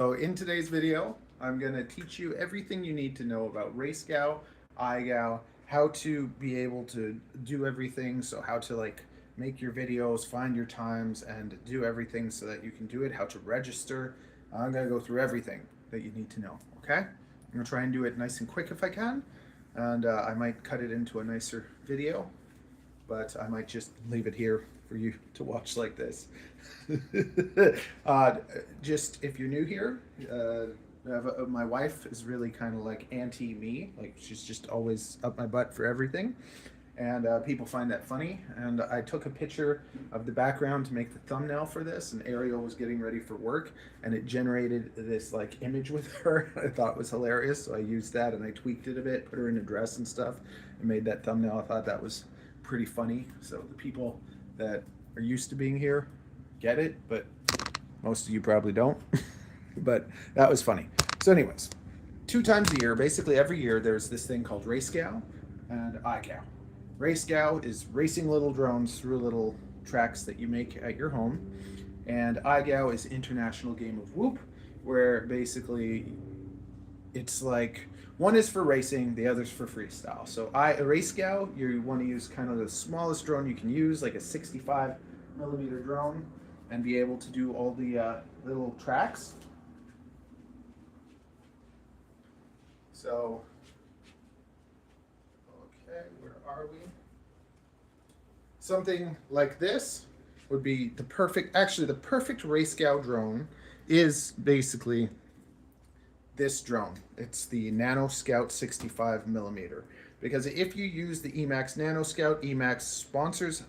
So in today's video, I'm going to teach you everything you need to know about Racegow, IGOW, how to be able to do everything. So how to make your videos, find your times, and do everything so that you can do it, how to register. I'm going to go through everything that you need to know, okay? I'm going to try and do it nice and quick if I can, and I might cut it into a nicer video, but I might just leave it here for you to watch like this. Just if you're new here, my wife is really kind of like anti-me. Like she's just always up my butt for everything. And people find that funny. And I took a picture of the background to make the thumbnail for this. And Ariel was getting ready for work, and it generated this like image with her. I thought was hilarious, so I used that and I tweaked it a bit, put her in a dress and stuff, and made that thumbnail. I thought that was pretty funny. So the people that are used to being here get it, but most of you probably don't. But that was funny. So anyways, 2 times a year, basically every year, there's this thing called Racegow and IGOW. Racegow is racing little drones through little tracks that you make at your home, and IGOW is International Game of Whoop, where basically it's like one is for racing, the other's for freestyle. So Racegow, you want to use kind of the smallest drone you can use, like a 65mm drone, and be able to do all the little tracks. So, okay, where are we? Something like this would be the perfect, actually the perfect Racegow drone is basically this drone. It's the Nano Scout 65mm. Because if you use the Emax Nano Scout, Emax sponsors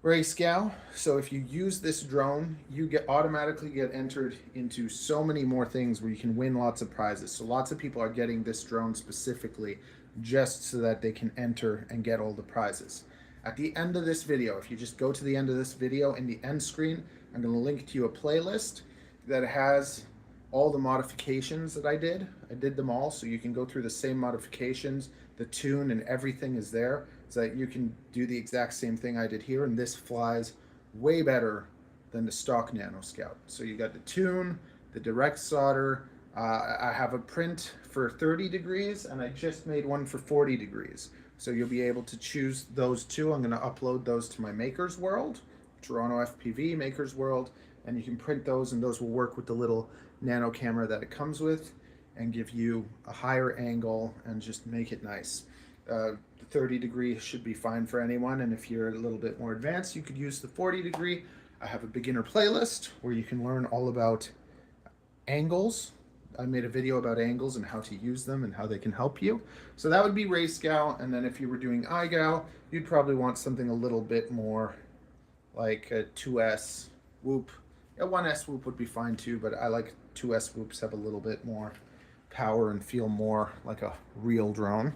Racegow. So if you use this drone, you automatically get entered into so many more things where you can win lots of prizes. So lots of people are getting this drone specifically just so that they can enter and get all the prizes. At the end of this video, if you just go to the end of this video, in the end screen, I'm going to link to you a playlist that has all the modifications that I did. I did them all, so you can go through the same modifications. The tune and everything is there, so that you can do the exact same thing I did here, and this flies way better than the stock Nano Scout. So you got the tune, the direct solder. I have a print for 30 degrees, and I just made one for 40 degrees. So you'll be able to choose those two. I'm going to upload those to my Maker's World, Toronto FPV Maker's World, and you can print those, and those will work with the little nano camera that it comes with and give you a higher angle and just make it nice. The 30 degree should be fine for anyone, and if you're a little bit more advanced, you could use the 40 degree. I have a beginner playlist where you can learn all about angles. I made a video about angles and how to use them and how they can help you. So that would be Racegow, and then if you were doing IGOW, you'd probably want something a little bit more like a 2S whoop. A 1S whoop would be fine too, but I like 2S whoops, have a little bit more power and feel more like a real drone.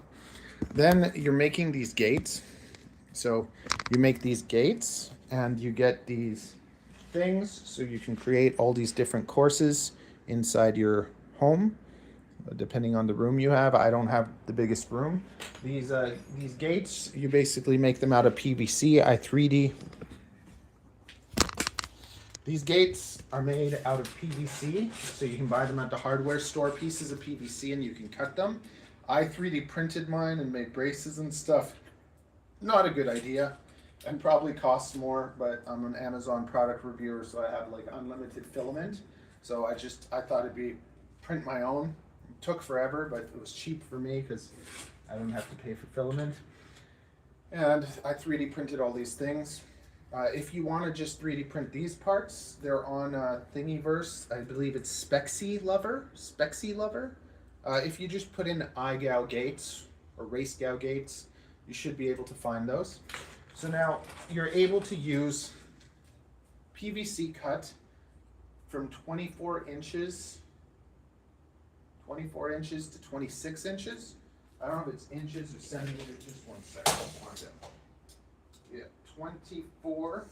Then you're making these gates. So you make these gates and you get these things so you can create all these different courses inside your home, depending on the room you have. I don't have the biggest room. These gates, you basically make them out of PVC. I 3D. These gates are made out of PVC, so you can buy them at the hardware store, pieces of PVC, and you can cut them. I 3D printed mine and made braces and stuff. Not a good idea, and probably costs more, but I'm an Amazon product reviewer, so I have like unlimited filament. So I thought it'd be print my own. It took forever, but it was cheap for me because I don't have to pay for filament. And I 3D printed all these things. If you want to just 3D print these parts, they're on Thingiverse. I believe it's Spexy Lover. If you just put in IGOW gates or Racegow gates, you should be able to find those. So now you're able to use PVC cut from 24 inches to 26 inches. I don't know if it's inches or centimeters. Just one second. Yeah, 24.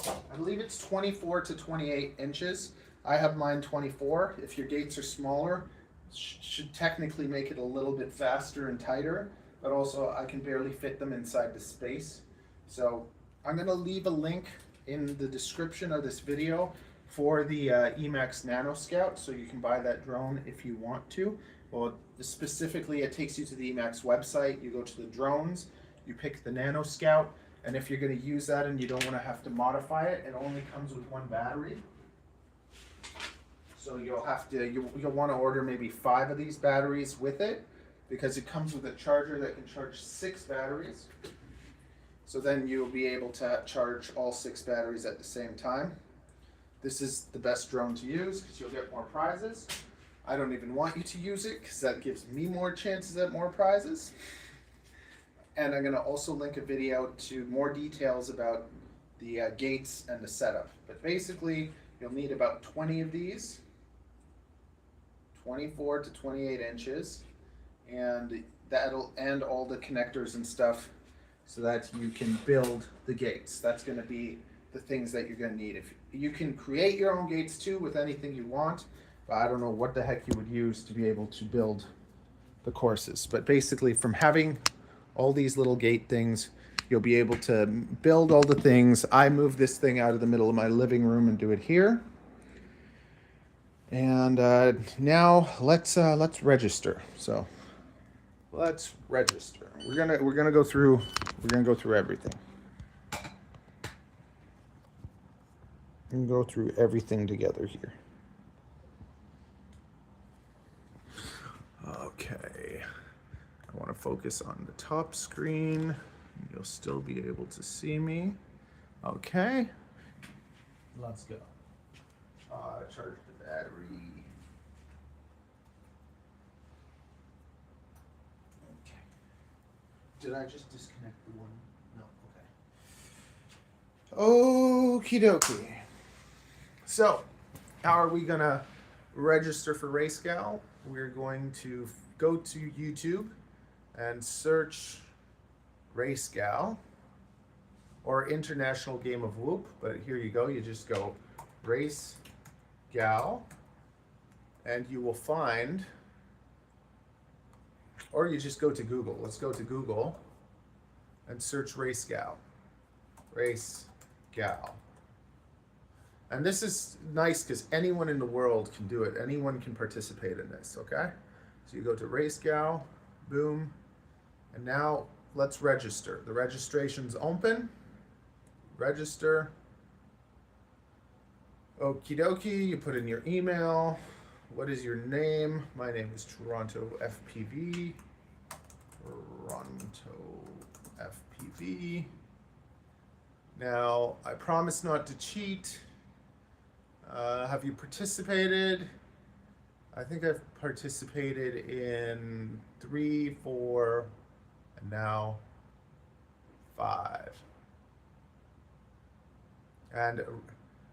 I believe it's 24 to 28 inches. I have mine 24. If your gates are smaller, should technically make it a little bit faster and tighter, but also I can barely fit them inside the space. So I'm going to leave a link in the description of this video for the Emax Nano Scout, so you can buy that drone if you want to. Well, specifically, it takes you to the Emax website. You go to the drones, you pick the Nano Scout, and if you're going to use that and you don't want to have to modify it, it only comes with one battery. So you'll have to, you'll want to order maybe 5 of these batteries with it, because it comes with a charger that can charge 6 batteries. So then you'll be able to charge all 6 batteries at the same time. This is the best drone to use because you'll get more prizes. I don't even want you to use it because that gives me more chances at more prizes. And I'm going to also link a video to more details about the gates and the setup. But basically, you'll need about 20 of these, 24 to 28 inches, and that'll end all the connectors and stuff so that you can build the gates. That's going to be the things that you're going to need. If you can create your own gates too with anything you want, but I don't know what the heck you would use to be able to build the courses. But basically, from having all these little gate things, you'll be able to build all the things. I move this thing out of the middle of my living room and do it here. And now let's register. So let's register. We're gonna go through everything. And go through everything together here. Okay. I want to focus on the top screen. You'll still be able to see me. Okay. Let's go. Charge the battery. Okay. Did I just disconnect the one? No. Okay. Okie dokie. So, how are we gonna register for Racegow? We're going to go to YouTube and search Racegow or International Game of Whoop, but here you go. You just go Racegow, and you will find, or you just go to Google. Let's go to Google and search Racegow. Racegow. And this is nice because anyone in the world can do it. Anyone can participate in this, okay? So you go to Racegow, boom, and now let's register. The registration's open. Register. Okie dokie, you put in your email. What is your name? My name is Toronto FPV. Toronto FPV. Now, I promise not to cheat. Have you participated? I think I've participated in 3, 4, and now 5. And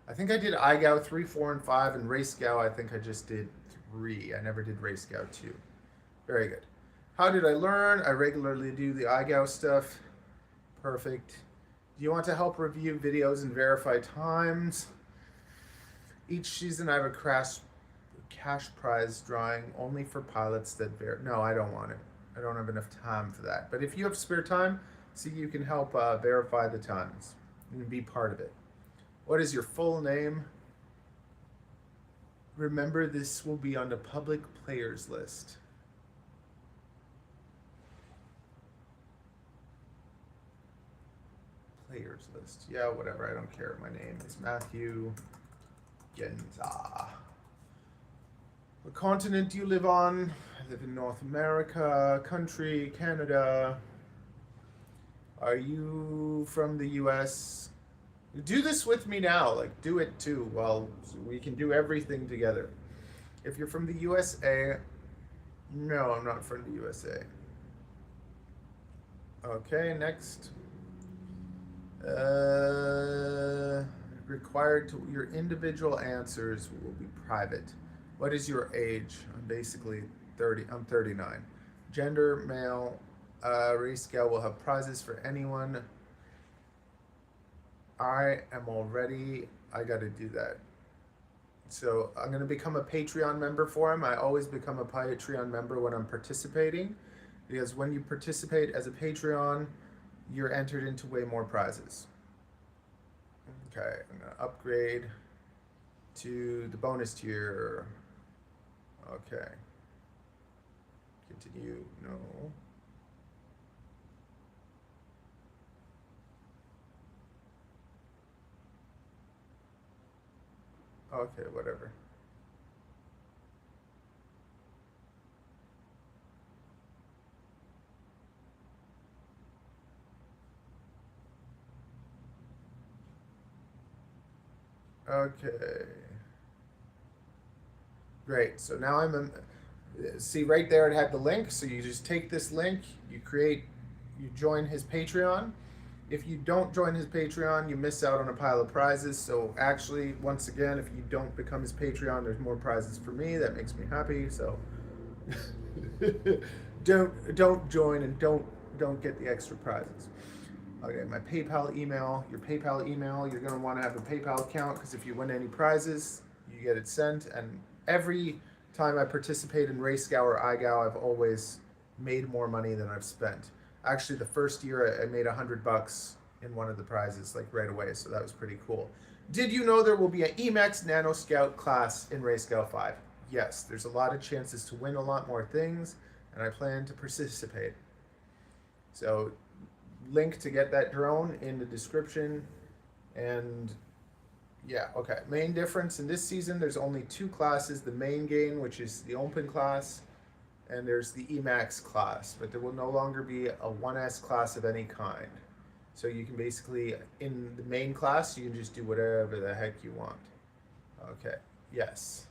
I think I did IGOW 3, 4, and 5, and Racegow I think I just did 3. I never did Racegow 2. Very good. How did I learn? I regularly do the IGOW stuff. Perfect. Do you want to help review videos and verify times? Each season I have a cash prize drawing only for pilots that no, I don't want it. I don't have enough time for that. But if you have spare time, see, you can help verify the times and be part of it. What is your full name? Remember, this will be on the public players list. Players list. Yeah, whatever. I don't care. My name is Matthew Genza. What continent do you live on? I live in North America. Country, Canada. Are you from the US? Do this with me now. Like, do it too. Well, we can do everything together. If you're from the USA, no, I'm not from the USA. Okay, next. Required to, your individual answers will be private. What is your age? I'm basically 30. I'm 39. Gender, male. Racegow will have prizes for anyone. I got to do that. So I'm going to become a Patreon member for him. I always become a Patreon member when I'm participating, because when you participate as a Patreon, you're entered into way more prizes. Okay, I'm going to upgrade. to the bonus tier. Okay. Continue. No. Okay, whatever. Okay. Great. So now see right there it had the link. So you just take this link, you join his Patreon. If you don't join his Patreon, you miss out on a pile of prizes. So actually, once again, if you don't become his Patreon, there's more prizes for me. That makes me happy. So don't join and don't get the extra prizes. Okay, my PayPal email, your PayPal email, you're going to want to have a PayPal account because if you win any prizes, you get it sent. And every time I participate in Racegow or IGOW, I've always made more money than I've spent. Actually, the first year I made $100 in one of the prizes, like right away, so that was pretty cool. Did you know there will be an Emacs Nano Scout class in Racegow 5? Yes, there's a lot of chances to win a lot more things, and I plan to participate. So link to get that drone in the description. And yeah, okay. Main difference in this season, there's only 2 classes, the main game, which is the open class, and there's the Emacs class, but there will no longer be a 1S class of any kind. So you can basically, in the main class, you can just do whatever the heck you want. Okay, yes.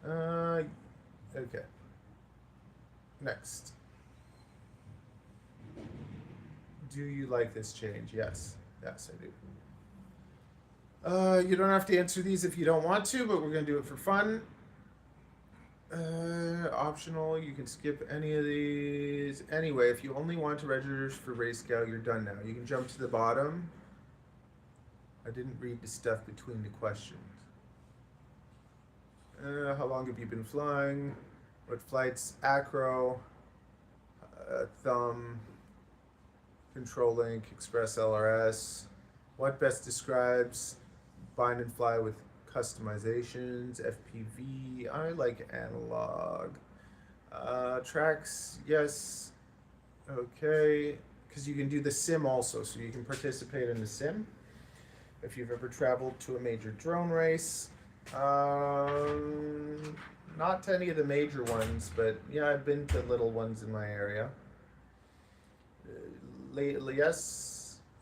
Okay. Next. Do you like this change? Yes. Yes, I do. You don't have to answer these if you don't want to, but we're going to do it for fun. Optional, you can skip any of these. Anyway, if you only want to register for Racegow, you're done now. You can jump to the bottom. I didn't read the stuff between the questions. How long have you been flying? What flights? Acro, Thumb, Control Link, Express LRS. What best describes bind and fly with customizations? FPV. I like analog. Tracks, yes. Okay, because you can do the sim also, so you can participate in the sim if you've ever traveled to a major drone race. Not to any of the major ones, but yeah, I've been to little ones in my area.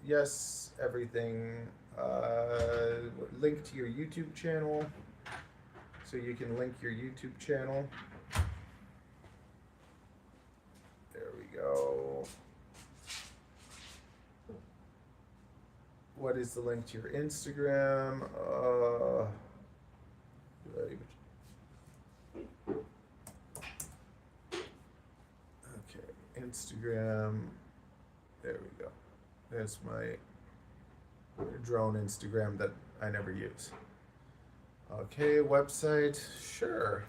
Yes, everything. Link to your YouTube channel, so you can link your YouTube channel. There we go. What is the link to your Instagram? Okay, Instagram. There we go. That's my drone Instagram that I never use. Okay, website, sure.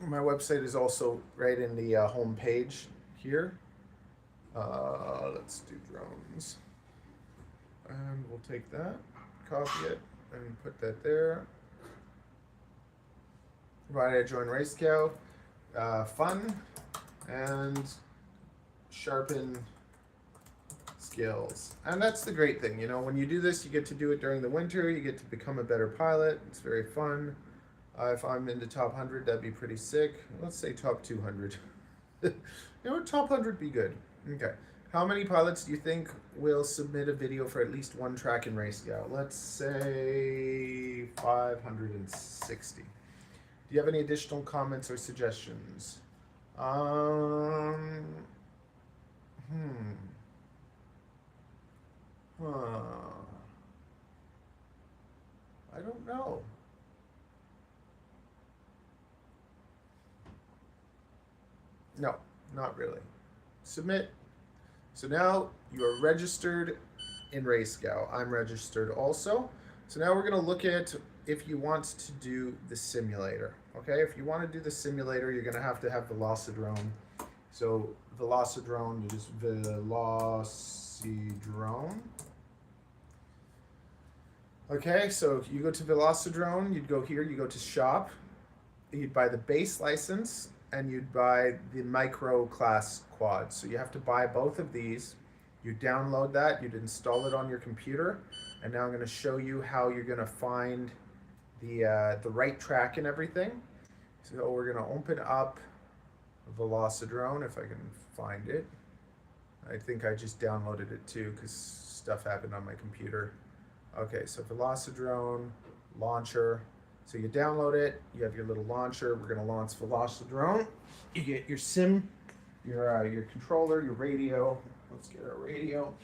My website is also right in the home page here. Let's do drones. And we'll take that, copy it, and put that there. Provided I join Racegow, fun and sharpen skills. And that's the great thing, you know, when you do this, you get to do it during the winter, you get to become a better pilot. It's very fun. If I'm in the top 100, that'd be pretty sick. Let's say top 200. You know, top 100 be good. Okay. How many pilots do you think will submit a video for at least one track in Racegow? Let's say 560. Do you have any additional comments or suggestions? I don't know. No, not really. Submit. So now you are registered in Racegow. I'm registered also. So now we're going to look at if you want to do the simulator. Okay, if you want to do the simulator, you're going to have the Velociraptor So Velocidrone, you just Velocidrone. Okay, so you go to Velocidrone, you'd go here, you go to shop, you'd buy the base license, and you'd buy the micro class quad. So you have to buy both of these. You download that, you'd install it on your computer, and now I'm going to show you how you're going to find the right track and everything. So we're going to open up Velocidrone if I can find it. I think I just downloaded it too because stuff happened on my computer. Okay, so Velocidrone launcher. So you download it, you have your little launcher. We're going to launch Velocidrone. You get your sim, your controller, your radio. Let's get our radio.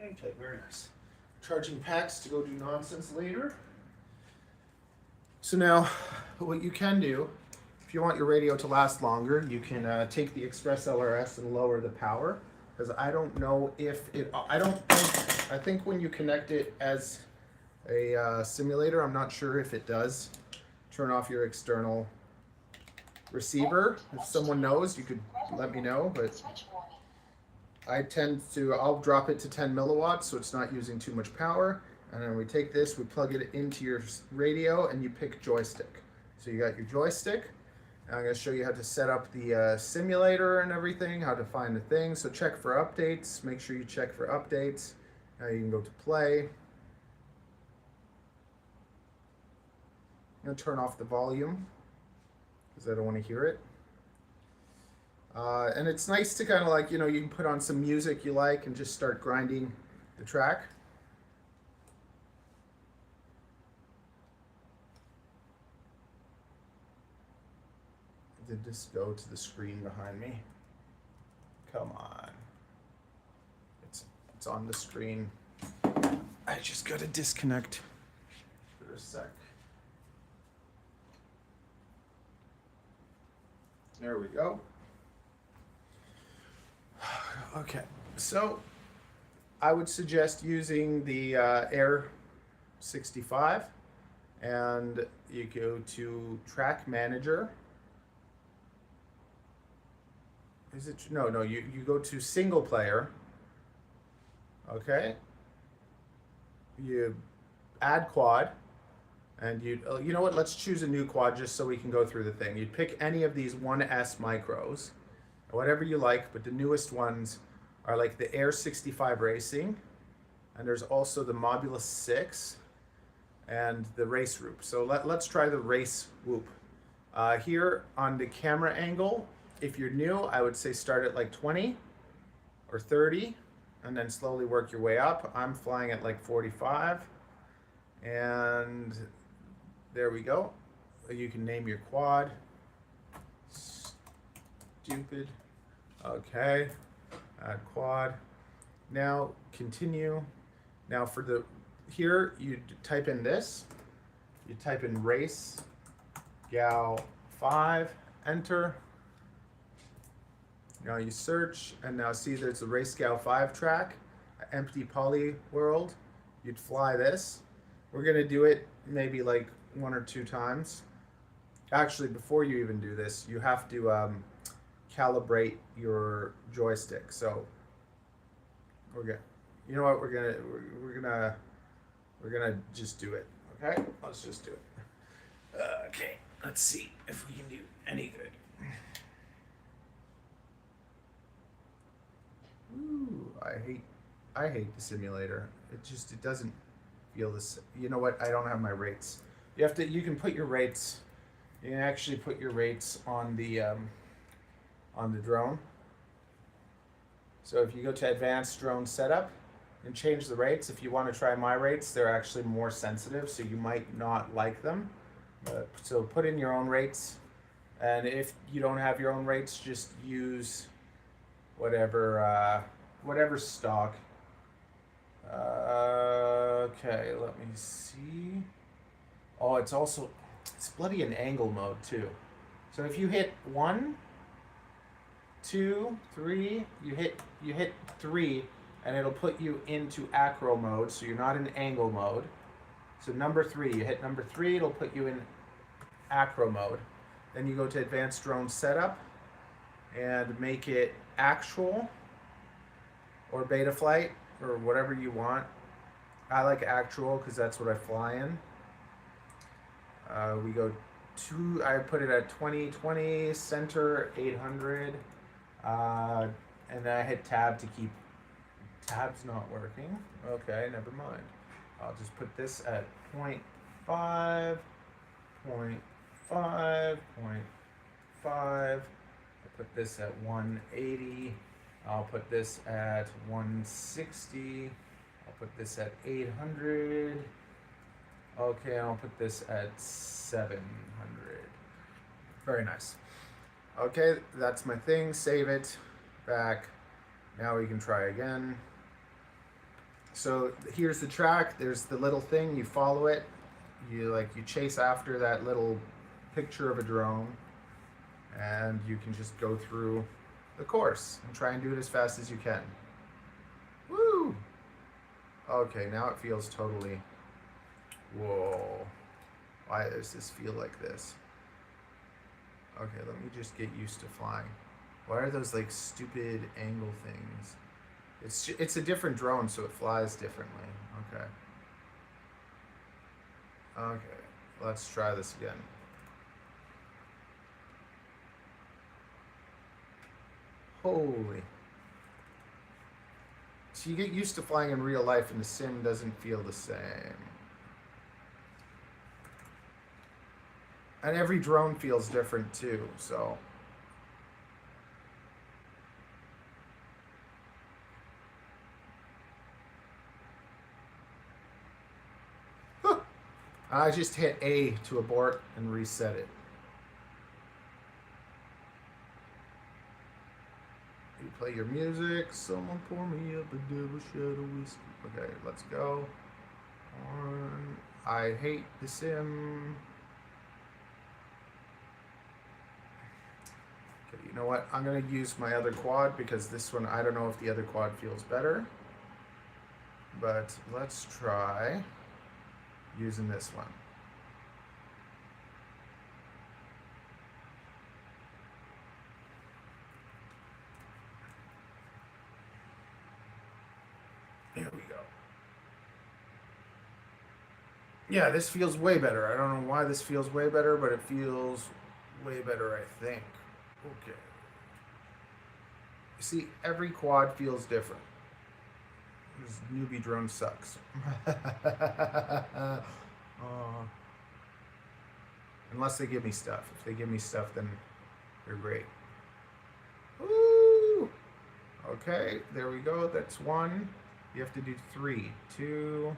Okay, very nice. Charging packs to go do nonsense later. So now, what you can do, if you want your radio to last longer, you can take the Express LRS and lower the power. Because I don't know if it, I think when you connect it as a simulator, I'm not sure if it does turn off your external receiver. If someone knows, you could let me know, but I'll drop it to 10 milliwatts so it's not using too much power. And then we take this, we plug it into your radio, and you pick joystick. So you got your joystick. And I'm going to show you how to set up the simulator and everything, how to find the thing. So check for updates. Make sure you check for updates. Now you can go to play. I'm going to turn off the volume because I don't want to hear it. And it's nice to kind of like, you can put on some music you like and just start grinding the track. Did this go to the screen behind me? Come on. It's on the screen. I just got to disconnect for a sec. There we go. Okay, so I would suggest using the Air 65, and you go to Track Manager. Is it? No, you go to Single Player. Okay. You add quad, and you know what? Let's choose a new quad just so we can go through the thing. You'd pick any of these 1S micros, whatever you like, but the newest ones are like the Air 65 Racing, and there's also the Mobulus 6 and the Race Whoop. So let's try the Race Whoop. Here on the camera angle, if you're new, I would say start at like 20 or 30 and then slowly work your way up. I'm flying at like 45, and there we go. You can name your quad. Stupid. Okay, add quad. Now continue. Now for the, here you type in this. You type in Racegow 5, enter. Now you search, and now see there's the Racegow 5 track, empty poly world. You'd fly this. We're gonna do it maybe like 1 or 2 times. Actually, before you even do this, you have to calibrate your joystick. So we're gonna, you know what, we're gonna just do it. Okay, let's just do it. Okay, let's see if we can do any good. Ooh, I hate the simulator. It doesn't feel this. You know what? I don't have my rates. You can put your rates, you can actually put your rates on the drone. So if you go to advanced drone setup and change the rates, if you want to try my rates, they're actually more sensitive, so you might not like them. So put in your own rates, and if you don't have your own rates, just use whatever stock. Okay, let me see. Oh, it's bloody an angle mode too. So if you hit 1, 2, 3, you hit 3, and it'll put you into acro mode, so you're not in angle mode. So number 3, you hit number 3, it'll put you in acro mode. Then you go to advanced drone setup and make it actual or beta flight or whatever you want. I like actual because that's what I fly in. We go to, I put it at 2020, center 800, and then I hit tab to keep, tab's not working. Okay, never mind. I'll just put this at 0.5, 0.5, 0.5. I'll put this at 180. I'll put this at 160. I'll put this at 800. Okay, I'll put this at 700. Very nice. Okay, that's my thing. Save it. Back. Now we can try again. So here's the track. There's the little thing. You follow it. You chase after that little picture of a drone, and you can just go through the course and try and do it as fast as you can. Woo! Okay, now it feels totally... Whoa. Why does this feel like this? Okay, let me just get used to flying. Why are those like stupid angle things? It's a different drone, so it flies differently. Okay. Okay, let's try this again. Holy. So you get used to flying in real life and the sim doesn't feel the same. And every drone feels different too, so. Huh. I just hit A to abort and reset it. You play your music, someone pour me up a double shot of whiskey. Okay, let's go. I hate the sim. Okay, you know what? I'm going to use my other quad because this one, I don't know if the other quad feels better. But let's try using this one. Here we go. Yeah, this feels way better. I don't know why this feels way better, but it feels way better, I think. Okay. You see, every quad feels different. This newbie drone sucks. Unless they give me stuff. If they give me stuff, then they're great. Woo! Okay, there we go. That's one. You have to do 3, 2.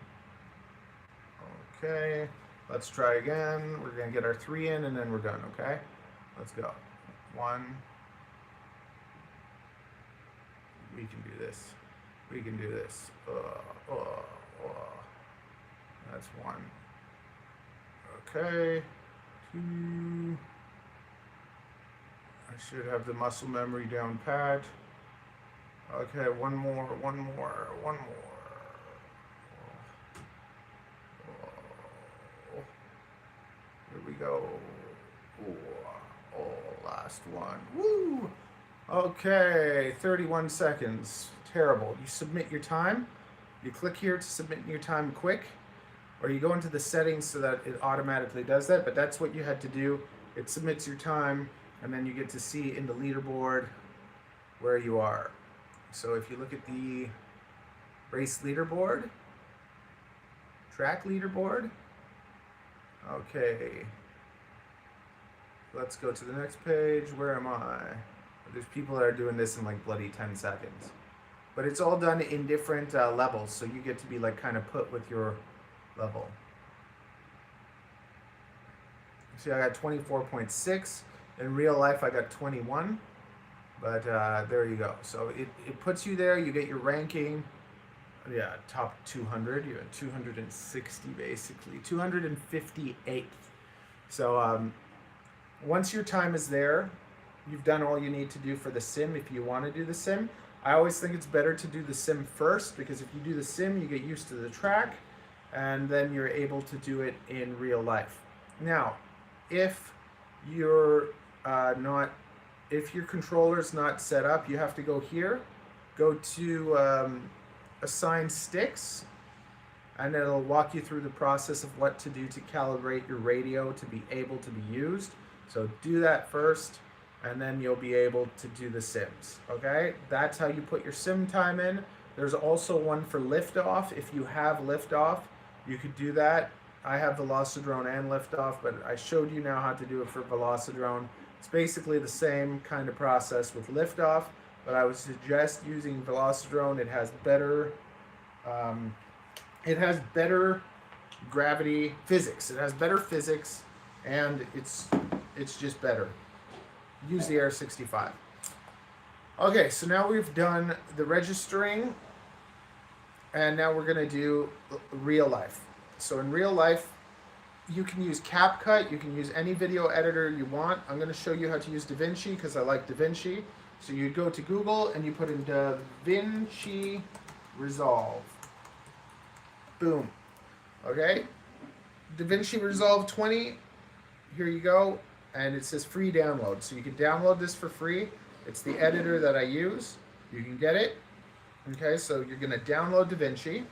Okay, let's try again. We're gonna get our 3 in and then we're done, okay? Let's go. 1. We can do this. We can do this. That's 1. Okay. 2. I should have the muscle memory down pat. Okay, one more. Here we go. Last one. Woo! Okay, 31 seconds. Terrible. You submit your time. You click here to submit your time quick, or you go into the settings so that it automatically does that, but that's what you had to do. It submits your time, and then you get to see in the leaderboard where you are. So if you look at the race leaderboard, track leaderboard, Okay. Let's go to the next page. Where am I? There's people that are doing this in like bloody 10 seconds. But it's all done in different levels, so you get to be like kind of put with your level. See, I got 24.6. In real life, I got 21. But there you go. So it puts you there. You get your ranking. Yeah, top 200. You're at 260 basically. 258th. So once your time is there, you've done all you need to do for the sim if you want to do the sim. I always think it's better to do the sim first, because if you do the sim, you get used to the track, and then you're able to do it in real life. Now, if you're if your controller's not set up, you have to go here, go to assign sticks, and it'll walk you through the process of what to do to calibrate your radio to be able to be used. So do that first, and then you'll be able to do the sims. Okay, that's how you put your sim time in. There's also one for liftoff. If you have liftoff, you could do that. I have Velocidrone and liftoff, but I showed you now how to do it for Velocidrone. It's basically the same kind of process with liftoff, but I would suggest using Velocidrone. It has better gravity physics. It has better physics, and it's just better. Use the Air 65. Okay, so now we've done the registering, and now we're gonna do real life. So in real life, you can use CapCut, you can use any video editor you want. I'm gonna show you how to use DaVinci because I like DaVinci. So you go to Google and you put in DaVinci Resolve. Boom. Okay? DaVinci Resolve 20, here you go. And it says free download. So you can download this for free. It's the editor that I use. You can get it. Okay, so you're going to download DaVinci.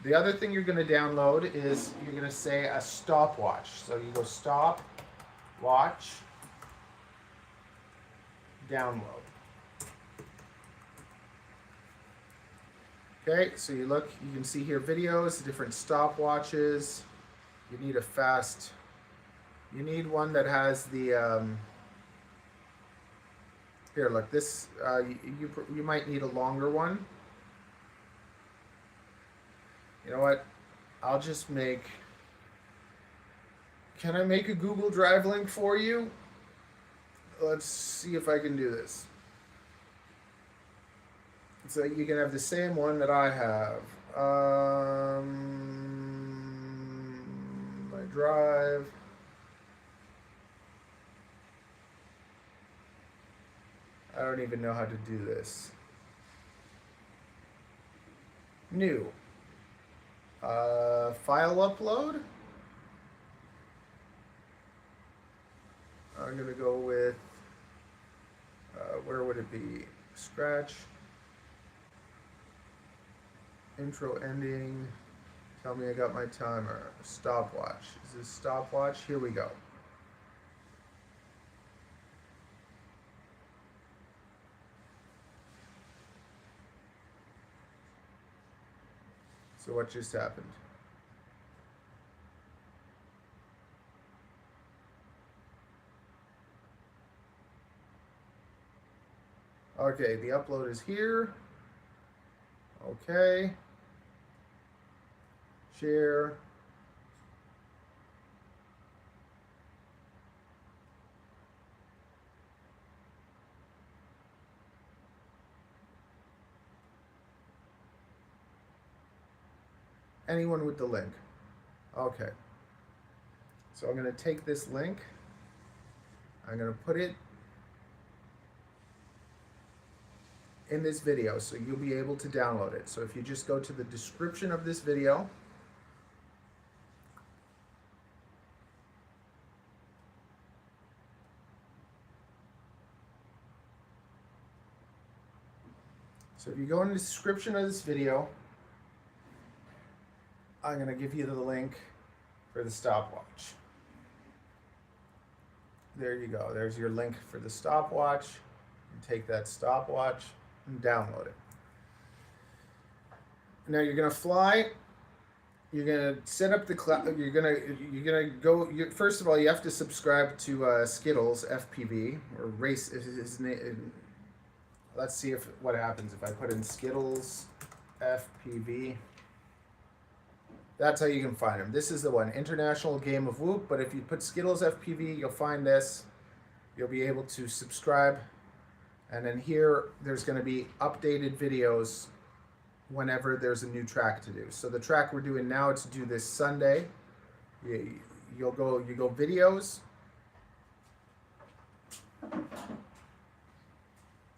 The other thing you're going to download is you're going to say a stopwatch. So you go stopwatch, download. Okay, so you look, you can see here videos, different stopwatches. You need a fast, you need one that has the, here look, this, you might need a longer one. You know what, I'll just make, can I make a Google Drive link for you? Let's see if I can do this. So you can have the same one that I have. My drive. I don't even know how to do this. New. File upload. I'm going to go with, where would it be? Scratch. Intro ending. Tell me I got my timer. Stopwatch. Is this stopwatch? Here we go. So what just happened? Okay, the upload is here. Okay. Share. Anyone with the link. Okay. So I'm going to take this link. I'm going to put it in this video, so you'll be able to download it. So if you just go to the description of this video, so if you go in the description of this video, I'm going to give you the link for the stopwatch. There you go. There's your link for the stopwatch. You take that stopwatch and download it. Now you're going to fly you're gonna set up the cloud. You're gonna go. First of all, you have to subscribe to Skittles FPV or Race. His name. Let's see if what happens if I put in Skittles FPV. That's how you can find him. This is the one, International Game of Whoop. But if you put Skittles FPV, you'll find this. You'll be able to subscribe. And then here, there's going to be updated videos whenever there's a new track to do. So the track we're doing now, it's due this Sunday. You go videos.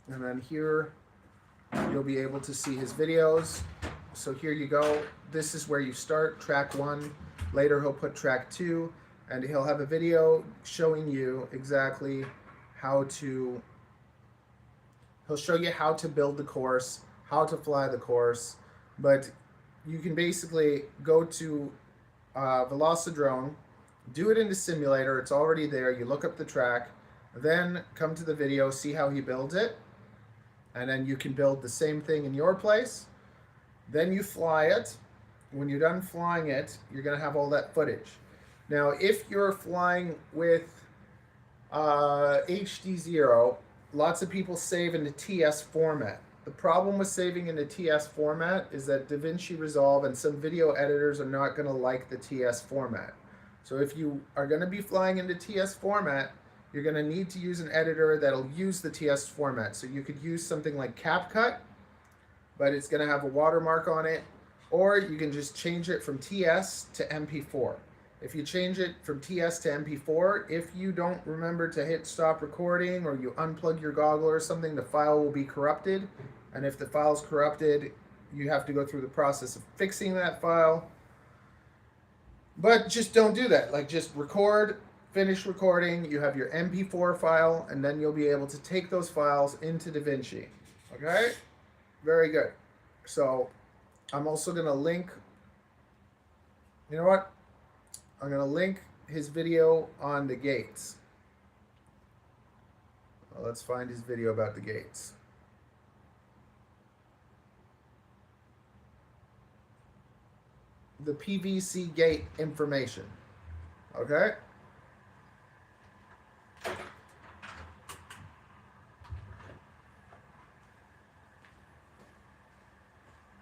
And then here, you'll be able to see his videos. So here you go. This is where you start, track 1. Later he'll put track 2, and he'll have a video showing you exactly how to, he'll show you how to build the course, how to fly the course, but you can basically go to Velocidrone, do it in the simulator, it's already there, you look up the track, then come to the video, see how he builds it, and then you can build the same thing in your place. Then you fly it. When you're done flying it, you're going to have all that footage. Now, if you're flying with HD0, lots of people save in the TS format. The problem with saving in the TS format is that DaVinci Resolve and some video editors are not going to like the TS format. So if you are going to be flying in the TS format, you're going to need to use an editor that'll use the TS format. So you could use something like CapCut, but it's going to have a watermark on it, or you can just change it from TS to MP4. If you change it from TS to MP4, if you don't remember to hit stop recording or you unplug your goggle or something, the file will be corrupted. And if the file's corrupted, you have to go through the process of fixing that file. But just don't do that. Like, just record, finish recording, you have your MP4 file, and then you'll be able to take those files into DaVinci. Okay? Very good. So I'm also going to link, you know what? I'm going to link his video on the gates. Well, let's find his video about the gates. The PVC gate information. Okay?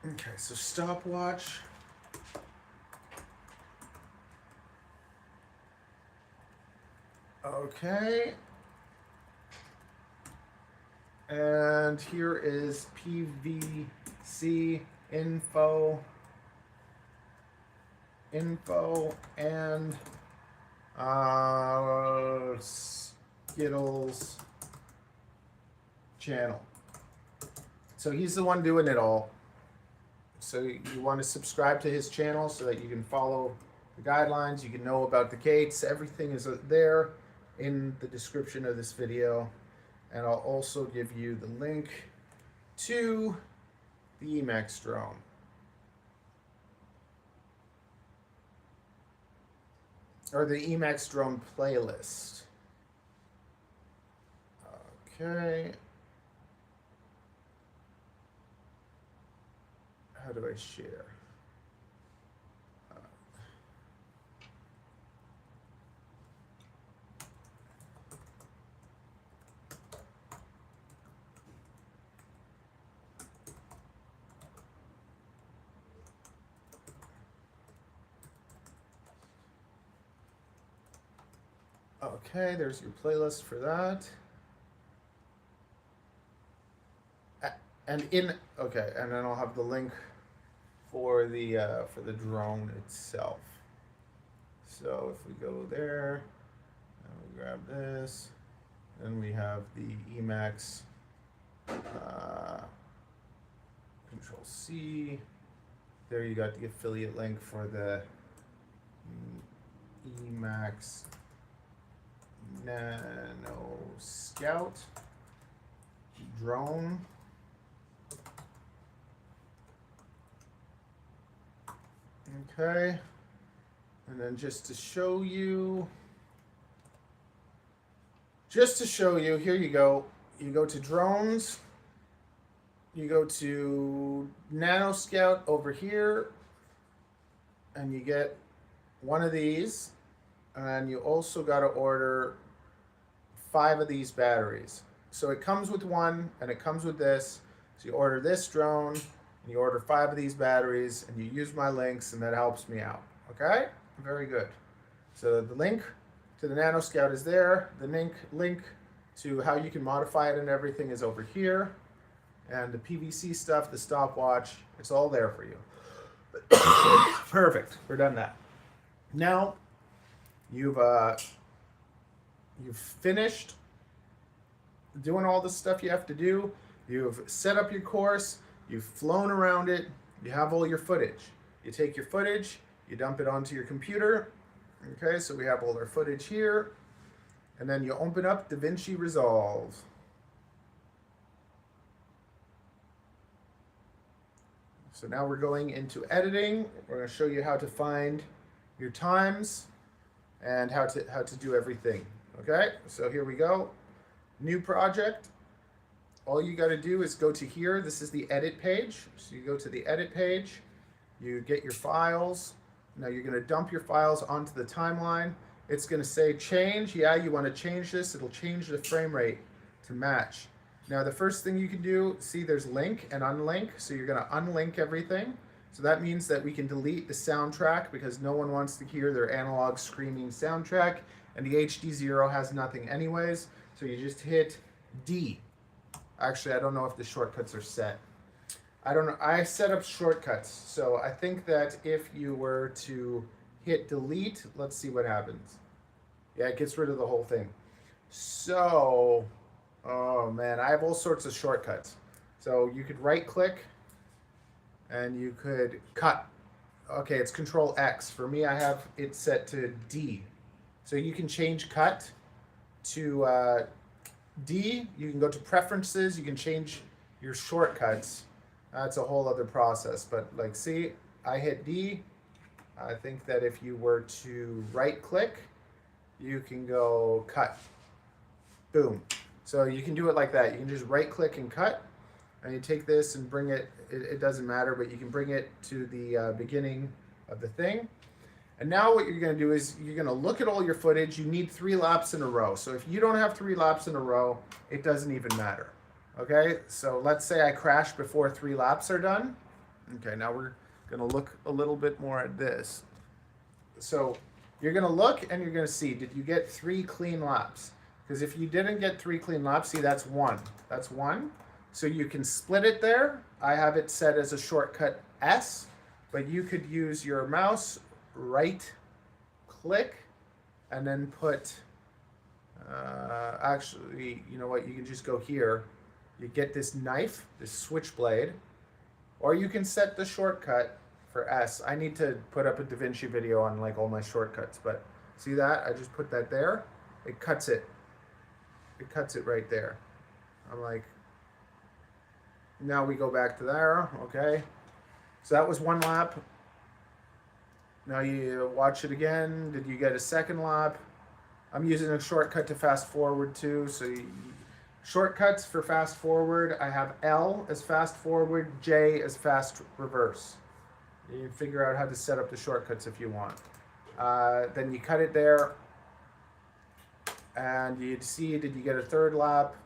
Okay, so stopwatch. Okay. And here is PVC info and Skittles channel. So he's the one doing it all. So you want to subscribe to his channel so that you can follow the guidelines, you can know about the gates, everything is there in the description of this video. And I'll also give you the link to the Emacs drone. Or the Emacs drone playlist. Okay. How do I share? Okay, there's your playlist for that. And and then I'll have the link for the drone itself. So if we go there, and we grab this, then we have the Emacs Control C. There you got the affiliate link for the Emacs Nano Scout drone. Okay, and then just to show you, here you go. You go to drones, you go to Nano Scout over here, and you get one of these, and you also got to order 5 of these batteries. So it comes with one, and it comes with this. So you order this drone, and you order 5 of these batteries, and you use my links, and that helps me out. Okay? Very good. So the link to the Nanoscout is there. The link to how you can modify it and everything is over here. And the PVC stuff, the stopwatch, it's all there for you. Perfect. We're done that. Now you've finished doing all the stuff you have to do. You've set up your course. You've flown around it. You have all your footage. You take your footage. You dump it onto your computer. Okay, so we have all our footage here. And then you open up DaVinci Resolve. So now we're going into editing. We're going to show you how to find your times and how to do everything. Okay, so here we go. New project. All you got to do is go to here. This is the edit page. So you go to the edit page. You get your files. Now you're going to dump your files onto the timeline. It's going to say change. Yeah, you want to change this. It'll change the frame rate to match. Now the first thing you can do, see there's link and unlink. So you're going to unlink everything. So that means that we can delete the soundtrack because no one wants to hear their analog screaming soundtrack. And the HD0 has nothing anyways. So you just hit D. Actually, I don't know if the shortcuts are set. I don't know. I set up shortcuts. So I think that if you were to hit delete, let's see what happens. Yeah, it gets rid of the whole thing. So, oh man, I have all sorts of shortcuts. So you could right click and you could cut. Okay, it's Control X. For me, I have it set to D. So you can change cut to D. You can go to preferences. You can change your shortcuts. That's a whole other process. But like, see, I hit D. I think that if you were to right click, you can go cut. Boom. So you can do it like that. You can just right click and cut. And you take this and bring it, it doesn't matter, but you can bring it to the beginning of the thing. And now what you're going to do is you're going to look at all your footage. You need 3 laps in a row. So if you don't have 3 laps in a row, it doesn't even matter. Okay, so let's say I crash before 3 laps are done. Okay, now we're going to look a little bit more at this. So you're going to look and you're going to see, did you get 3 clean laps? Because if you didn't get 3 clean laps, see, that's 1. That's 1. So you can split it there. I have it set as a shortcut S, but you could use your mouse, right click, and then put, actually, you know what, you can just go here. You get this knife, this switchblade, or you can set the shortcut for S. I need to put up a DaVinci video on like all my shortcuts, but see that? I just put that there. It cuts it. It cuts it right there. I'm like, now we go back to there, okay? So that was 1 lap. Now you watch it again. Did you get a 2nd lap? I'm using a shortcut to fast forward too. So shortcuts for fast forward, I have L as fast forward, J as fast reverse. You figure out how to set up the shortcuts if you want. Then you cut it there. And you'd see, did you get a 3rd lap?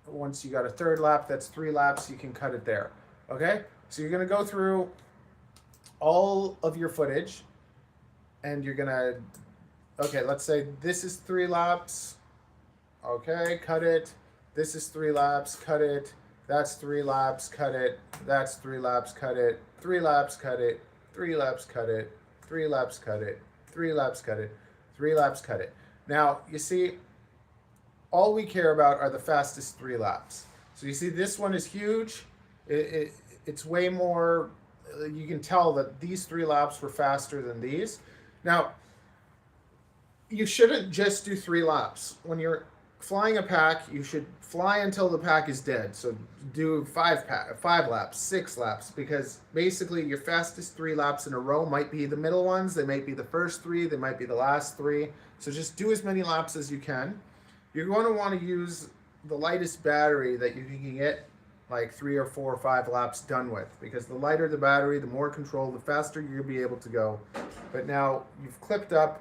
Once you got a 3rd lap, that's 3 laps, you can cut it there. Okay? So you're going to go through all of your footage and you're going to, okay, let's say this is 3 laps. Okay, cut it. This is 3 laps, cut it. That's 3 laps, cut it. That's 3 laps, cut it. 3 laps, cut it. 3 laps, cut it. 3 laps, cut it. 3 laps, cut it. 3 laps, cut it. Now, you see, all we care about are the fastest 3 laps. So you see this one is huge. It's way more, you can tell that these 3 laps were faster than these. Now, you shouldn't just do 3 laps. When you're flying a pack, you should fly until the pack is dead. So do 5 laps, 6 laps, because basically your fastest 3 laps in a row might be the middle ones. They might be the first 3. They might be the last 3. So just do as many laps as you can. You're going to want to use the lightest battery that you can get like 3 or 4 or 5 laps done with, because the lighter the battery, the more control, the faster you'll be able to go. But now you've clipped up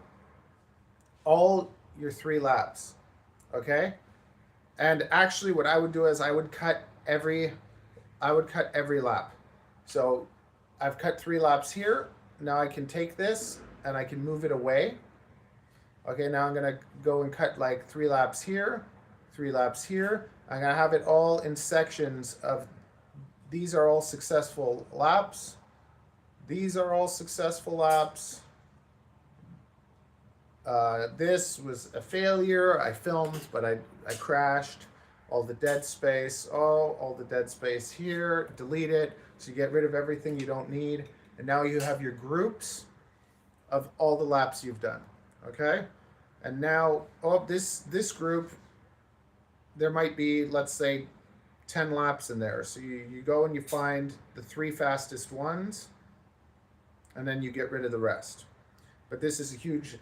all your 3 laps, okay? And actually what I would do is I would cut every lap. So I've cut 3 laps here. Now I can take this and I can move it away. Okay, now I'm gonna go and cut like 3 laps here, 3 laps here. I'm gonna have it all in sections of, these are all successful laps. These are all successful laps. This was a failure. I filmed, but I crashed. All the dead space, all the dead space here, delete it. So you get rid of everything you don't need. And now you have your groups of all the laps you've done, okay? And now, this group, there might be, let's say, 10 laps in there. So you go and you find the 3 fastest ones, and then you get rid of the rest. But this is a huge,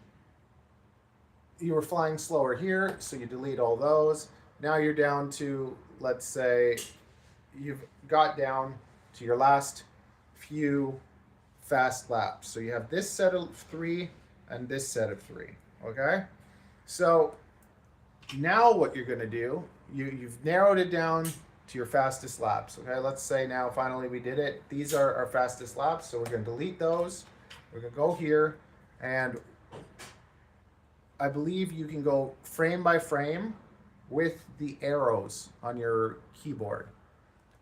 you were flying slower here, so you delete all those. Now you're down to, let's say, you've got down to your last few fast laps. So you have this set of 3 and this set of 3, okay? So now what you're gonna do, you've narrowed it down to your fastest laps, okay? Let's say now finally we did it. These are our fastest laps, so we're gonna delete those. We're gonna go here, and I believe you can go frame by frame with the arrows on your keyboard.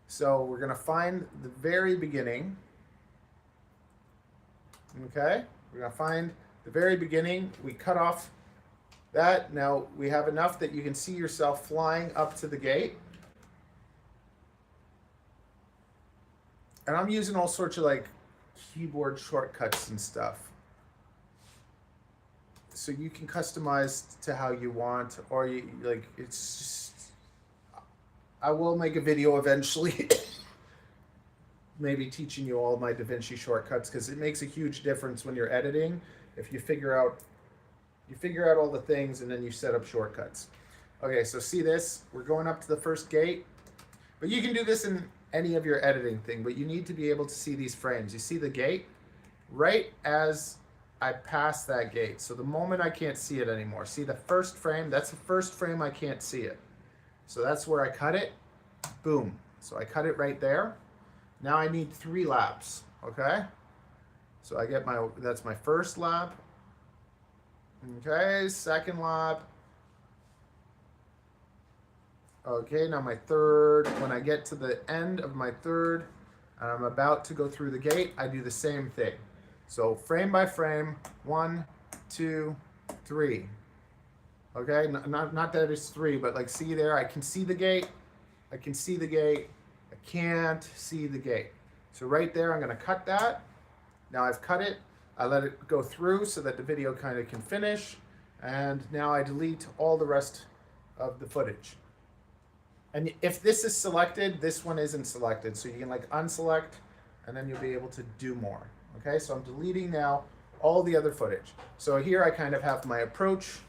So we're gonna find the very beginning, okay? We're gonna find the very beginning. We cut off that. Now we have enough that you can see yourself flying up to the gate. And I'm using all sorts of like keyboard shortcuts and stuff. So you can customize to how you want, or you like, it's just, I will make a video eventually maybe teaching you all my DaVinci shortcuts, because it makes a huge difference when you're editing if you figure out all the things and then you set up shortcuts. Okay, so see this, we're going up to the first gate, but you can do this in any of your editing thing, but you need to be able to see these frames. You see the gate right as I pass that gate. So the moment I can't see it anymore, see the first frame, that's the first frame I can't see it. So that's where I cut it, boom. So I cut it right there. Now I need 3 laps, okay? So I get that's my first lap. Okay, second lap. Okay, now my third. When I get to the end of my third, and I'm about to go through the gate, I do the same thing. So frame by frame, 1, 2, 3. Okay, not that it's 3, but like see there, I can see the gate, I can see the gate, I can't see the gate. So right there, I'm gonna cut that. Now I've cut it, I let it go through so that the video kind of can finish, and now I delete all the rest of the footage. And if this is selected, this one isn't selected, so you can like unselect, and then you'll be able to do more. Okay, so I'm deleting now all the other footage. So here I kind of have my approach.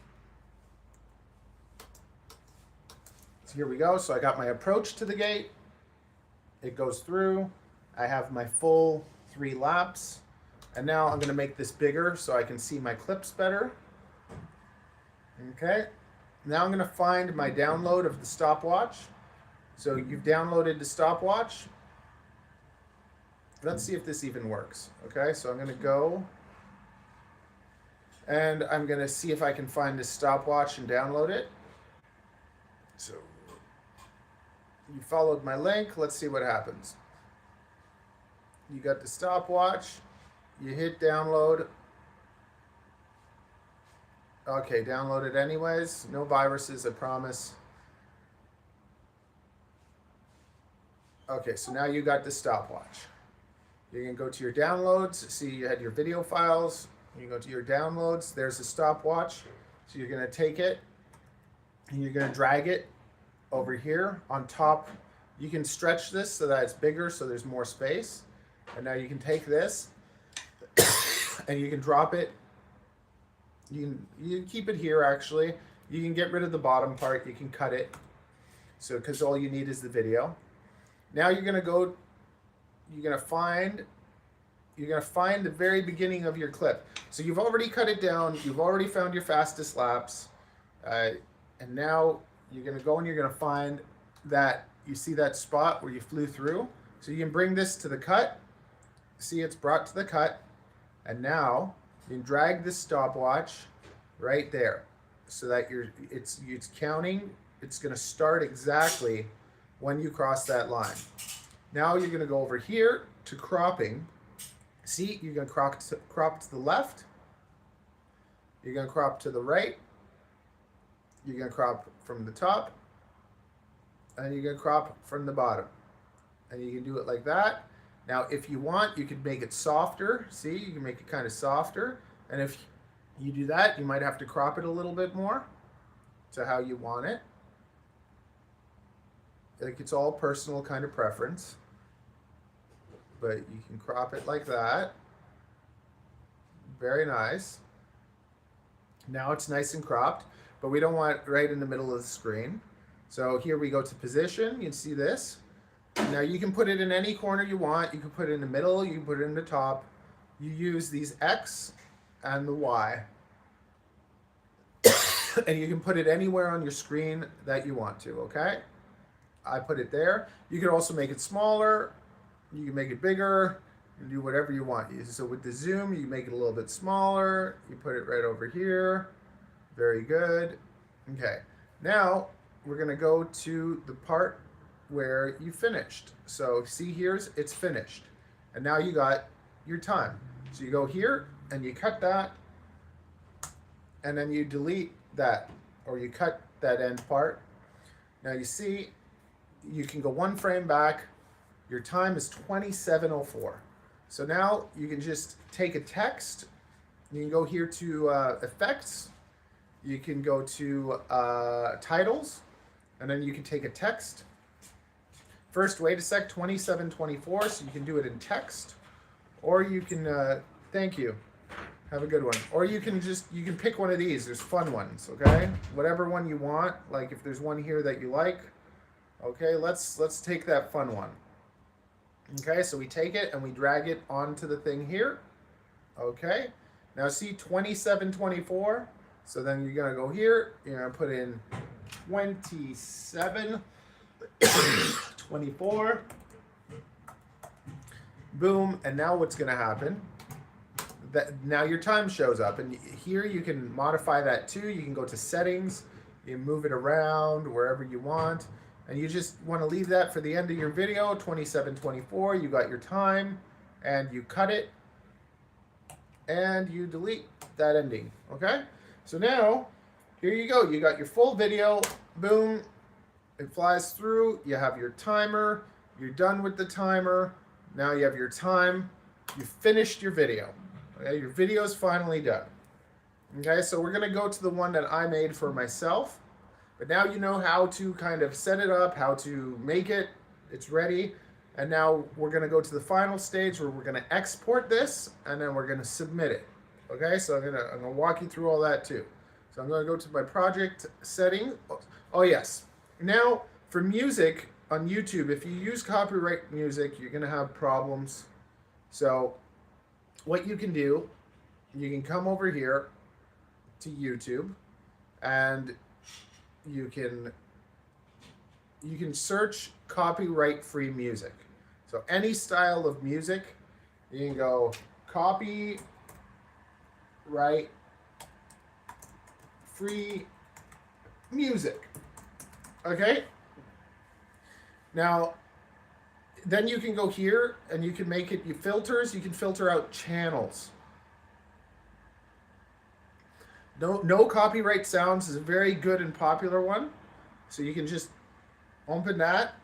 So here we go. So I got my approach to the gate. It goes through. I have my full 3 laps. And now I'm going to make this bigger so I can see my clips better. Okay. Now I'm going to find my download of the stopwatch. So you've downloaded the stopwatch. Let's see if this even works. Okay, so I'm going to go and I'm going to see if I can find this stopwatch and download it. So you followed my link. Let's see what happens. You got the stopwatch. You hit download. Okay, download it anyways. No viruses, I promise. Okay, so now you got the stopwatch. You can go to your downloads, see you had your video files. You go to your downloads, there's a stopwatch. So you're gonna take it and you're gonna drag it over here on top. You can stretch this so that it's bigger, so there's more space. And now you can take this and you can drop it. You can keep it here actually. You can get rid of the bottom part, you can cut it. So, because all you need is the video. Now you're gonna go, you're gonna find the very beginning of your clip. So you've already cut it down, you've already found your fastest laps, and now you're gonna go and you're gonna find that, you see that spot where you flew through? So you can bring this to the cut, see it's brought to the cut, and now you can drag this stopwatch right there so that it's counting, it's gonna start exactly when you cross that line. Now you're gonna go over here to cropping. See, you're gonna crop to the left, you're gonna crop to the right, you're gonna crop from the top, and you're gonna crop from the bottom. And you can do it like that. Now, if you want, you could make it softer. See, you can make it kind of softer. And if you do that, you might have to crop it a little bit more to how you want it. Like, it's all personal kind of preference. But you can crop it like that. Very nice. Now it's nice and cropped, but we don't want it right in the middle of the screen. So here we go to position. You can see this. Now you can put it in any corner you want. You can put it in the middle, you can put it in the top. You use these X and the Y. And you can put it anywhere on your screen that you want to, okay? I put it there. You can also make it smaller. You can make it bigger. You can do whatever you want. So with the zoom, you make it a little bit smaller. You put it right over here. Very good. Okay. Now we're going to go to the part where you finished. So see, it's finished. And now you got your time. So you go here and you cut that, and then you delete that, or you cut that end part. Now you see, you can go one frame back. Your time is 27:04. So now you can just take a text. You can go here to effects. You can go to titles, and then you can take a text. First, wait a sec, 27:24, so you can do it in text, or you can, thank you, have a good one. Or you can pick one of these, there's fun ones, okay? Whatever one you want, like if there's one here that you like, okay, let's take that fun one. Okay, so we take it and we drag it onto the thing here, okay? Now see 27:24, so then you're gonna go here, you're gonna put in 27:24, boom, and now what's going to happen, that now your time shows up, and here you can modify that too. You can go to settings, you move it around wherever you want, and you just want to leave that for the end of your video, 27:24, you got your time, and you cut it, and you delete that ending, okay? So now, here you go, you got your full video, boom, it flies through, you have your timer, you're done with the timer, now you have your time, you finished your video, okay? Your video is finally done. Okay, so we're gonna go to the one that I made for myself, but now you know how to kind of set it up, how to make it, it's ready, and now we're gonna go to the final stage where we're gonna export this, and then we're gonna submit it. Okay, so I'm gonna walk you through all that too. So I'm gonna go to my project setting. Oh yes. Now, for music on YouTube, if you use copyright music, you're going to have problems. So what you can do, you can come over here to YouTube, and you can search copyright-free music. So any style of music, you can go copyright-free music. Okay, now then you can go here and you can make it, you can filter out channels. No copyright sounds is a very good and popular one, so you can just open that.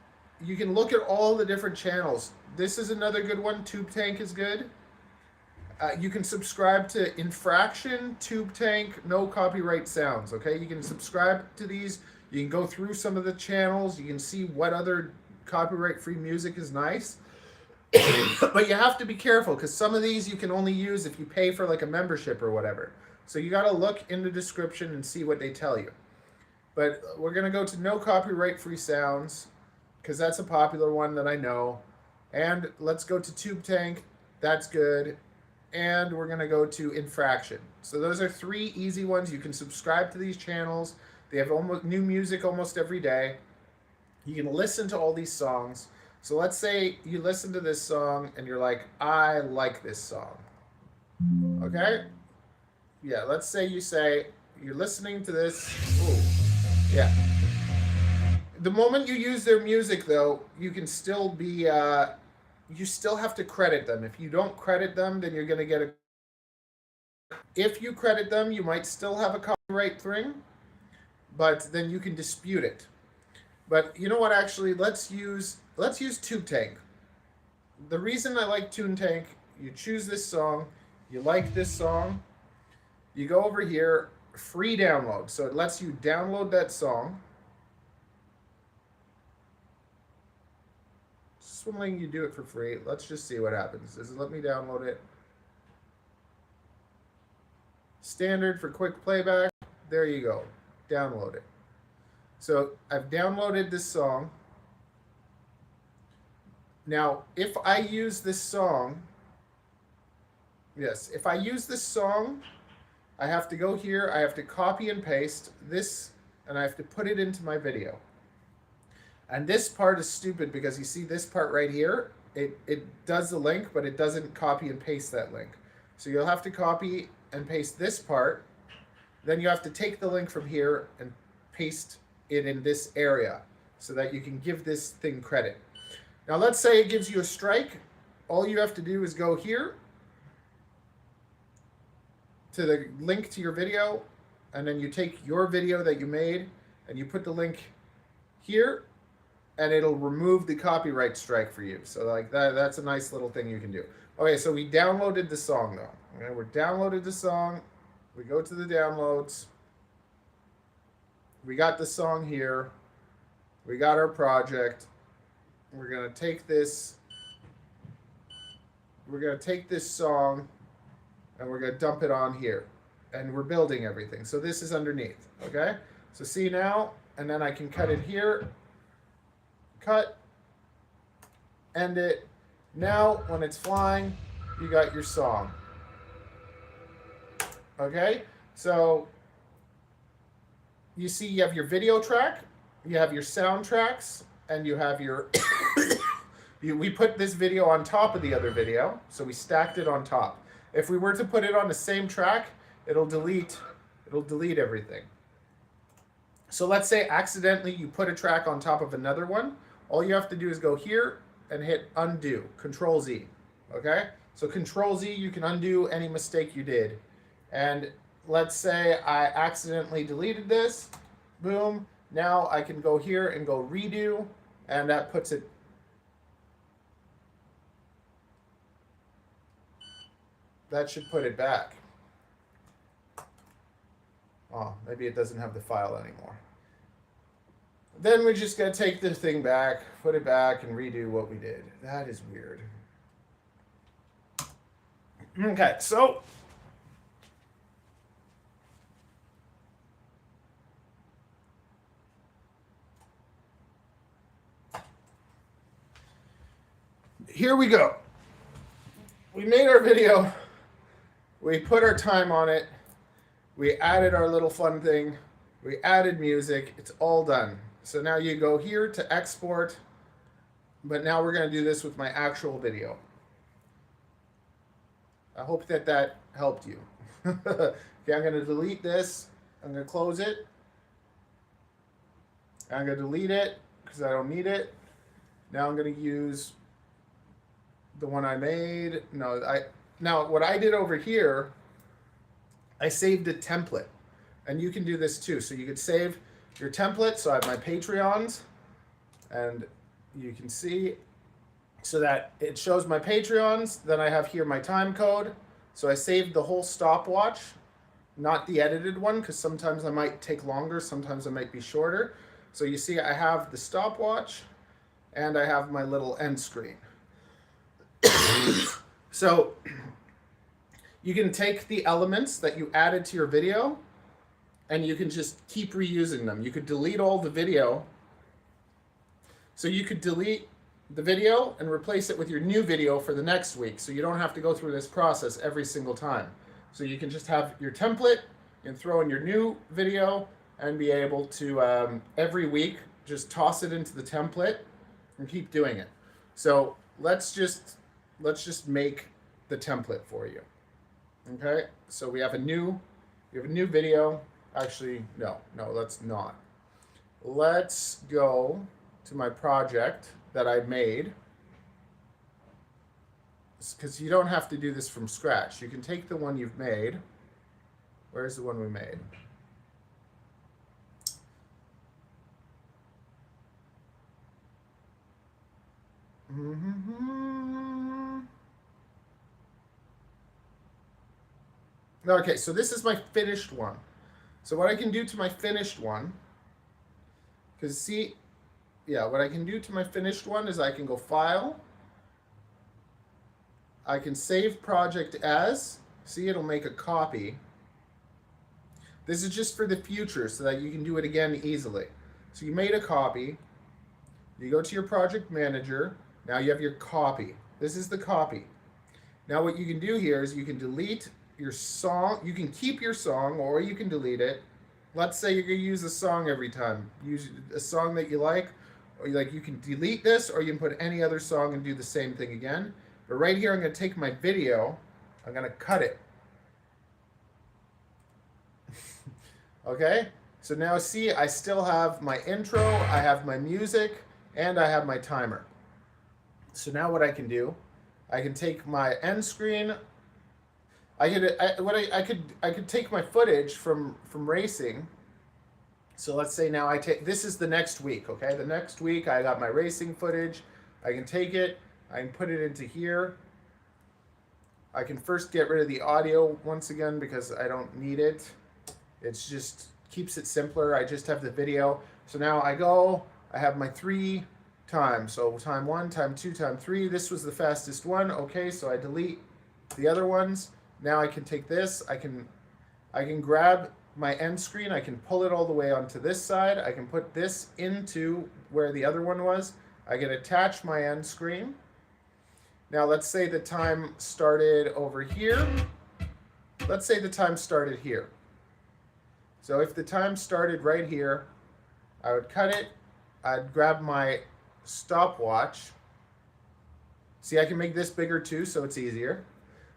You can look at all the different channels. This is another good one. Tube Tank is good. You can subscribe to Infraction, Tube Tank, no copyright sounds. Okay, you can subscribe to these. You can go through some of the channels. You can see what other copyright-free music is nice. But you have to be careful, because some of these you can only use if you pay for like a membership or whatever. So you got to look in the description and see what they tell you. But we're going to go to no copyright-free sounds. because that's a popular one that I know. And let's go to tube tank. That's good. And we're going to go to infraction. So those are 3 easy ones. You can subscribe to these channels. They have almost new music almost every day. You can listen to all these songs. So let's say you listen to this song and you're like, I like this song. Okay? Yeah, let's say you're listening to this. Ooh, yeah. The moment you use their music, though, you can still be, you still have to credit them. If you don't credit them, then you're going to get a... If you credit them, you might still have a copyright thing, but then you can dispute it. But you know what, actually, let's use Tube Tank. The reason I like Tube Tank, you choose this song, you like this song, you go over here, free download. So it lets you download that song. Just letting you do it for free. Let's just see what happens. Does it let me download it? Standard for quick playback. There you go. Download it. So I've downloaded this song. Now, if I use this song, if I use this song, I have to go here, I have to copy and paste this, and I have to put it into my video. And this part is stupid because you see this part right here, it does the link, but it doesn't copy and paste that link. So you'll have to copy and paste this part. Then you have to take the link from here and paste it in this area so that you can give this thing credit. Now let's say it gives you a strike. All you have to do is go here to the link to your video, and then you take your video that you made and you put the link here, and it'll remove the copyright strike for you. So like that's a nice little thing you can do. Okay, so we downloaded the song though. Okay, we downloaded the song. We go to the downloads. We got the song here. We got our project. We're gonna take this. We're gonna take this song and we're gonna dump it on here. And we're building everything. So this is underneath, okay? So see now, and then I can cut it here. Cut, end it. Now, when it's flying, you got your song. Okay? So, you see you have your video track, you have your sound tracks, and you have your... we put this video on top of the other video, so we stacked it on top. If we were to put it on the same track, it'll delete everything. So let's say accidentally you put a track on top of another one. All you have to do is go here and hit undo, Control Z, okay? So Control Z, you can undo any mistake you did. And let's say I accidentally deleted this, boom. Now I can go here and go redo, and that puts it. That should put it back. Oh, maybe it doesn't have the file anymore. Then we're just going to take the thing back, put it back, and redo what we did. That is weird. Okay, so here we go. We made our video. We put our time on it. We added our little fun thing. We added music. It's all done. So now you go here to export, but now we're going to do this with my actual video. I hope that helped you. Okay, I'm going to delete this. I'm going to close it. I'm going to delete it because I don't need it. Now I'm going to use the one I made. Now what I did over here, I saved a template. And you can do this too. So you could save your template. So I have my Patreons, and you can see so that it shows my Patreons. Then I have here my time code. So I saved the whole stopwatch, not the edited one, because sometimes I might take longer, sometimes I might be shorter. So you see I have the stopwatch and I have my little end screen. So you can take the elements that you added to your video and you can just keep reusing them. You could delete all the video. So you could delete the video and replace it with your new video for the next week. So you don't have to go through this process every single time. So you can just have your template and throw in your new video and be able to every week just toss it into the template and keep doing it. So let's just make the template for you. Okay, so we have a new video. Actually, no, let's not. Let's go to my project that I made, because you don't have to do this from scratch. You can take the one you've made. Where's the one we made? Okay, so this is my finished one. So what I can do to my finished one, because see, yeah, what I can do to my finished one is I can go File. I can save project as. See, it'll make a copy. This is just for the future so that you can do it again easily. So you made a copy. You go to your project manager. Now you have your copy. This is the copy. Now what you can do here is you can delete your song. You can keep your song or you can delete it. Let's say you're going to use a song every time. Use a song that you like. Or you can delete this, or you can put any other song and do the same thing again. But right here, I'm going to take my video. I'm going to cut it. Okay? So now see, I still have my intro, I have my music, and I have my timer. So now what I can do, I can take my end screen. I could take my footage from racing. So let's say now this is the next week, okay? The next week I got my racing footage. I can take it, I can put it into here. I can first get rid of the audio once again because I don't need it. It's just keeps it simpler. I just have the video. So now I have my 3 times. So time 1, time 2, time 3. This was the fastest one. Okay, so I delete the other ones. Now I can take this, I can grab my end screen, I can pull it all the way onto this side, I can put this into where the other one was, I can attach my end screen. Now let's say the time started over here. Let's say the time started here. So if the time started right here, I would cut it, I'd grab my stopwatch. See, I can make this bigger too, so it's easier.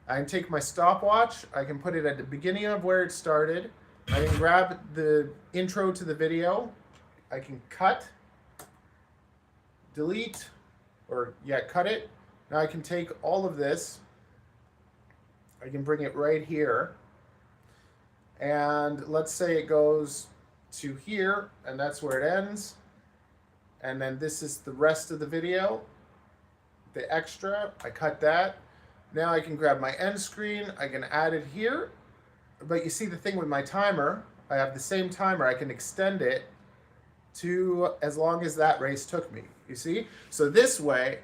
I can take my stopwatch, I can put it at the beginning of where it started, I can grab the intro to the video, I can cut, delete, cut it. Now I can take all of this, I can bring it right here, and let's say it goes to here, and that's where it ends, and then this is the rest of the video, the extra, I cut that. Now I can grab my end screen, I can add it here, but you see the thing with my timer, I have the same timer, I can extend it to as long as that race took me, you see? So this way,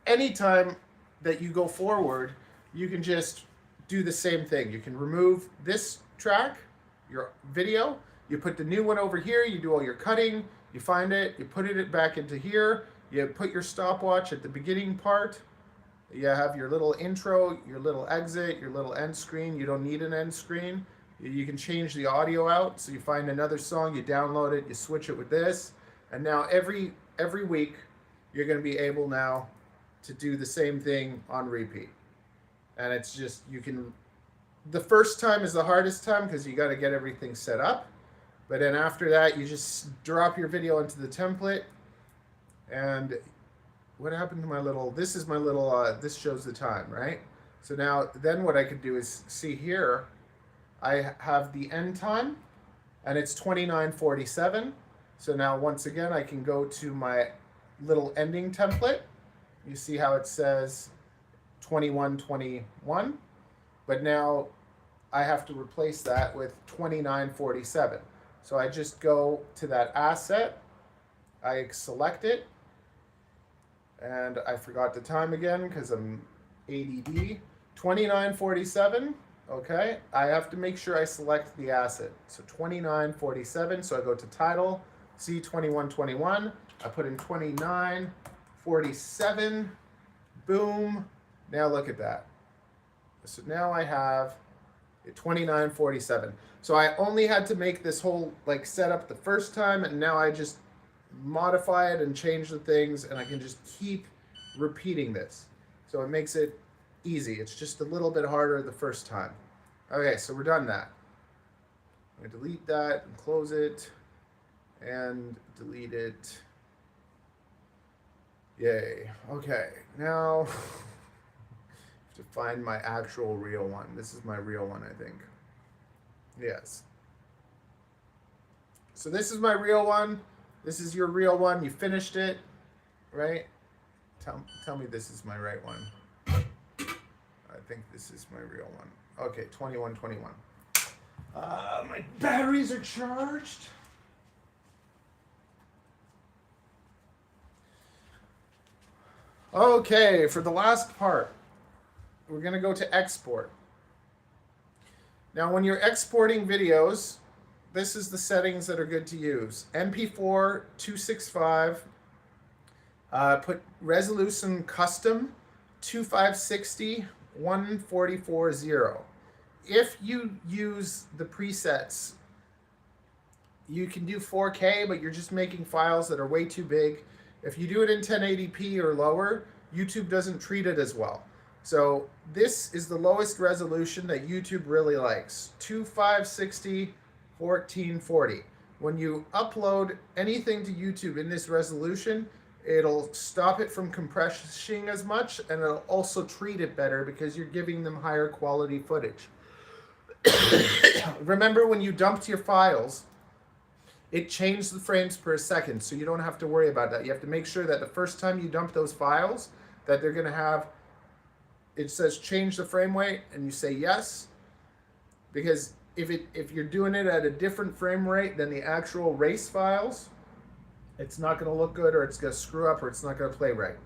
anytime that you go forward, you can just do the same thing. You can remove this track, your video, you put the new one over here, you do all your cutting, you find it, you put it back into here, you put your stopwatch at the beginning part, you have your little intro, your little exit, your little end screen. You don't need an end screen. You can change the audio out. So you find another song, you download it, you switch it with this. And now every week, you're going to be able now to do the same thing on repeat. And it's just, the first time is the hardest time because you got to get everything set up. But then after that, you just drop your video into the template. And what happened to my little, this is my little, this shows the time, right? So now, then what I could do is, see here, I have the end time, and it's 29:47. So now, once again, I can go to my little ending template. You see how it says 21:21, but now I have to replace that with 29:47. So I just go to that asset, I select it, and I forgot the time again because I'm ADD. 29:47. Okay, I have to make sure I select the asset. So 29:47. So I go to title, C2121. I put in 29, 47, boom. Now look at that. So now I have 29, 47. So I only had to make this whole like setup the first time, and now I just modify it and change the things, and I can just keep repeating this. So it makes it easy. It's just a little bit harder the first time. Okay, so we're done that. I'm gonna delete that and close it and delete it. Yay. Okay, now I have to find my actual real one. This is my real one, I think. Yes. So this is my real one. This is your real one. You finished it, right? Tell me this is my right one. I think this is my real one. Okay, 21, 21. My batteries are charged. Okay, for the last part, we're going to go to export. Now, when you're exporting videos, this is the settings that are good to use. MP4 265, put resolution custom 2560 1440. If you use the presets, you can do 4K, but you're just making files that are way too big. If you do it in 1080p or lower, YouTube doesn't treat it as well. So this is the lowest resolution that YouTube really likes, 2560 1440. When you upload anything to YouTube in this resolution, it'll stop it from compressing as much, and it'll also treat it better because you're giving them higher quality footage. Remember, when you dumped your files, it changed the frames per second, so you don't have to worry about that. You have to make sure that the first time you dump those files, that they're going to have, it says change the frame rate, and you say yes, because if you're doing it at a different frame rate than the actual race files, it's not going to look good, or it's going to screw up, or it's not going to play right.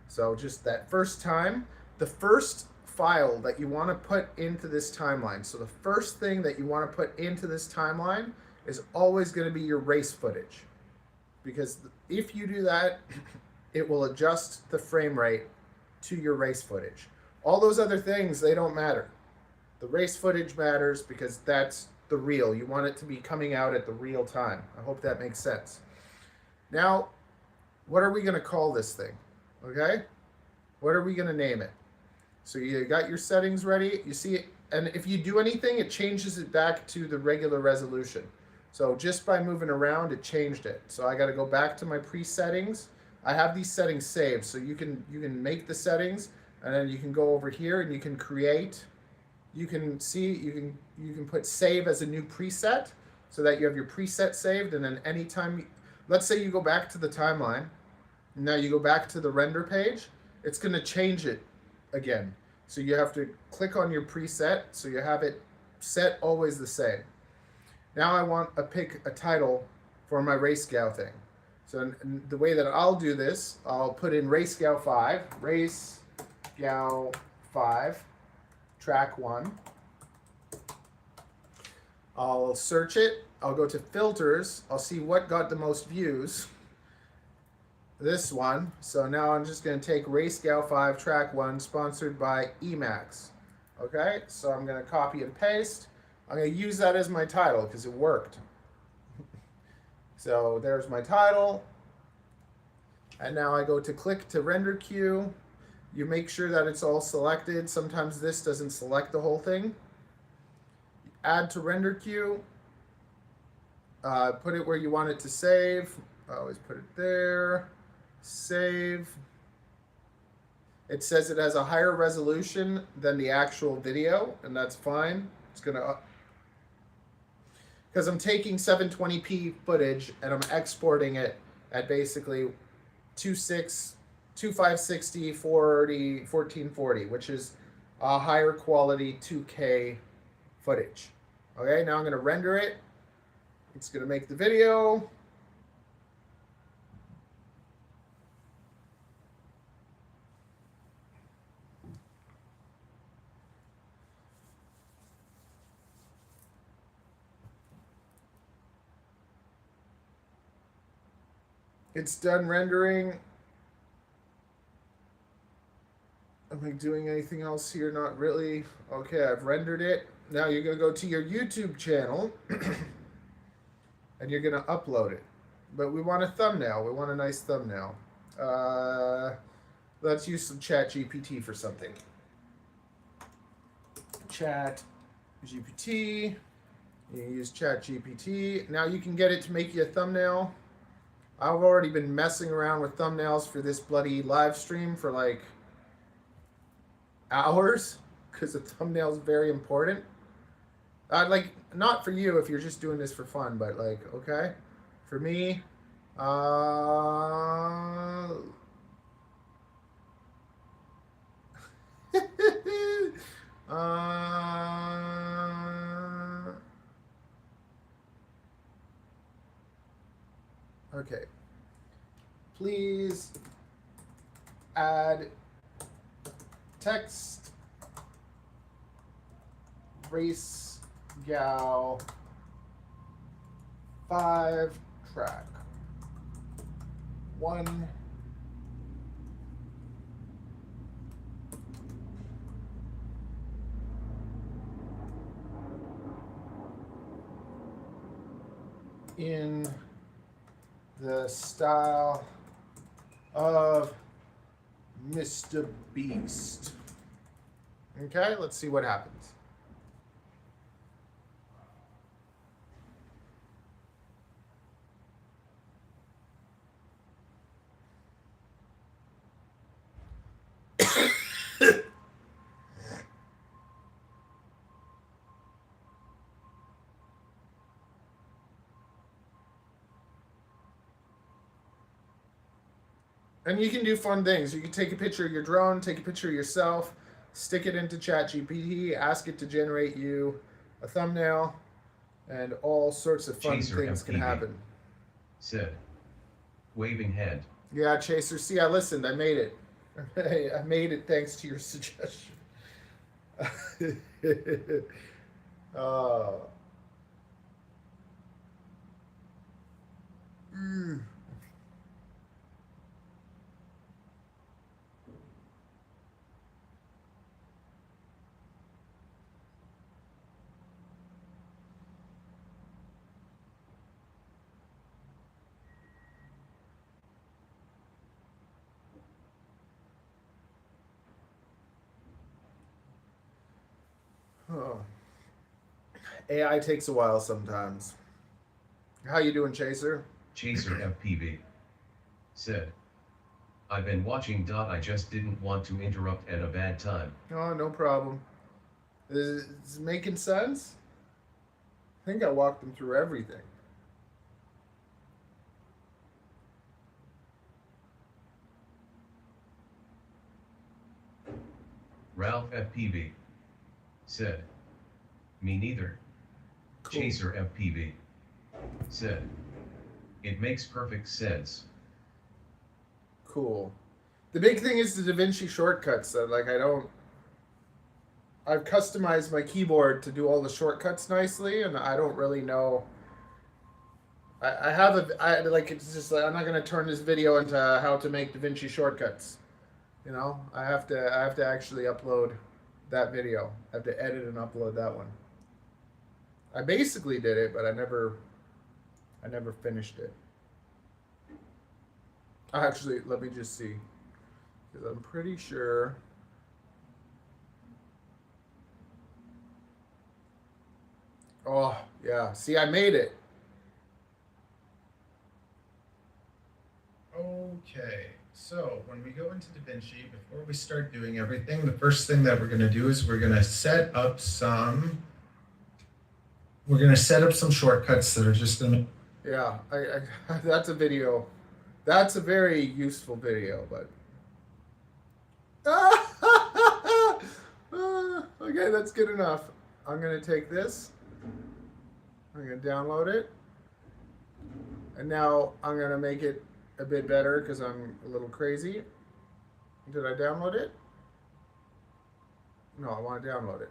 So just that first time, the first file that you want to put into this timeline, so the first thing that you want to put into this timeline is always going to be your race footage, because if you do that, it will adjust the frame rate to your race footage. All those other things, they don't matter. The race footage matters because that's the real. You want it to be coming out at the real time. I hope that makes sense. Now, what are we going to call this thing? Okay? What are we going to name it? So you got your settings ready. You see it, and if you do anything, it changes it back to the regular resolution. So just by moving around, it changed it. So I got to go back to my pre-settings. I have these settings saved, so you can make the settings, and then you can go over here and you can create. You can see, you can put save as a new preset, so that you have your preset saved, and then anytime, let's say you go back to the timeline, now you go back to the render page, it's going to change it again. So you have to click on your preset, so you have it set always the same. Now I want to pick a title for my Racegow thing. So the way that I'll do this, I'll put in Racegow 5, Racegow 5, track 1. I'll search it. I'll go to filters. I'll see what got the most views. This one. So now I'm just going to take Racegow 5, track 1, sponsored by Emacs. Okay, so I'm going to copy and paste. I'm going to use that as my title because it worked. So there's my title. And now I go to click to render queue. You make sure that it's all selected. Sometimes this doesn't select the whole thing. Add to render queue. Put it where you want it to save. I always put it there. Save. It says it has a higher resolution than the actual video, and that's fine. It's going to, because I'm taking 720p footage and I'm exporting it at basically 2560 1440, which is a higher quality 2K footage. Okay, now I'm going to render it. It's going to make the video. It's done rendering. Am I doing anything else here? Not really. Okay, I've rendered it. Now you're going to go to your YouTube channel and you're going to upload it. But we want a thumbnail. We want a nice thumbnail. Let's use some Chat GPT for something. Chat GPT. You use Chat GPT. Now you can get it to make you a thumbnail. I've already been messing around with thumbnails for this bloody live stream for like hours because the thumbnail is very important. Like, not for you if you're just doing this for fun, but like, okay, for me, okay, please add text Racegow 5 track 1 in the style of Mr. Beast. Okay, let's see what happens. And you can do fun things. You can take a picture of your drone, take a picture of yourself, stick it into ChatGPT, ask it to generate you a thumbnail, and all sorts of fun Chaser things FPV can happen. Said, waving head. Yeah, Chaser. See, I listened. I made it. I made it thanks to your suggestion. uh, mm. Oh. AI takes a while sometimes. How you doing, Chaser? Chaser FPV said, I've been watching. I just didn't want to interrupt at a bad time. Oh, no problem. Is it making sense? I think I walked them through everything. Ralph FPV said, me neither. Cool. Chaser FPV said, it makes perfect sense. Cool. The big thing is the DaVinci shortcuts. That like I've customized my keyboard to do all the shortcuts nicely, and I don't really know. It's just like I'm not gonna turn this video into how to make DaVinci shortcuts. You know, I have to actually upload that video. I have to edit and upload that one. I basically did it, but I never finished it. Actually, let me just see, because I'm pretty sure. Oh, yeah. See, I made it. Okay. So when we go into DaVinci, before we start doing everything, the first thing that we're going to do is we're going to set up some shortcuts that are just going to. Yeah, that's a video. That's a very useful video, but. Okay, that's good enough. I'm going to take this. I'm going to download it. And now I'm going to make it a bit better because I'm a little crazy. Did I download it? No, I want to download it.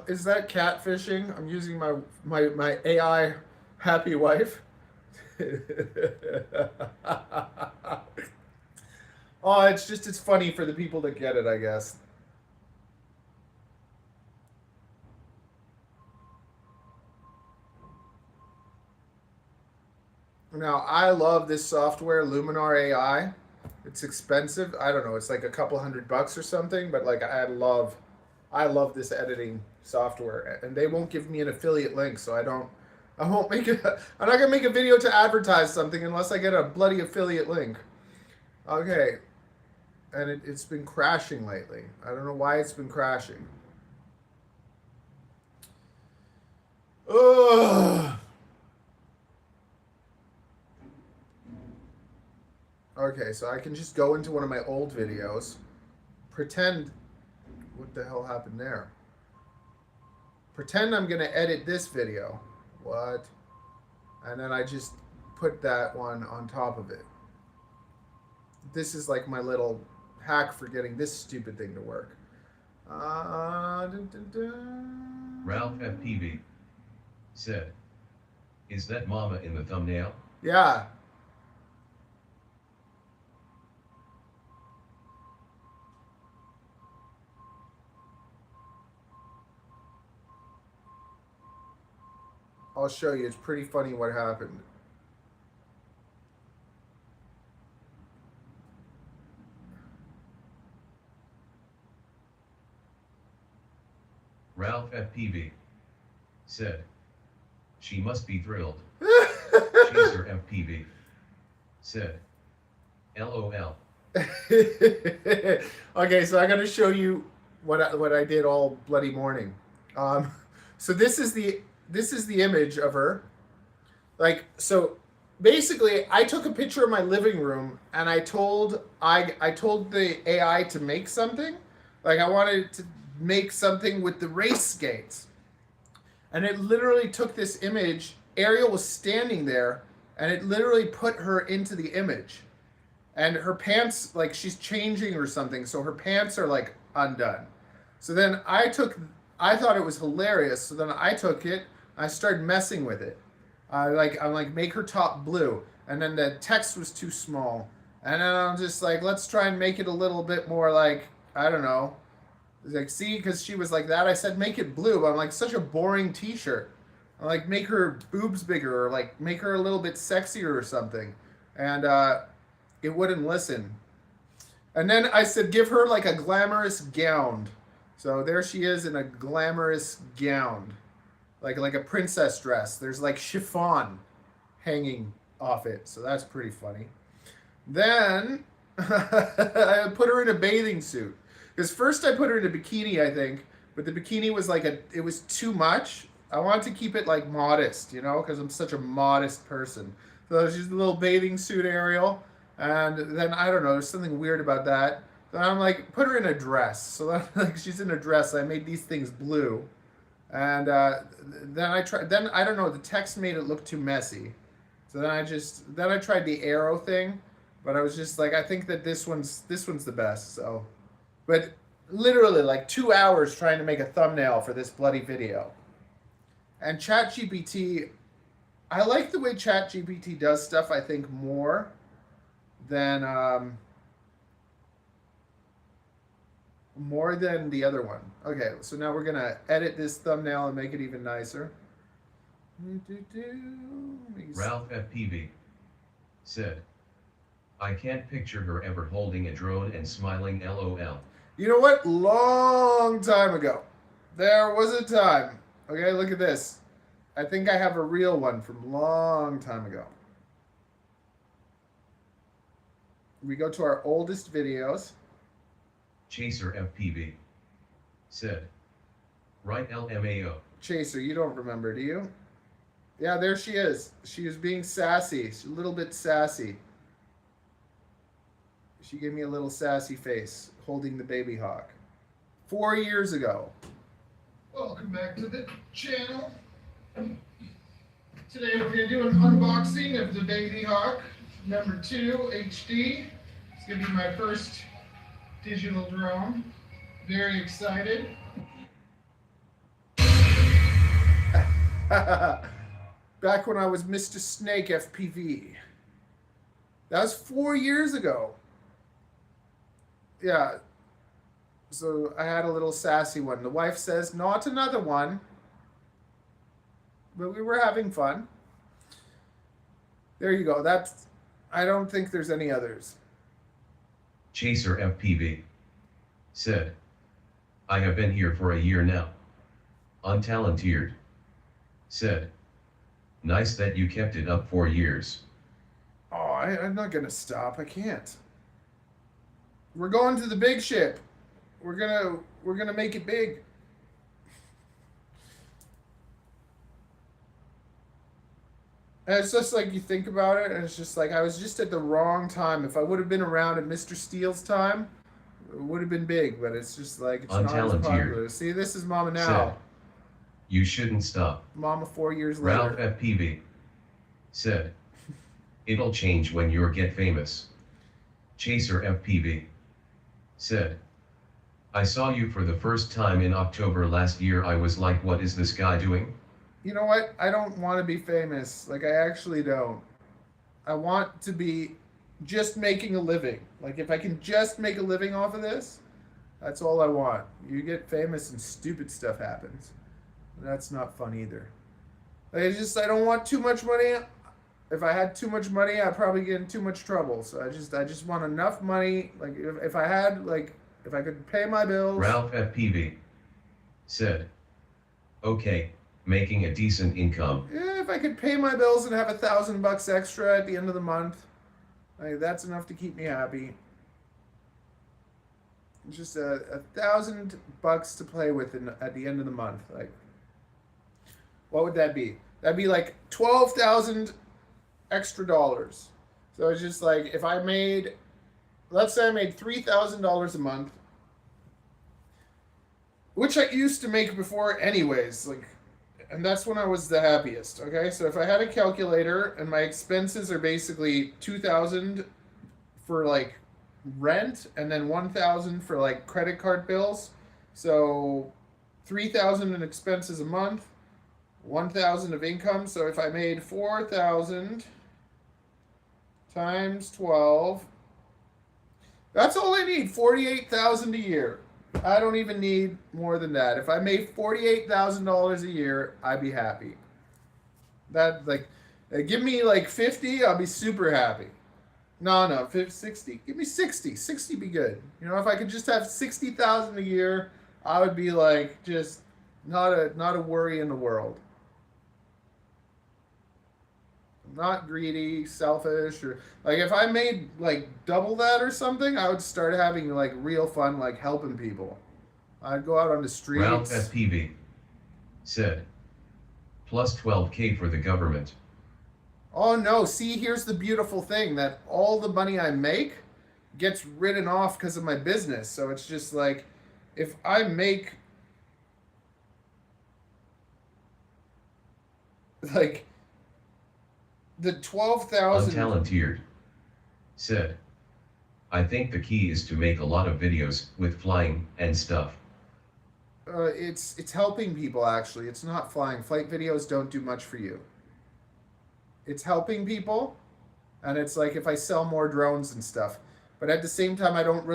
Is that catfishing? I'm using my AI happy wife. Oh, it's funny for the people that get it, I guess. Now, I love this software, Luminar AI. It's expensive. I don't know. It's like a couple $100 or something, but like I love this editing software, and they won't give me an affiliate link, so I won't make it. I'm not gonna make a video to advertise something unless I get a bloody affiliate link. Okay, and it's been crashing lately. I don't know why it's been crashing. Ugh. Okay, so I can just go into one of my old videos, pretend. What the hell happened there? Pretend I'm gonna edit this video. What? And then I just put that one on top of it. This is like my little hack for getting this stupid thing to work. Dun, dun, dun. Ralph FPV said, "Is that mama in the thumbnail?" Yeah. I'll show you. It's pretty funny what happened. Ralph FPV said, "She must be thrilled." Chaser FPV said, "LOL." Okay, so I got to show you what I did all bloody morning. So this is the image of her. Like, so basically I took a picture of my living room and I told the AI to make something. Like, I wanted to make something with the race skates. And it literally took this image. Ariel was standing there and it literally put her into the image. And her pants, like, she's changing or something, so her pants are like undone. So then I thought it was hilarious. So then I took it, I started messing with it. I'm like, make her top blue, and then the text was too small, and then I'm just like, let's try and make it a little bit more like, I don't know, like, see, because she was like that. I said make it blue, but I'm like, such a boring T-shirt. I'm like, make her boobs bigger, or like make her a little bit sexier or something, and it wouldn't listen. And then I said, give her like a glamorous gown. So there she is in a glamorous gown, like a princess dress. There's like chiffon hanging off it, so that's pretty funny. Then I put her in a bathing suit, because first I put her in a bikini, I think, but the bikini was like it was too much. I wanted to keep it like modest, you know, because I'm such a modest person. So she's a little bathing suit Ariel, and then I don't know, there's something weird about that. So I'm like, put her in a dress. So then, like, she's in a dress. I made these things blue, and then I tried. Then I don't know. The text made it look too messy. So then I tried the arrow thing, but I was just like, I think that this one's the best. So, but literally like 2 hours trying to make a thumbnail for this bloody video. And ChatGPT, I like the way ChatGPT does stuff, I think, more than the other one. Okay, so now we're gonna edit this thumbnail and make it even nicer. Ralph FPV said, "I can't picture her ever holding a drone and smiling, LOL." You know what? Long time ago, there was a time. Okay, look at this. I think I have a real one from long time ago. We go to our oldest videos. Chaser FPV said, "Right, LMAO." Chaser, you don't remember, do you? Yeah, there she is. She was being sassy. She's a little bit sassy. She gave me a little sassy face, holding the baby hawk. 4 years ago. Welcome back to the channel. Today we're going to do an unboxing of the baby hawk, number 2 HD. It's going to be my first digital drone. Very excited. Back when I was Mr. Snake FPV. That was 4 years ago. Yeah. So I had a little sassy one. The wife says, not another one. But we were having fun. There you go. I don't think there's any others. Chaser FPV said, I have been here for a year now. Untalenteered said, nice that you kept it up 4 years. Oh, I'm not gonna stop. I can't. We're going to the big ship. We're gonna make it big. And it's just like you think about it, and it's just like I was just at the wrong time. If I would have been around at Mr. Steele's time, it would have been big. But it's just like it's not as popular. See, this is Mama now. Said, you shouldn't stop. Mama 4 years Ralph later. FPV said, it'll change when you get famous. Chaser FPV said, I saw you for the first time in October last year. I was like, what is this guy doing? You know what? I don't want to be famous. Like, I actually don't. I want to be just making a living. Like, if I can just make a living off of this, that's all I want. You get famous and stupid stuff happens. That's not fun either. Like, it's just, I don't want too much money. If I had too much money, I'd probably get in too much trouble. So I just want enough money. Like, if I had, like, if I could pay my bills. Ralph FPV said, okay, making a decent income. Yeah, if I could pay my bills and have $1,000 extra at the end of the month, like, that's enough to keep me happy. Just $1,000 to play with at the end of the month. Like, what would that be? That'd be like 12,000 extra dollars. So it's just like if I made, let's say I made $3,000 a month, which I used to make before anyways, like, and that's when I was the happiest. Okay, so if I had a calculator and my expenses are basically 2,000 for like rent and then 1,000 for like credit card bills, so 3,000 in expenses a month, 1,000 of income. So if I made 4,000 times 12, that's all I need. 48,000 a year. I don't even need more than that. If I made $48,000 a year, I'd be happy. That, like, give me like 50, I'll be super happy. No, 50, 60. Give me 60. 60 be good. You know, if I could just have 60,000 a year, I would be like just not a worry in the world. Not greedy, selfish, or like if I made like double that or something, I would start having like real fun, like helping people. I'd go out on the streets. Ralph FPV said, plus 12K for the government. Oh no, see, here's the beautiful thing, that all the money I make gets written off because of my business. So it's just like, if I make like the 12,000. Untalenteered said, I think the key is to make a lot of videos with flying and stuff. It's helping people, actually. It's not flying. Flight videos don't do much for you. It's helping people, and it's like if I sell more drones and stuff. But at the same time, I don't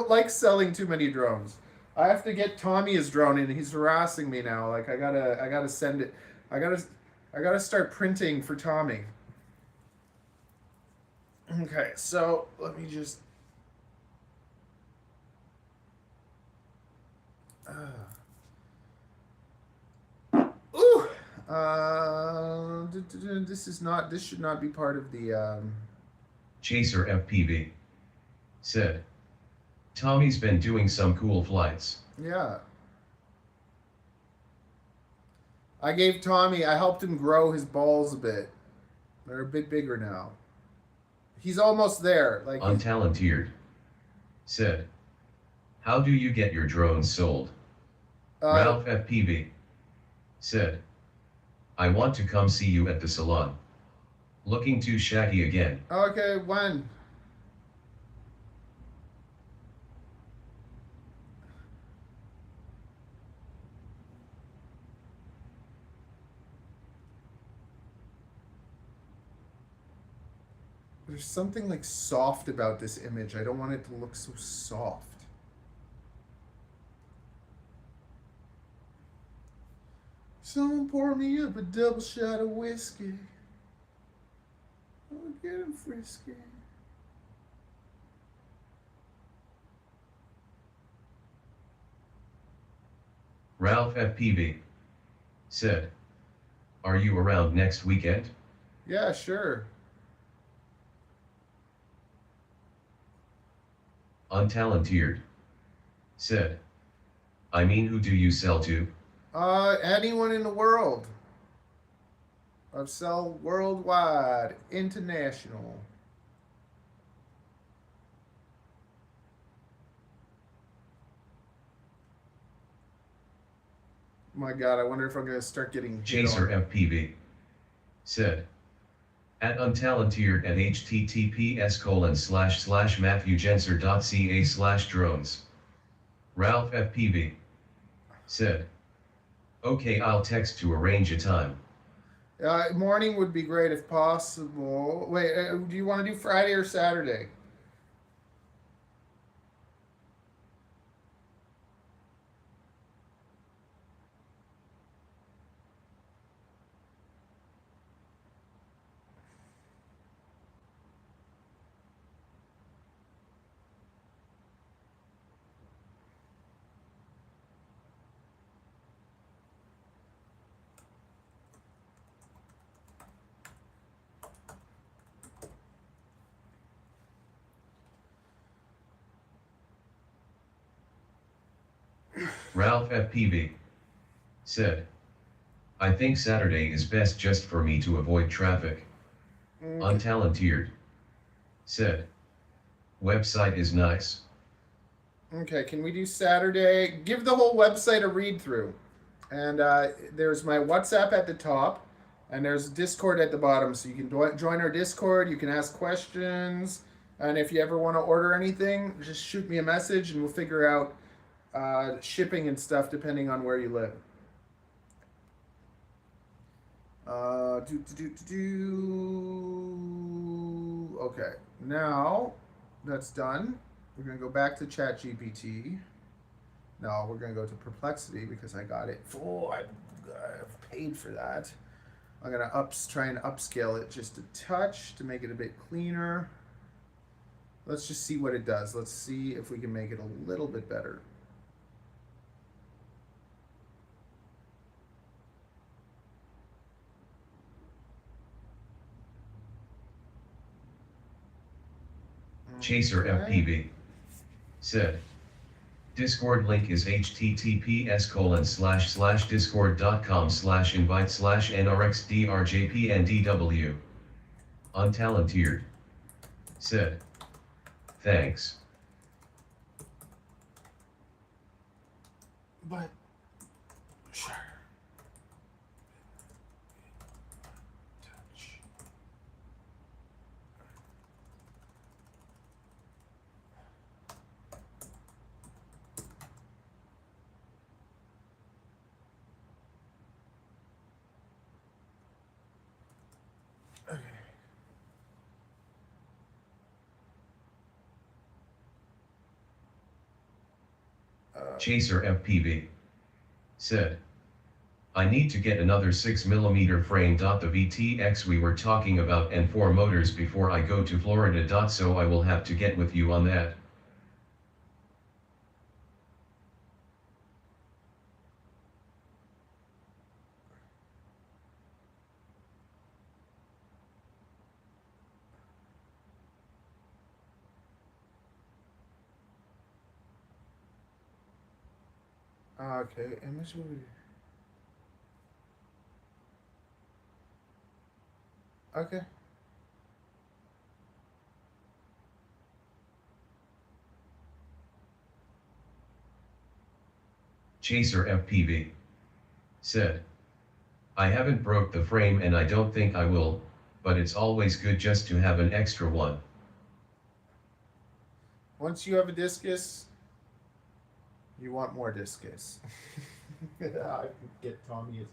like selling too many drones. I have to get Tommy his drone in. He's harassing me now. Like, I gotta send it. I gotta start printing for Tommy. Okay, so let me just. Ooh. This should not be part of the. Chaser FPV said, Tommy's been doing some cool flights. Yeah. I helped him grow his balls a bit. They're a bit bigger now. He's almost there. Like, Untalenteered said, how do you get your drones sold? Ralph FPV said, I want to come see you at the salon. Looking too shaggy again. Okay, when? There's something like soft about this image. I don't want it to look so soft. Someone pour me up a double shot of whiskey. I'm getting frisky. Ralph FPV said, "Are you around next weekend?" Yeah, sure. Untalenteered said, "I mean, who do you sell to?" Anyone in the world. I sell worldwide, international. My God, I wonder if I'm gonna start getting hit Chaser on. FPV said, at untalenteered at https://matthewgenser.ca/drones. Ralph FPV said, "Okay, I'll text to arrange a time." Morning would be great if possible. Wait, do you want to do Friday or Saturday? Ralph FPV said, "I think Saturday is best just for me to avoid traffic." Untalenteered said, "Website is nice." Okay, can we do Saturday? Give the whole website a read through. And there's my WhatsApp at the top, and there's Discord at the bottom. So you can join our Discord, you can ask questions, and if you ever want to order anything, just shoot me a message and we'll figure out shipping and stuff depending on where you live. Okay, now that's done. We're going to go back to ChatGPT. No, we're going to go to Perplexity because I got it. I've paid for that. I'm going to try and upscale it just a touch to make it a bit cleaner. Let's just see what it does. Let's see if we can make it a little bit better. Chaser FPV said, "Discord link is https://discord.com/invite/nrxdrjpndw." Untalenteered said, "Thanks." But sure. Touch. Okay. Chaser FPV said, "I need to get another 6mm frame. The VTX we were talking about and 4 motors before I go to Florida. So I will have to get with you on that." Okay, image movie. Okay. Chaser FPV said, "I haven't broke the frame and I don't think I will, but it's always good just to have an extra one." Once you have a discus, you want more discus. I can get Tommy his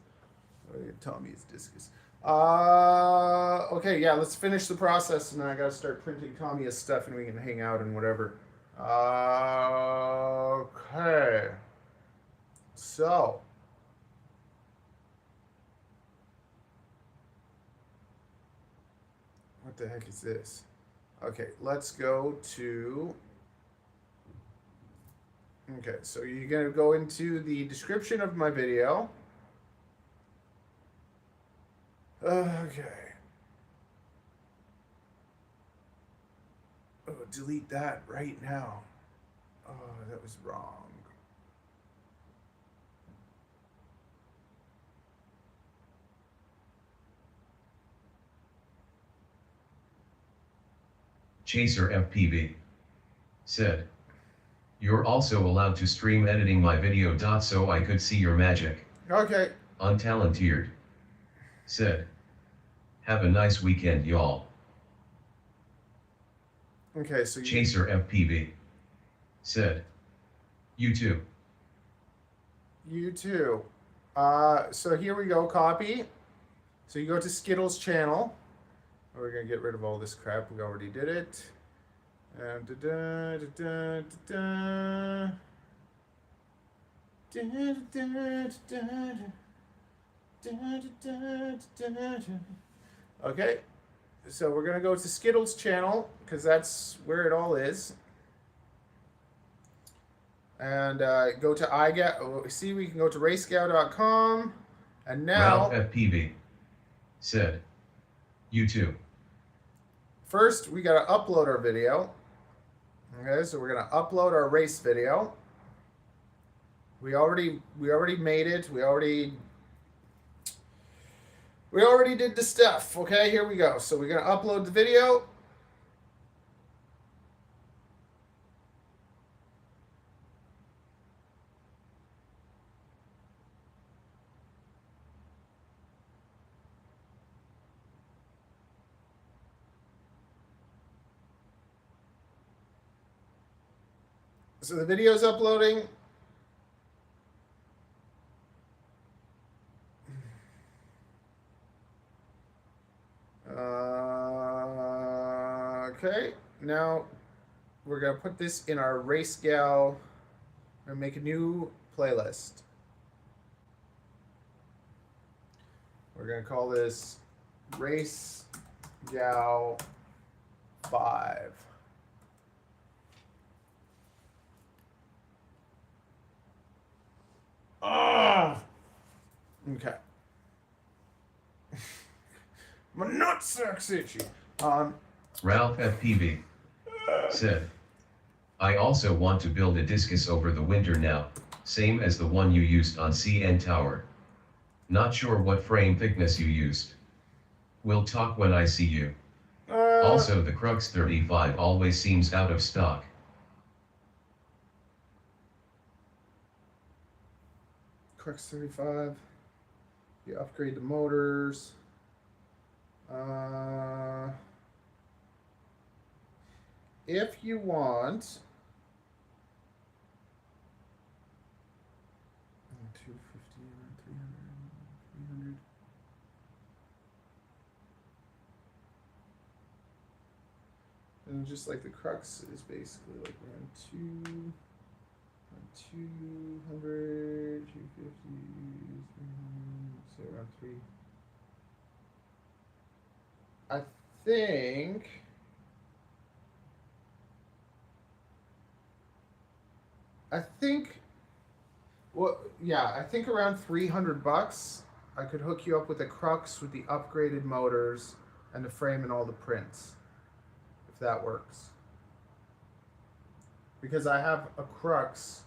Tommy's discus. Okay, yeah, let's finish the process, and then I gotta start printing Tommy's stuff, and we can hang out and whatever. Okay. So. What the heck is this? Okay, let's go to. Okay, so you're gonna go into the description of my video. Okay. Oh, delete that right now. Oh, that was wrong. Chaser FPV said, "You're also allowed to stream editing my video. So I could see your magic." Okay. Untalenteered said, "Have a nice weekend, y'all." Okay, so Chaser FPV said, "You too." You too. So here we go, copy. So you go to Skittles channel. We're gonna get rid of all this crap. We already did it. Okay, so we're gonna go to Skittles channel because that's where it all is. And go to IGOW. See, we can go to Racegow.com. And now. Ralph FPV said, "You too." First, we gotta upload our video. Okay, so we're gonna upload our race video. We already made it. We already did the stuff. Okay, here we go. So we're gonna upload the video. So the video is uploading. Okay, now we're gonna put this in our Racegow and make a new playlist. We're gonna call this Racegow 5. Okay. My nutsack's itchy. Ralph FPV said, "I also want to build a discus over the winter now, same as the one you used on CN Tower. Not sure what frame thickness you used. We'll talk when I see you. Also, the Crux 35 always seems out of stock." Crux 35. You upgrade the motors. If you want 250, 300. And just like the Crux is basically like around 200, 250, 300, say around 3. I think, well, yeah, I think around $300 I could hook you up with a Crux with the upgraded motors and the frame and all the prints, if that works. Because I have a Crux,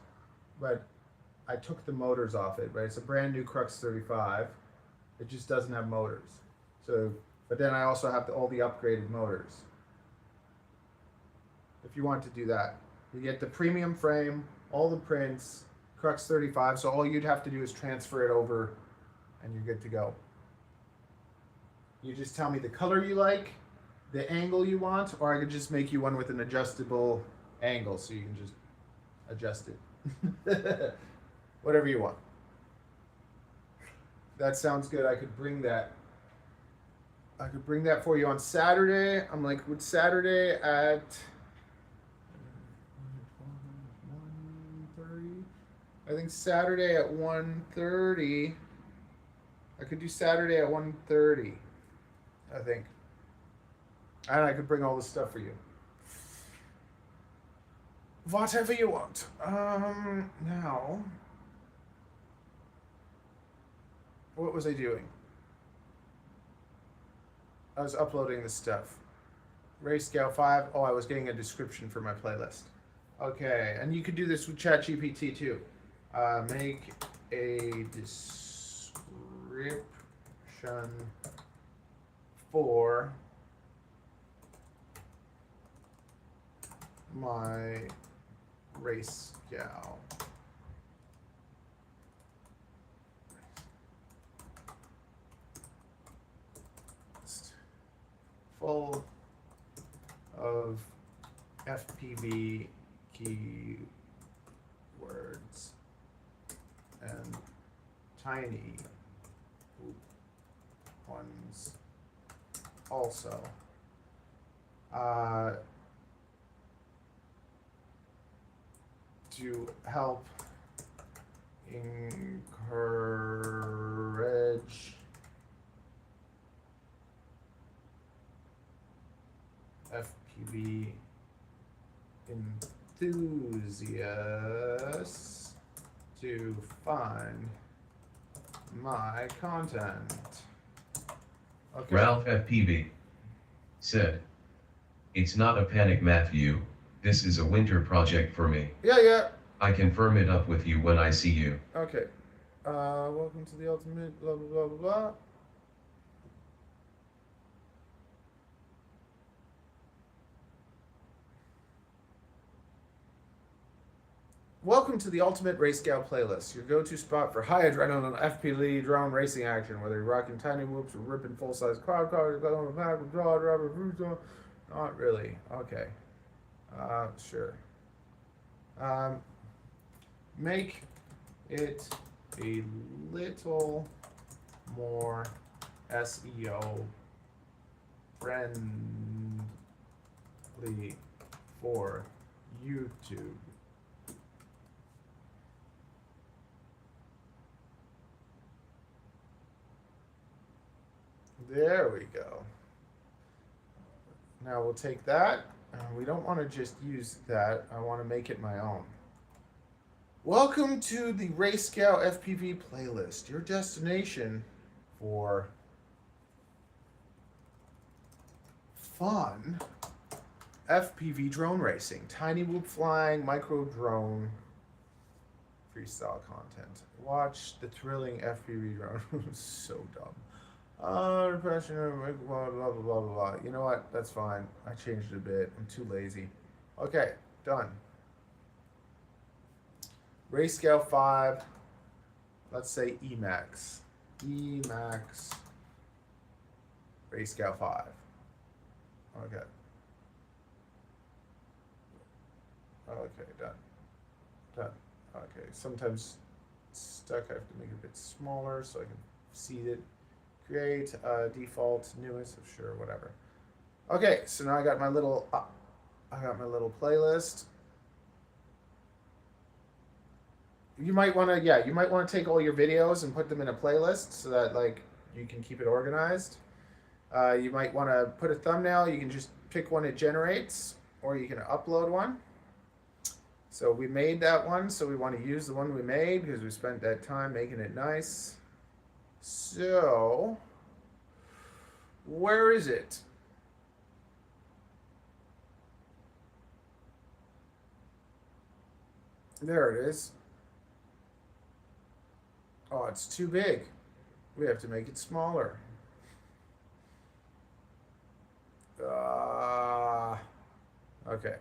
but I took the motors off it, right? It's a brand new Crux 35. It just doesn't have motors. So, but then I also have all the upgraded motors. If you want to do that, you get the premium frame, all the prints, Crux 35. So all you'd have to do is transfer it over and you're good to go. You just tell me the color you like, the angle you want, or I could just make you one with an adjustable angle so you can just adjust it. Whatever you want. That sounds good. I could bring that. I could bring that for you on Saturday. I'm like, would Saturday at 1:30? I think Saturday at 1:30. I could do Saturday at 1:30. I think. And I could bring all this stuff for you. Whatever you want. Now. What was I doing? I was uploading this stuff. Racegow 5. Oh, I was getting a description for my playlist. Okay, and you could do this with ChatGPT too. Make a description for my Racegow. Full of FPV keywords and tiny ones also. To help encourage FPV enthusiasts to find my content. Okay. Ralph FPV said, "It's not a panic, Matthew. This is a winter project for me. Yeah. I can firm it up with you when I see you." Okay. Welcome to the ultimate blah blah blah blah blah. Welcome to the Ultimate Racegow playlist, your go-to spot for high adrenaline FPV drone racing action. Whether you're rocking tiny whoops or ripping full-size quad cars, on the back with draw driver, not really. Okay. Sure. Make it a little more SEO friendly for YouTube. There we go. Now we'll take that. We don't want to just use that. I want to make it my own. Welcome to the Racegow FPV playlist, your destination for fun FPV drone racing, tiny whoop flying, micro drone, freestyle content. Watch the thrilling FPV drone. So dumb. Passionate, blah, blah, blah, blah, blah. You know what? That's fine. I changed it a bit. I'm too lazy. Okay, done. Racegow 5. Let's say Emax. Emax. Racegow 5. Okay. Okay, done. Done. Okay, sometimes it's stuck. I have to make it a bit smaller so I can see it. Create default newest, sure, whatever. Okay, so now I got my little playlist. You might want to, you might want to take all your videos and put them in a playlist so that like you can keep it organized. You might want to put a thumbnail. You can just pick one it generates, or you can upload one. So we made that one, so we want to use the one we made because we spent that time making it nice. So, where is it? There it is. Oh, it's too big. We have to make it smaller. Okay.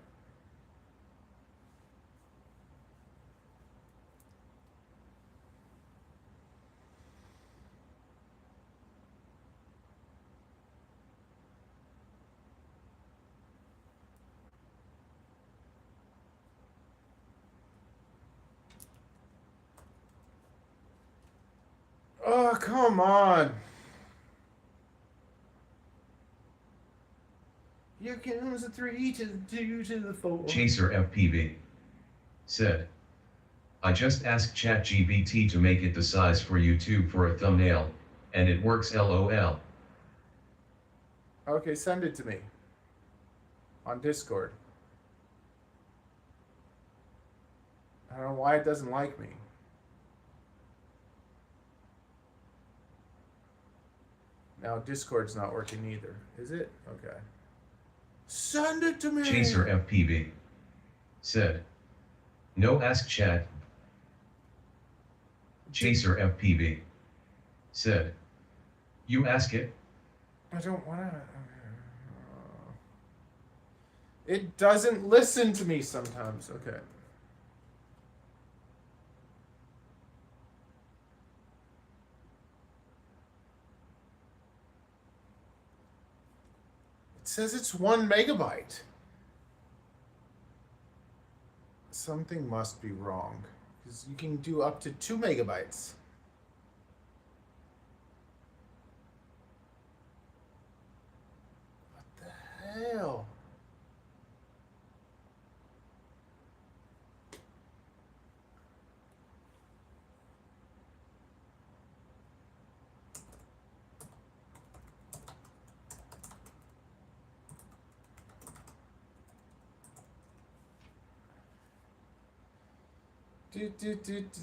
Oh, come on. Here comes a 3 to the 2 to the 4. Chaser FPV said, I just asked ChatGPT to make it the size for YouTube for a thumbnail, and it works LOL. Okay, send it to me. On Discord. I don't know why it doesn't like me. Now Discord's not working either, is it? Okay. Send it to me! Chaser FPV said, no ask chat. Chaser FPV said, you ask it? I don't want to... It doesn't listen to me sometimes. Okay. It says it's 1 megabyte. Something must be wrong, because you can do up to 2 megabytes. What the hell?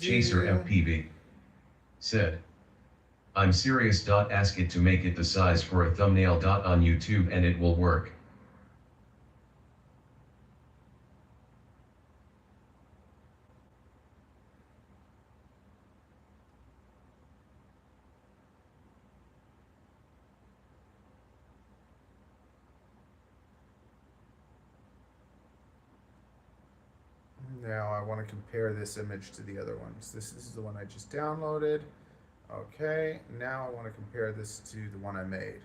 Chaser FPV said, I'm serious. Ask it to make it the size for a thumbnail. On YouTube and it will work. Now I want to compare this image to the other ones. This is the one I just downloaded. Okay, now I want to compare this to the one I made.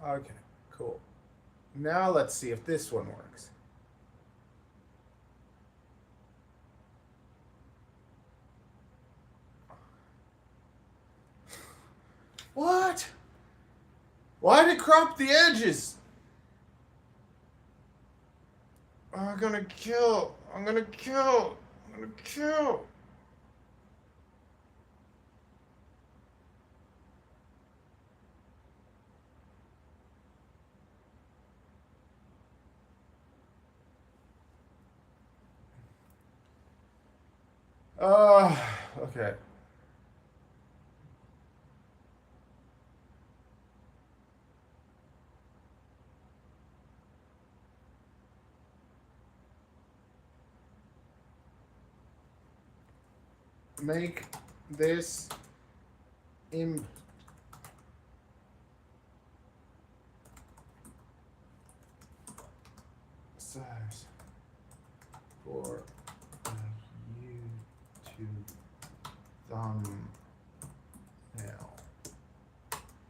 Okay, cool. Now let's see if this one works. What? Why did it crop the edges? Oh, I'm gonna kill. I'm gonna kill. I'm gonna kill. Okay. Make this size for a YouTube thumbnail.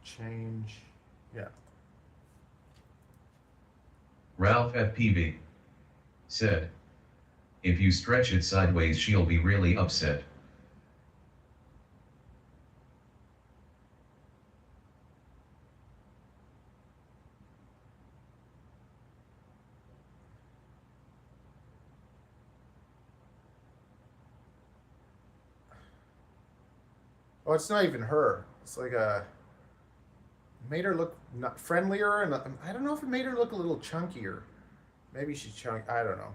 Change, yeah. Ralph FPV said, if you stretch it sideways she'll be really upset. Oh, it's not even her. It's like made her look not friendlier, and I don't know if it made her look a little chunkier. Maybe she's chunky. I don't know.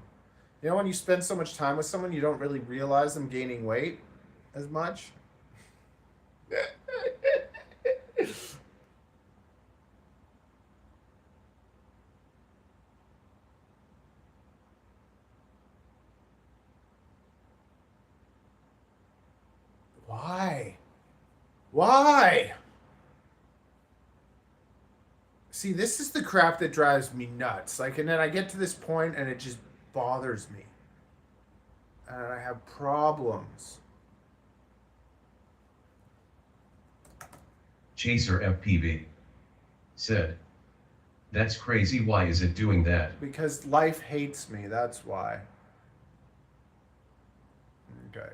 You know, when you spend so much time with someone, you don't really realize them gaining weight as much. Why? Why? See, this is the crap that drives me nuts. Like, and then I get to this point and it just bothers me. and I have problems. Chaser FPV said, "That's crazy. Why is it doing that?" Because life hates me, that's why. Okay.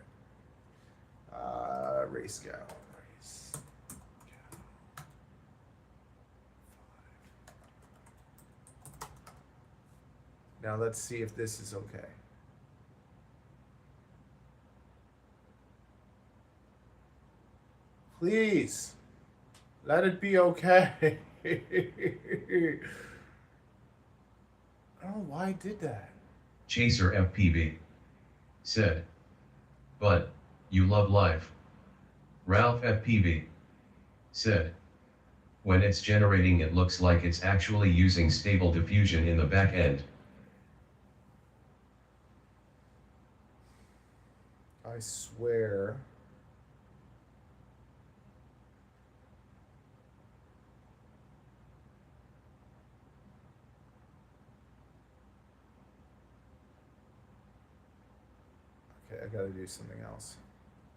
Racegow. Now let's see if this is okay. Please, let it be okay. I don't know why I did that. Chaser FPV said, "But you love life." Ralph FPV said, "When it's generating, it looks like it's actually using stable diffusion in the back end." I swear. Okay, I gotta do something else.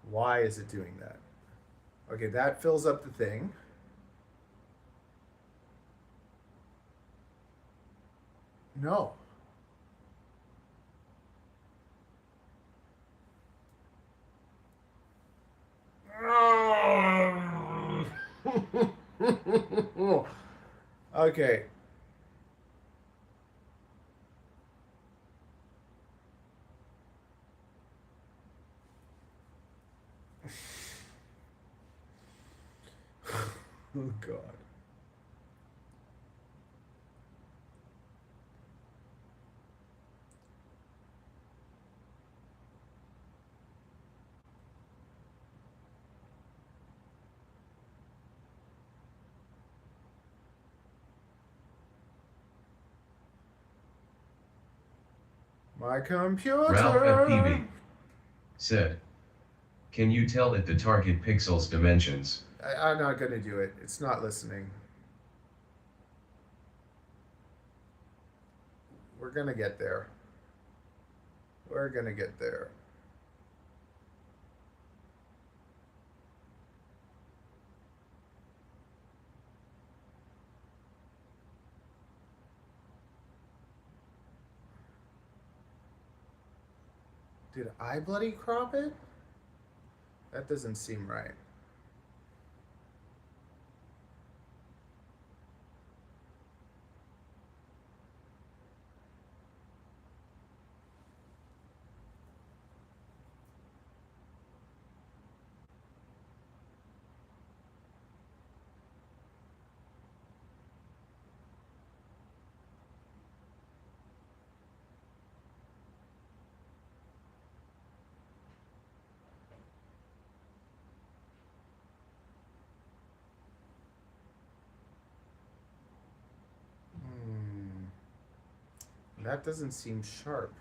Why is it doing that? Okay, that fills up the thing. No. Okay. Oh God. My computer. Ralph FPV said, "Can you tell it the target pixels dimensions?" I'm not going to do it. It's not listening. We're going to get there. We're going to get there. Did I bloody crop it? That doesn't seem right. That doesn't seem sharp.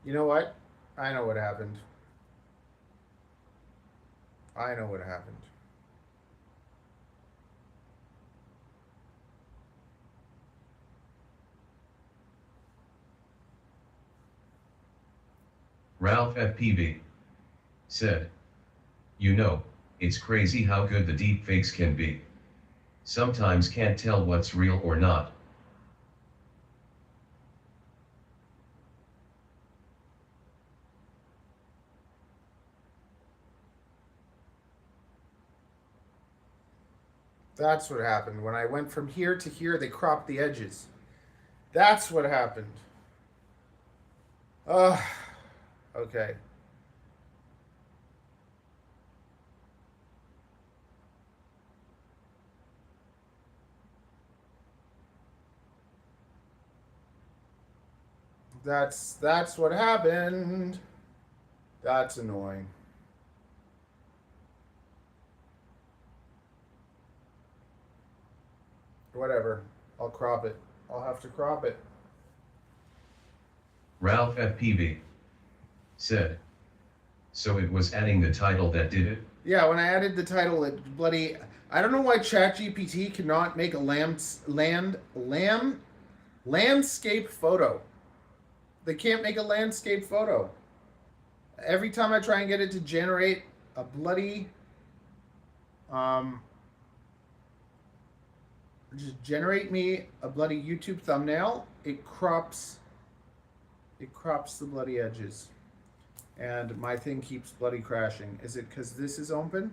You know what? I know what happened. I know what happened. Ralph FPV said, "You know, it's crazy how good the deepfakes can be. Sometimes can't tell what's real or not." That's what happened. When I went from here to here, they cropped the edges. That's what happened. Okay. That's what happened. That's annoying. Whatever. I'll crop it. I'll have to crop it. Ralph FPV said, So it was adding the title that did it? Yeah, when I added the title, it bloody. I don't know why ChatGPT cannot make a landscape photo. They can't make a landscape photo. Every time I try and get it to generate a bloody just generate me a bloody YouTube thumbnail, it crops the bloody edges. And my thing keeps bloody crashing. Is it because this is open?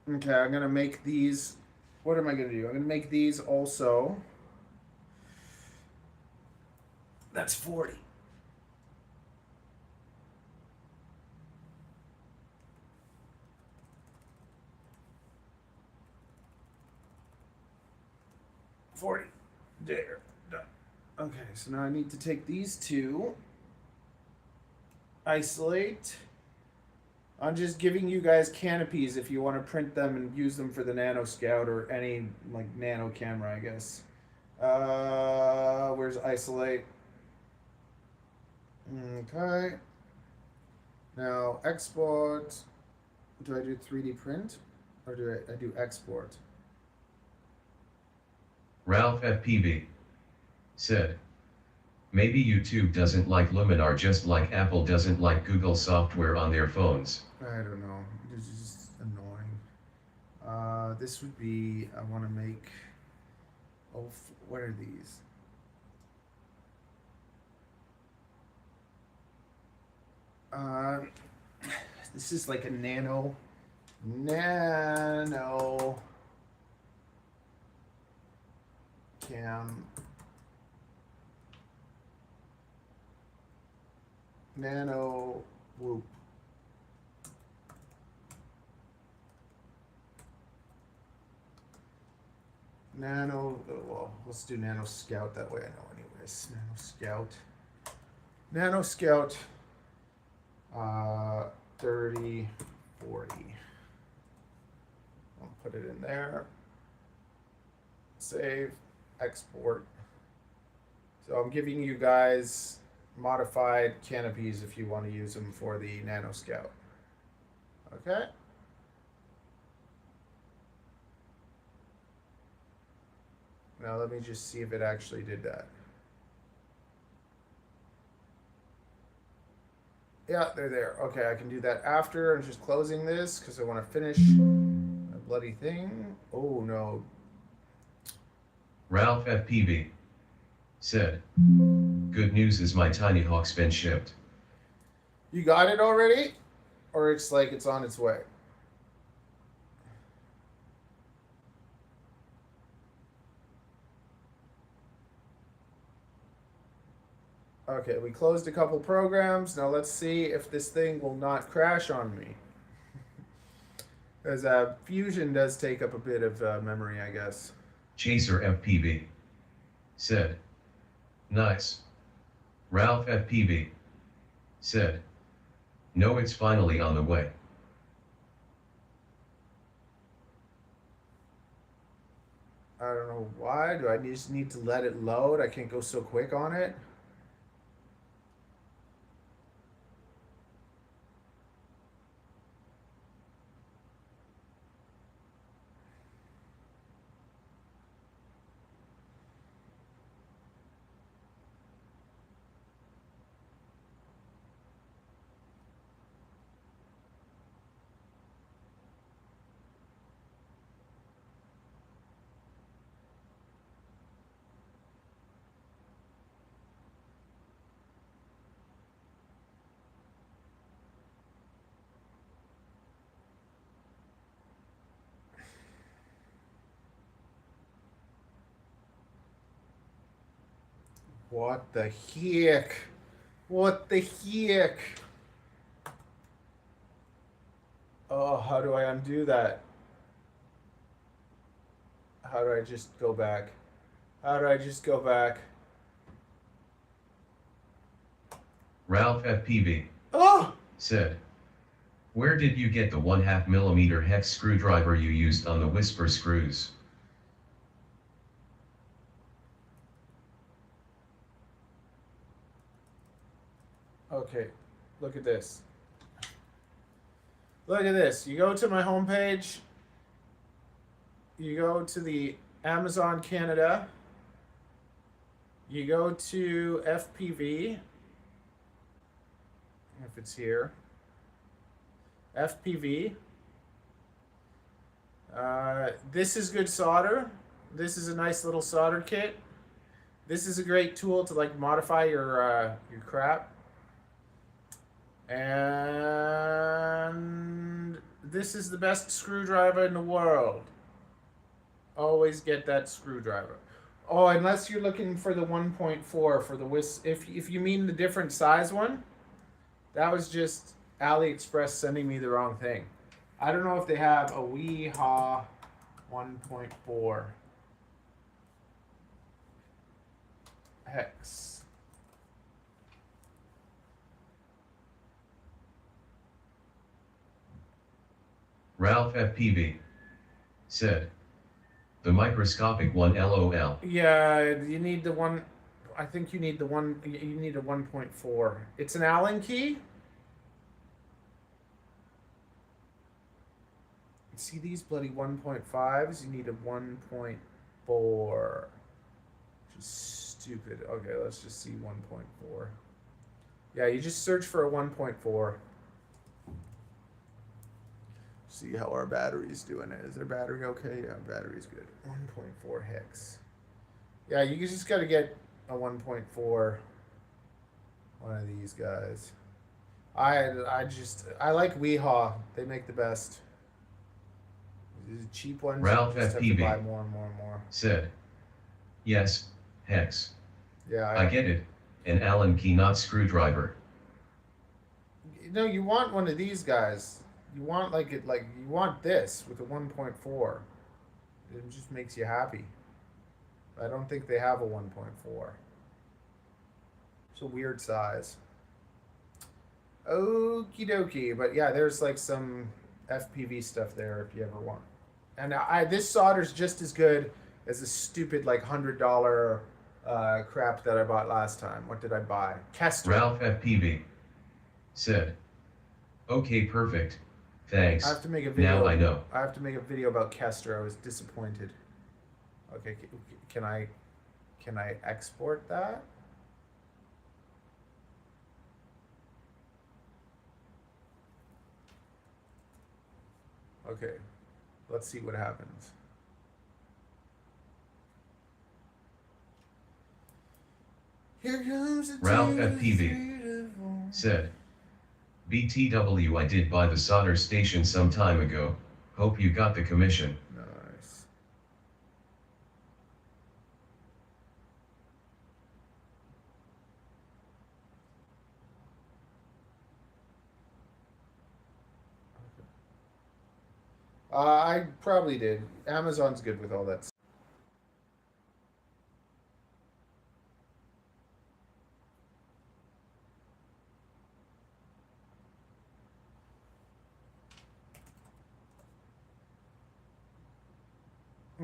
Okay, I'm gonna make these. What am I gonna do? I'm gonna make these also. That's 40. There. Done. Okay, so now I need to take these two. Isolate. I'm just giving you guys canopies if you want to print them and use them for the Nano Scout or any like nano camera, I guess. Where's isolate? Okay. Now export. Do I do 3D print or do I do export? Ralph FPV said, maybe YouTube doesn't like Luminar just like Apple doesn't like Google software on their phones. I don't know. This is just annoying. This would be, I want to make, what are these? This is like a nano cam, nano whoop. Nano, well, let's do Nano Scout that way I know anyways. Nano Scout, 30, 40. I'll put it in there. Save, export. So I'm giving you guys modified canopies if you want to use them for the Nano Scout. Okay. Now let me just see if it actually did that. Yeah, they're there. Okay, I can do that after. I'm just closing this because I want to finish a bloody thing. Oh no. Ralph FPV said, good news is my tiny hawk's been shipped. You got it already? Or it's like it's on its way? Okay, we closed a couple programs. Now let's see if this thing will not crash on me. Because Fusion does take up a bit of memory, I guess. Chaser FPV said, nice. Ralph FPV said, no, it's finally on the way. I don't know why. Do I just need to let it load? I can't go so quick on it. What the heck? What the heck? Oh, how do I undo that? How do I just go back? How do I just go back? Ralph FPV said, where did you get the 1/2 millimeter hex screwdriver you used on the Whisper screws? Okay, look at this. Look at this. You go to my homepage. You go to the Amazon Canada. You go to FPV. If it's here. FPV. This is good solder. This is a nice little solder kit. This is a great tool to like modify your crap. And this is the best screwdriver in the world. Always get that screwdriver. Oh, unless you're looking for the 1.4 for the if you mean the different size one, that was just AliExpress sending me the wrong thing. I don't know if they have a WeHa 1.4 hex. Ralph FPV said, the microscopic one LOL. Yeah, you need the one. I think you need the one. You need a 1.4. It's an Allen key. See these bloody 1.5s? You need a 1.4. Which is stupid. Okay, let's just see 1.4. Yeah, you just search for a 1.4. See how our battery's doing it. Is their battery okay? Yeah, battery's good. 1.4 hex. Yeah, you just got to get a 1.4. One of these guys. I like WeHa. They make the best. The cheap ones. Ralph you just FPV have to buy more and more and more. said, yes, hex. Yeah, I get it. An Allen key, not screwdriver. No, you want one of these guys. You want you want this with a 1.4. It just makes you happy. I don't think they have a 1.4. It's a weird size. Okie dokie. But yeah, there's like some FPV stuff there if you ever want. And this solder's just as good as the stupid like $100 crap that I bought last time. What did I buy? Kestrel. Ralph FPV said, okay, perfect. Thanks. I have to make a video. Now I know. I have to make a video about Kestrel. I was disappointed. Okay, can I export that? Okay, let's see what happens. Here comes the Ralph FPV said, BTW, I did buy the solder station some time ago. Hope you got the commission. Nice. I probably did. Amazon's good with all that stuff.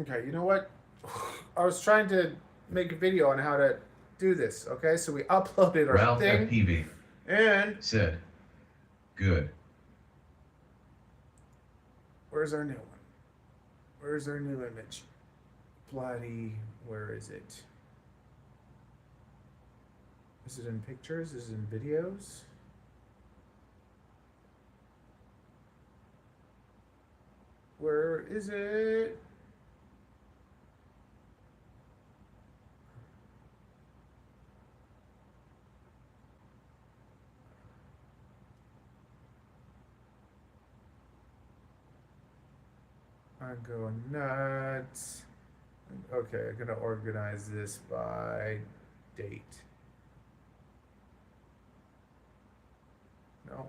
Okay, you know what? I was trying to make a video on how to do this, okay? So we uploaded our Ralph thing. FPV And said, good. Where's our new one? Where's our new image? Bloody, where is it? Is it in pictures? Is it in videos? Where is it? I'm going nuts. Okay, I'm gonna organize this by date. No.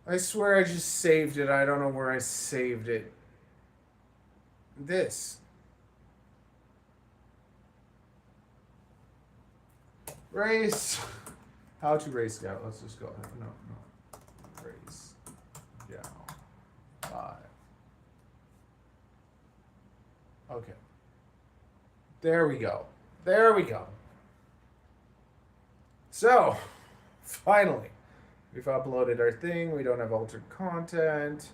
I swear I just saved it. I don't know where I saved it. This. Race. How to Racegow. Let's just go. No. Racegow 5. Okay. There we go. There we go. So, finally, we've uploaded our thing. We don't have altered content.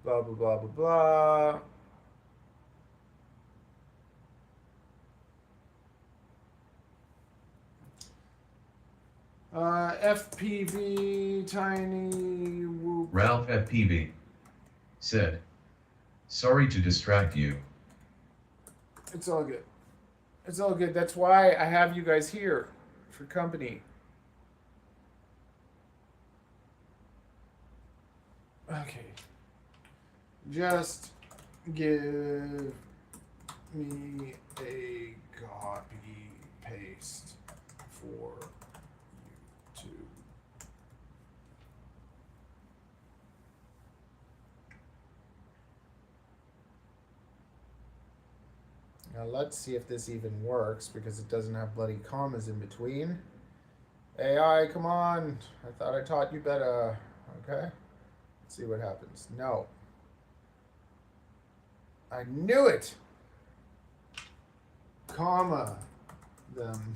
Blah, blah, blah, blah, blah. FPV, tiny, whoop. Ralph FPV said, sorry to distract you. It's all good. It's all good. That's why I have you guys here for company. Okay. Just give me a copy paste for YouTube. Now let's see if this even works because it doesn't have bloody commas in between. AI, come on. I thought I taught you better. Okay. Let's see what happens. No. I knew it. Comma them.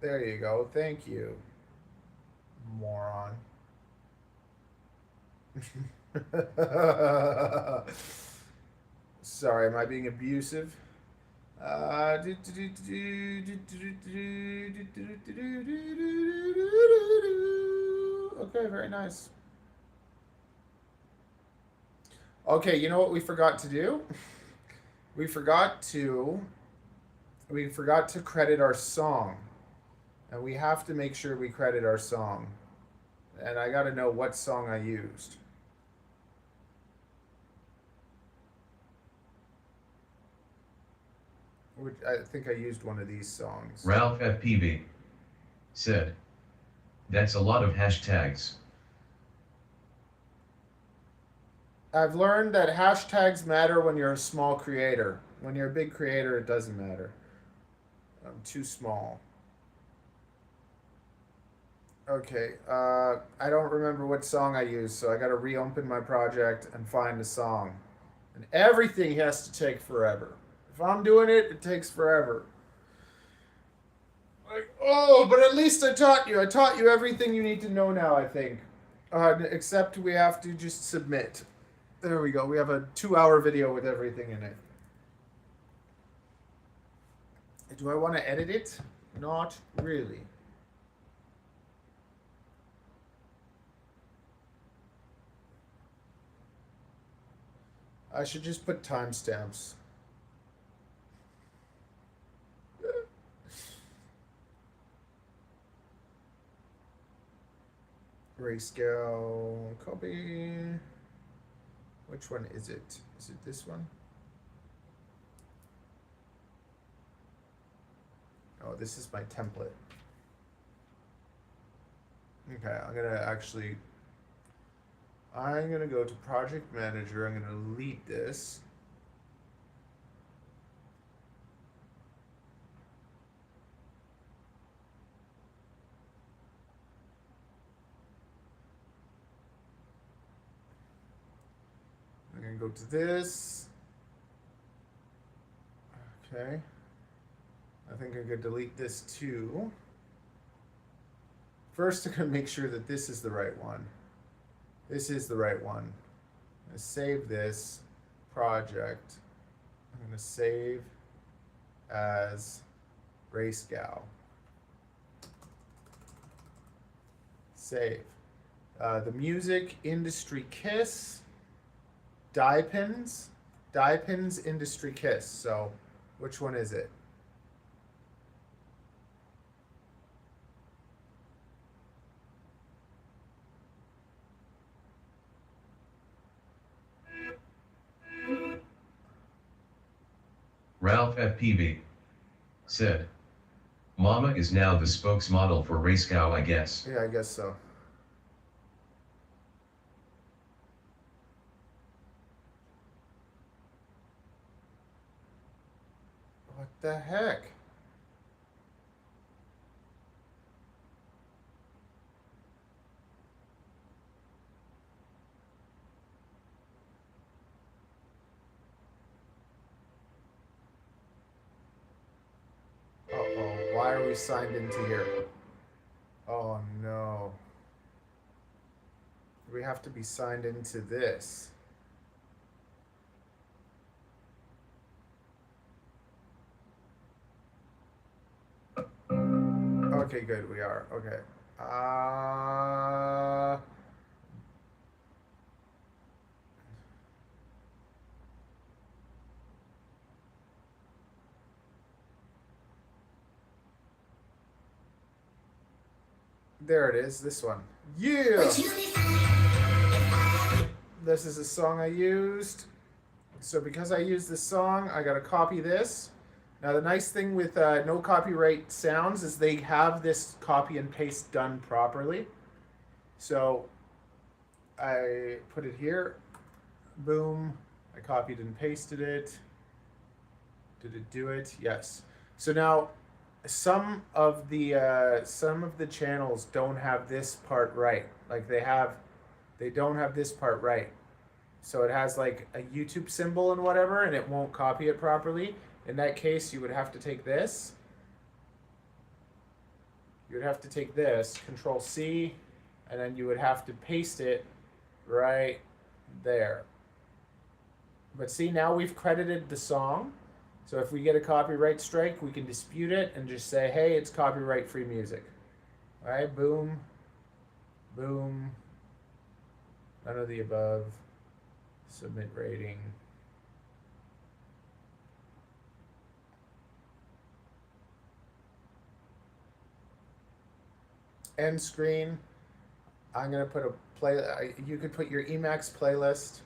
There you go. Thank you, moron. Sorry, am I being abusive? Okay, very nice. Okay, you know what we forgot to do? We forgot to credit our song. And we have to make sure we credit our song. And I got to know what song I used. I think I used one of these songs. Ralph FPV said, that's a lot of hashtags. I've learned that hashtags matter when you're a small creator. When you're a big creator, it doesn't matter. I'm too small. Okay, I don't remember what song I used, so I got to reopen my project and find the song. And everything has to take forever. If I'm doing it, it takes forever. Like, oh, but at least I taught you. I taught you everything you need to know now, I think. Except we have to just submit. There we go. We have a 2-hour video with everything in it. Do I want to edit it? Not really. I should just put timestamps. Racegow, copy. Which one is it? Is it this one? Oh, this is my template. Okay, I'm gonna go to Project Manager. I'm gonna delete this. I'm gonna go to this. Okay. I think I'm gonna delete this too. First, I'm gonna make sure that this is the right one. This is the right one. I'm gonna save this project. I'm gonna save as Racegow. Save. The music industry kiss. Dye pins industry kiss. So which one is it? Ralph FPV said, Mama is now the spokesmodel for Racegow, I guess. Yeah, I guess so. What the heck? are we signed into here? Oh no. We have to be signed into this. Okay, good, we are. Okay. There it is, this one. Yeah! This is a song I used. So because I used this song, I gotta copy this. Now the nice thing with no copyright sounds is they have this copy and paste done properly. So I put it here, boom, I copied and pasted it. Did it do it? Yes. So now some of the channels don't have this part right. Like they don't have this part right. So it has like a YouTube symbol and whatever, and it won't copy it properly. In that case, you would have to take this. You would have to take this, Control C, and then you would have to paste it right there. But see, now we've credited the song. So if we get a copyright strike, we can dispute it and just say, hey, it's copyright-free music. All right, boom, boom, none of the above. Submit rating. End screen. I'm gonna put a play. You could put your Emacs playlist.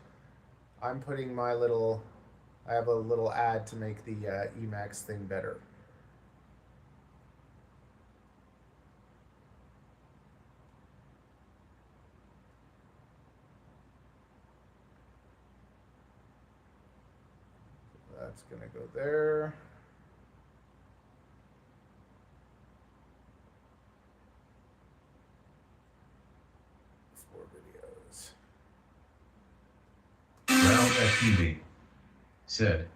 I'm putting my little. I have a little ad to make the Emacs thing better. That's gonna go there. Ralph FTV said,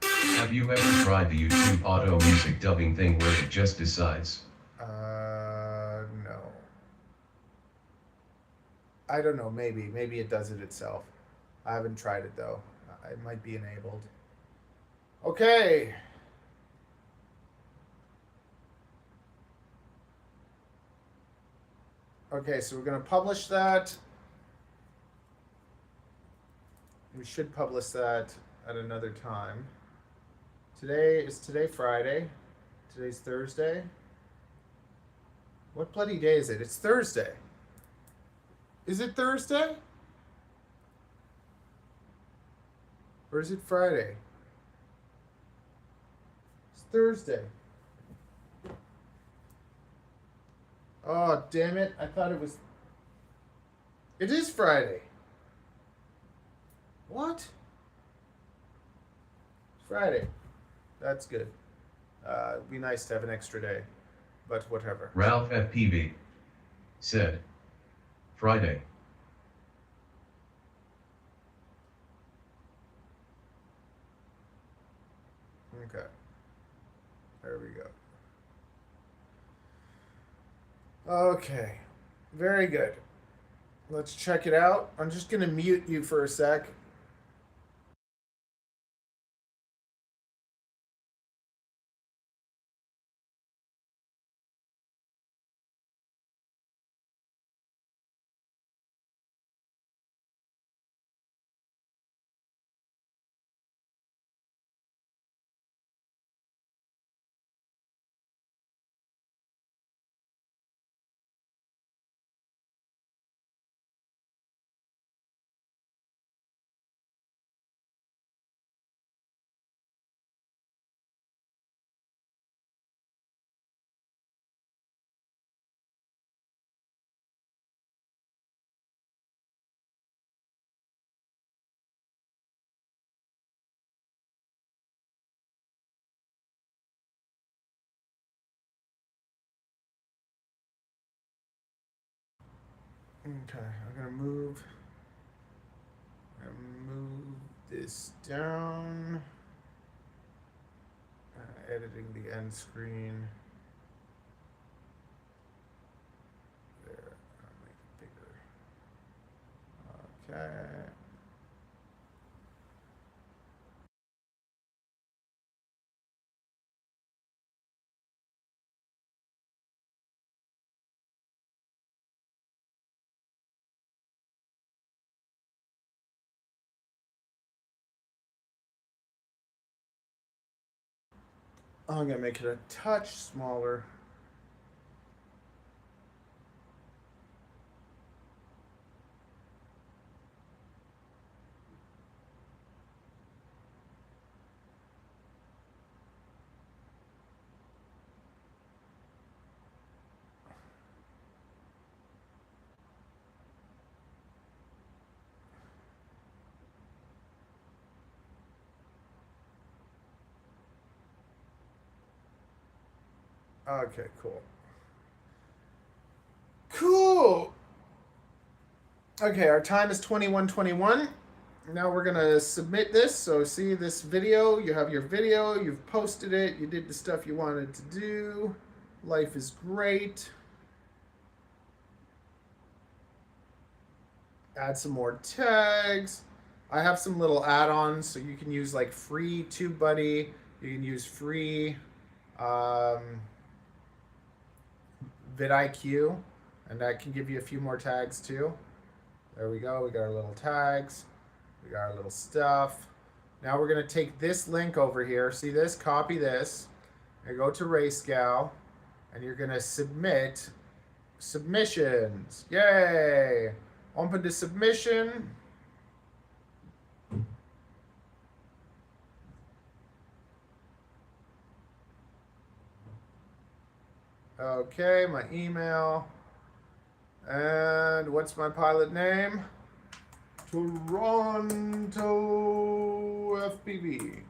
have you ever tried the YouTube auto music dubbing thing where it just decides? No. I don't know, maybe it does it itself. I haven't tried it though. It might be enabled. Okay. Okay, so we're going to publish that. We should publish that at another time. Is today Friday? Today's Thursday? What bloody day is it? It's Thursday. Is it Thursday? Or is it Friday? It's Thursday. Oh, damn it. I thought it was... It is Friday. What? Friday. That's good. It'd be nice to have an extra day. But whatever. Ralph FPV said, Friday. Okay. There we go. Okay. Very good. Let's check it out. I'm just going to mute you for a sec. Okay, I'm gonna move this down. Editing the end screen. Okay. I'm gonna make it a touch smaller. Okay, cool. Cool. Okay, our time is 21:21. Now we're gonna submit this. So see this video, you have your video, you've posted it, you did the stuff you wanted to do. Life is great. Add some more tags. I have some little add-ons, so you can use like free TubeBuddy, you can use free vidIQ, and that can give you a few more tags too. There we go, we got our little tags, we got our little stuff. Now we're gonna take this link over here, see this, copy this, and go to Racegow, and you're gonna submit submissions. Yay! Open the submission. Okay, my email. And what's my pilot name? Toronto FPV.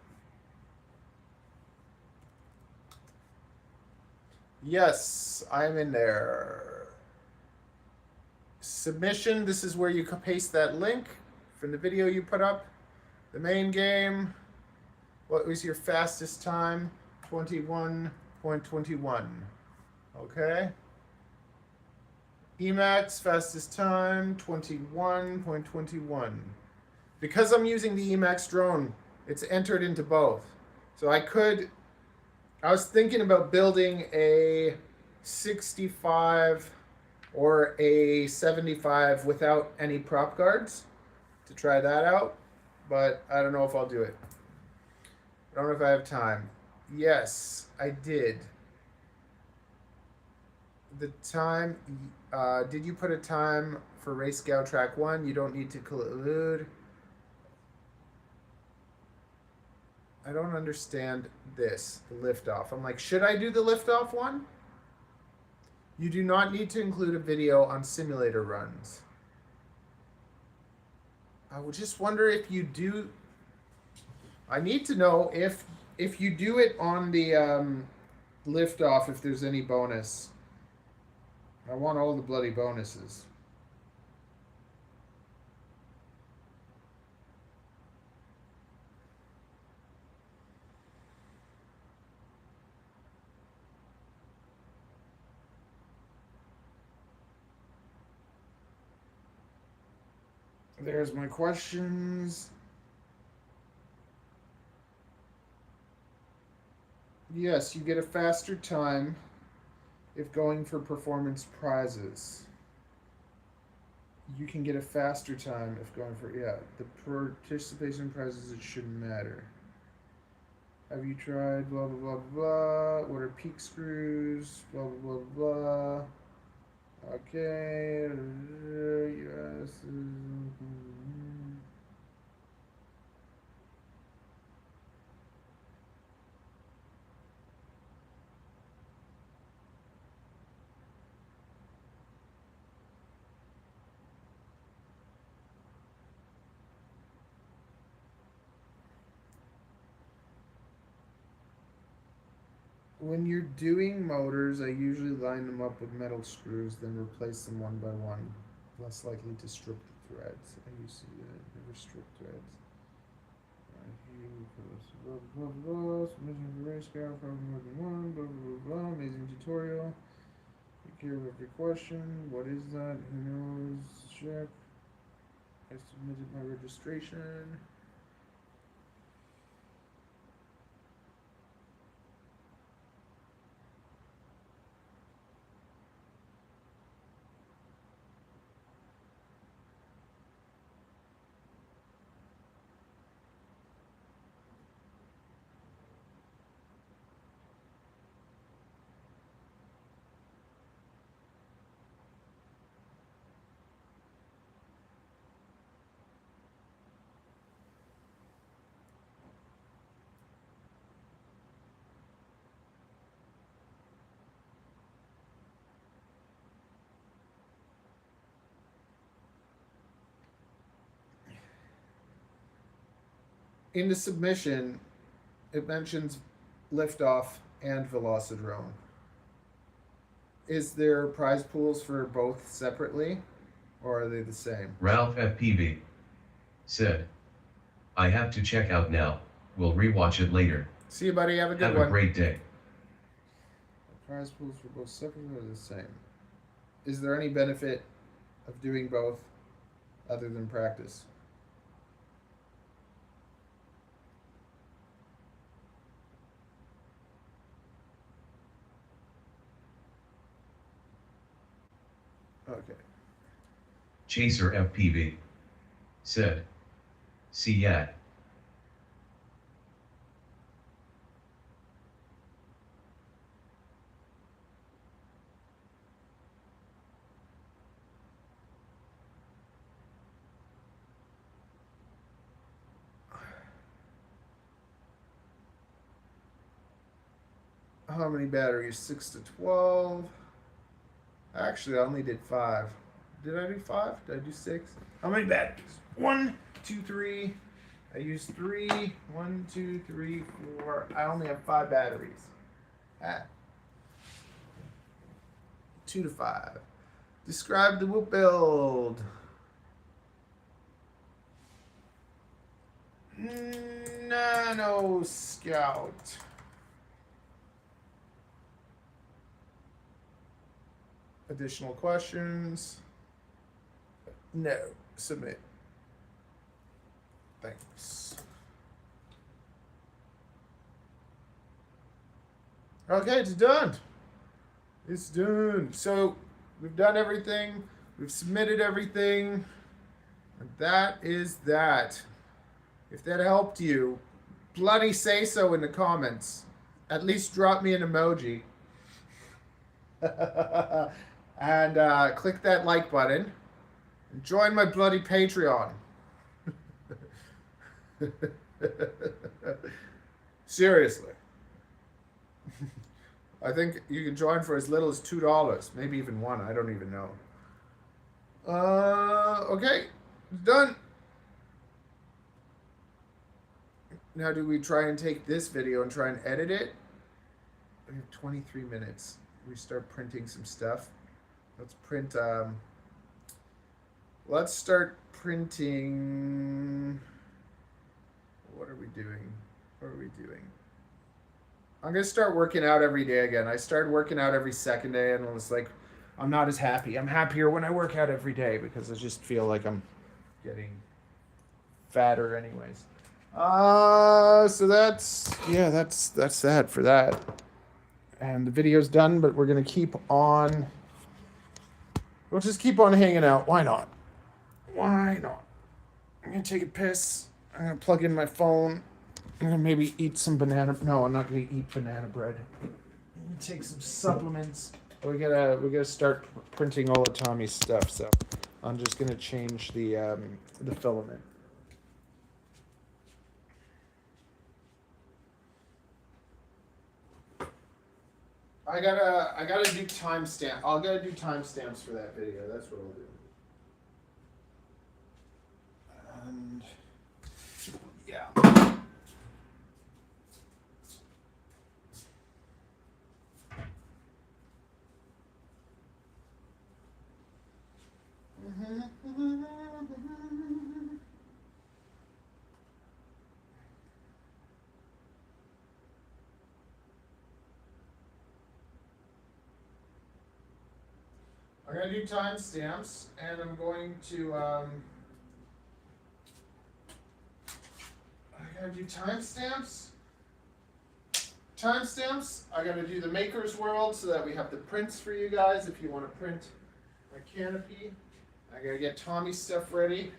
Yes, I'm in there. Submission, this is where you can paste that link from the video you put up. The main game, what was your fastest time? 21.21. Okay. Emacs, fastest time, 21.21. Because I'm using the Emacs drone, it's entered into both. So I was thinking about building a 65 or a 75 without any prop guards to try that out, but I don't know if I'll do it. I don't know if I have time. Yes, I did. The time, did you put a time for Racegow track 1? You don't need to collude. I don't understand this, the liftoff. I'm like, should I do the liftoff one? You do not need to include a video on simulator runs. I would just wonder if you do. I need to know if you do it on the liftoff, if there's any bonus. I want all the bloody bonuses. There's my questions. Yes, you get a faster time if going for performance prizes. You can get a faster time if going for, yeah, the participation prizes, it shouldn't matter. Have you tried blah, blah, blah, blah? What are peak screws? Blah, blah, blah, blah. Okay. Yes. When you're doing motors, I usually line them up with metal screws, then replace them one by one. Less likely to strip the threads. I used to do that, never strip threads. Blah, blah, blah, submission for Racegow, probably more than one, blah, blah, blah, blah, amazing tutorial. Take care of every question. What is that? Who knows? Check. I submitted my registration. In the submission, it mentions liftoff and Velocidrone. Is there prize pools for both separately, or are they the same? Ralph FPV said, I have to check out now. We'll rewatch it later. See you, buddy. Have a good one. Have a great day. Prize pools for both separately or the same? Is there any benefit of doing both other than practice? Okay. Chaser FPV said, see ya. How many batteries? 6 to 12. Actually, I only did 5. Did I do 5? Did I do 6? How many batteries? 1, 2, 3. I used 3. 1, 2, 3, 4. I only have 5 batteries. 2 to 5. Describe the whoop build. Nano Scout. Additional questions? No. Submit. Thanks. Okay, it's done. It's done. So we've done everything. We've submitted everything. And that is that. If that helped you, bloody say so in the comments. At least drop me an emoji. And click that like button. And join my bloody Patreon. Seriously. I think you can join for as little as $2. Maybe even $1. I don't even know. Okay. Done. Now do we try and take this video and try and edit it? We have 23 minutes. We start printing some stuff. Let's print, let's start printing. What are we doing? What are we doing? I'm going to start working out every day again. I started working out every second day and I was like, I'm not as happy. I'm happier when I work out every day because I just feel like I'm getting fatter anyways. So that's that for that. And the video's done, but we're going to keep on. We'll just keep on hanging out. Why not? Why not? I'm going to take a piss. I'm going to plug in my phone. I'm going to maybe eat some banana. No, I'm not going to eat banana bread. I'm going to take some supplements. We gotta start printing all of Tommy's stuff, so I'm just going to change the filament. I gotta do timestamp. I'll gotta do timestamps for that video. That's what I'll do. And yeah. I'm going to do timestamps, and I'm going to I gotta do timestamps. Timestamps. I gotta do the Maker's World so that we have the prints for you guys if you want to print my canopy. I gotta get Tommy's stuff ready.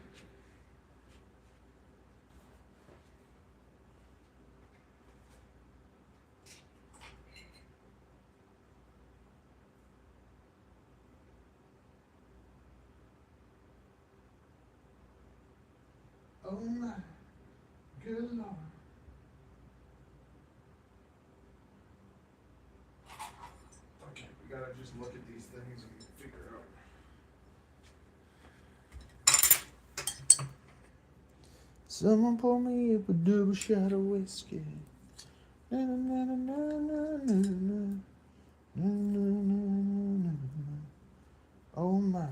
Oh my good Lord. Okay, we gotta just look at these things and figure out. Someone pour me up a double shot of whiskey. Na, na, na, na, na, na, na, na. Na, na, na, na, na, na. Oh my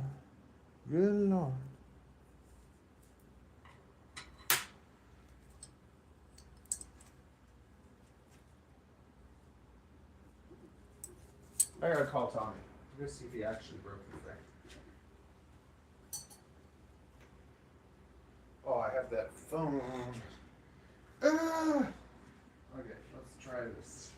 good Lord. I gotta call Tommy. I'm gonna see if he actually broke the thing. Oh, I have that phone. Ah! Okay, let's try this.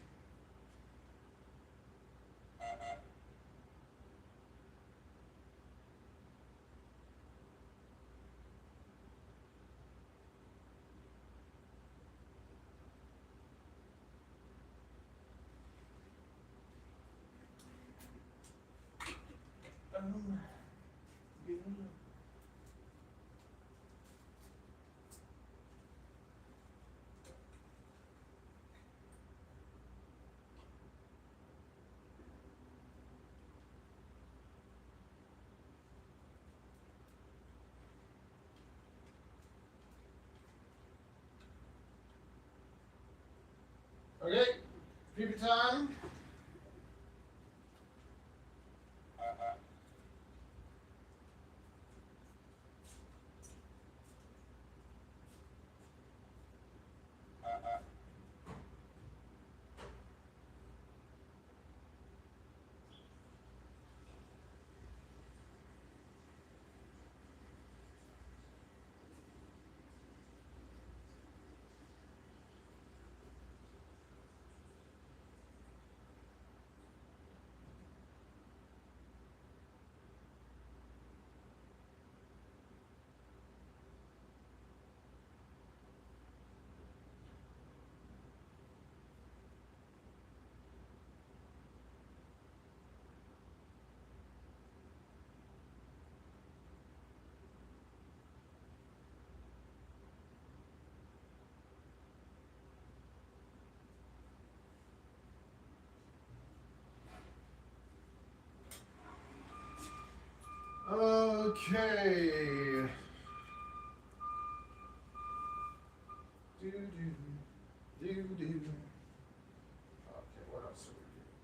Yeah. Okay, PB time. Okay. Do do do. Okay, what else are we doing?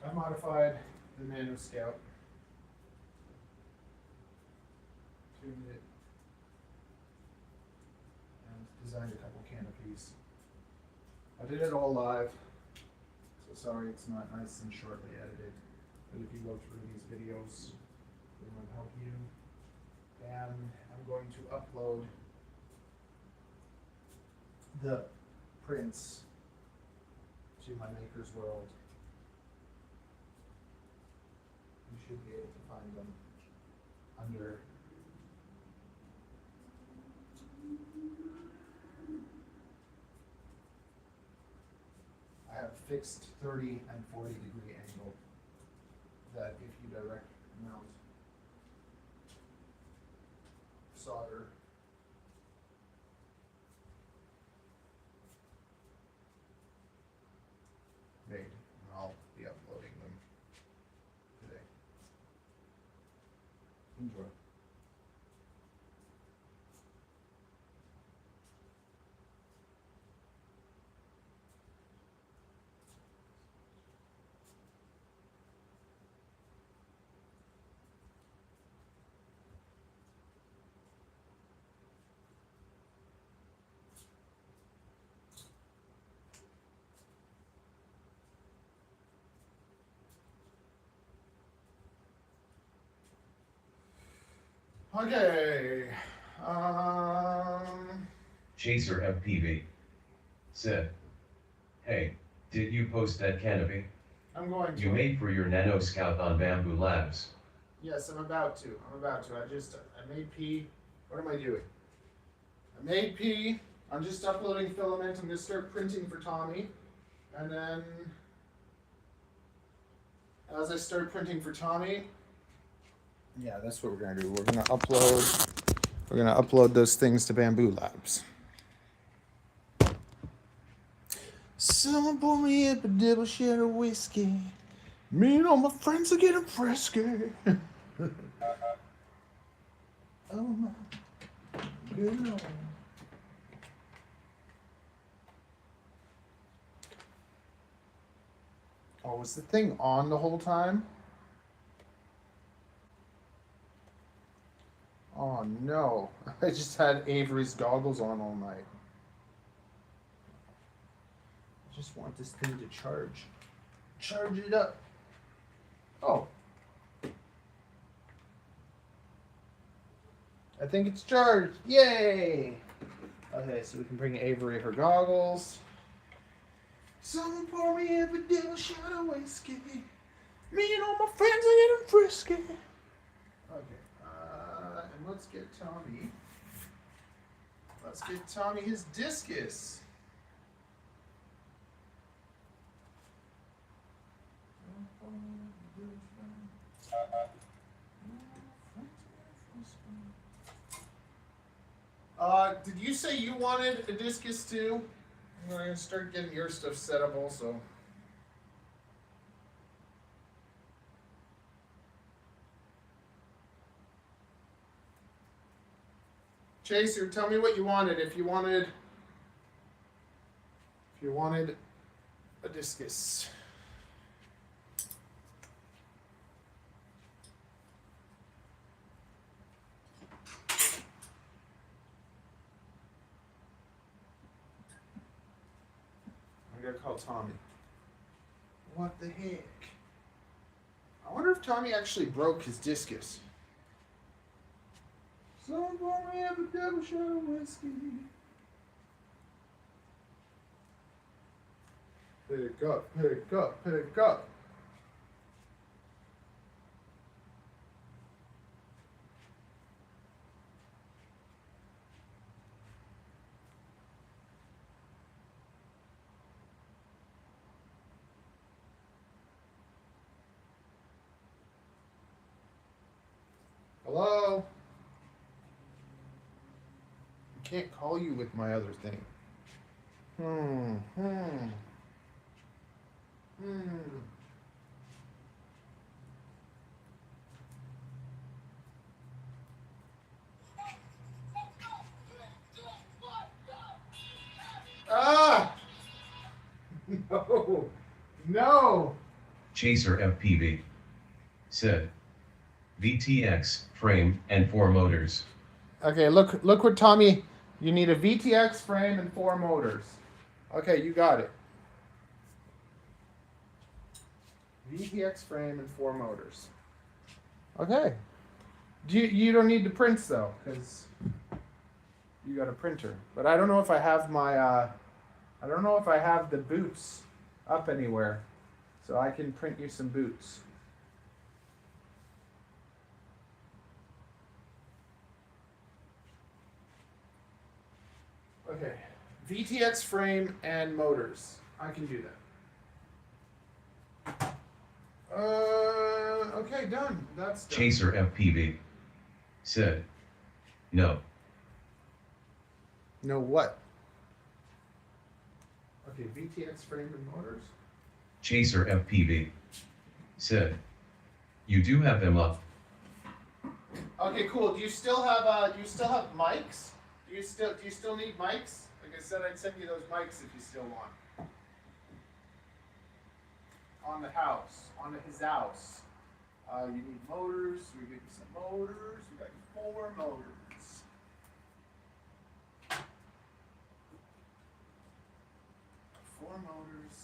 I modified the Nano Scout. tuned it, and designed a couple canopies. I did it all live, so sorry it's not nice and shortly edited, but if you go through these videos, it will help you. And I'm going to upload the prints to my Maker's World. You should be able to find them under I have fixed 30 and 40 degree angle that if you direct mount solder made, and I'll be uploading them today. Enjoy. Okay. Chaser FPV said, "Hey, did you post that canopy I'm going to. you made for your Nano Scout on Bamboo Labs?" Yes, I'm about to. I made P. What am I doing? I made P. I'm just uploading filament. I'm going to start printing for Tommy. And then, as I start printing for Tommy, yeah, that's what we're going to do. We're going to upload those things to Bamboo Labs. Someone pour me up a double shot of whiskey. Me and all my friends are getting frisky. Oh my good Lord. Oh, was the thing on the whole time? Oh no. I just had Avery's goggles on all night. I just want this thing to charge. Charge it up. Oh. I think it's charged. Yay! Okay, so we can bring Avery her goggles. Someone pour me up a double shot of whiskey. Me and all my friends are getting frisky. Okay, and let's get Tommy. Let's get Tommy his discus. Did you say you wanted a discus too? I'm going to start getting your stuff set up also. Chaser, tell me what you wanted. If you wanted a discus. I gotta call Tommy. What the heck? I wonder if Tommy actually broke his discus. Someone pour me up a double shot of whiskey. Pick up, pick up, pick up. Hello? I can't call you with my other thing. Ah! No. No. Chaser FPV said, "VTX, frame, and 4 motors." Okay, look what Tommy. You need a VTX frame and 4 motors. Okay, you got it. VTX frame and 4 motors. Okay. You don't need the prints though, because you got a printer. But I don't know if I have my I don't know if I have the boots up anywhere, so I can print you some boots. Okay, VTX frame and motors. I can do that. Okay, done. That's done. Chaser FPV said, no. No what? Okay, VTX frame and motors. Chaser FPV said, you do have them up. Okay, cool. Do you still have mics? Do you still need mics? Like I said, I'd send you those mics if you still want. On the house, on his house. You need motors. We get you some motors. We got you 4 motors. Four motors.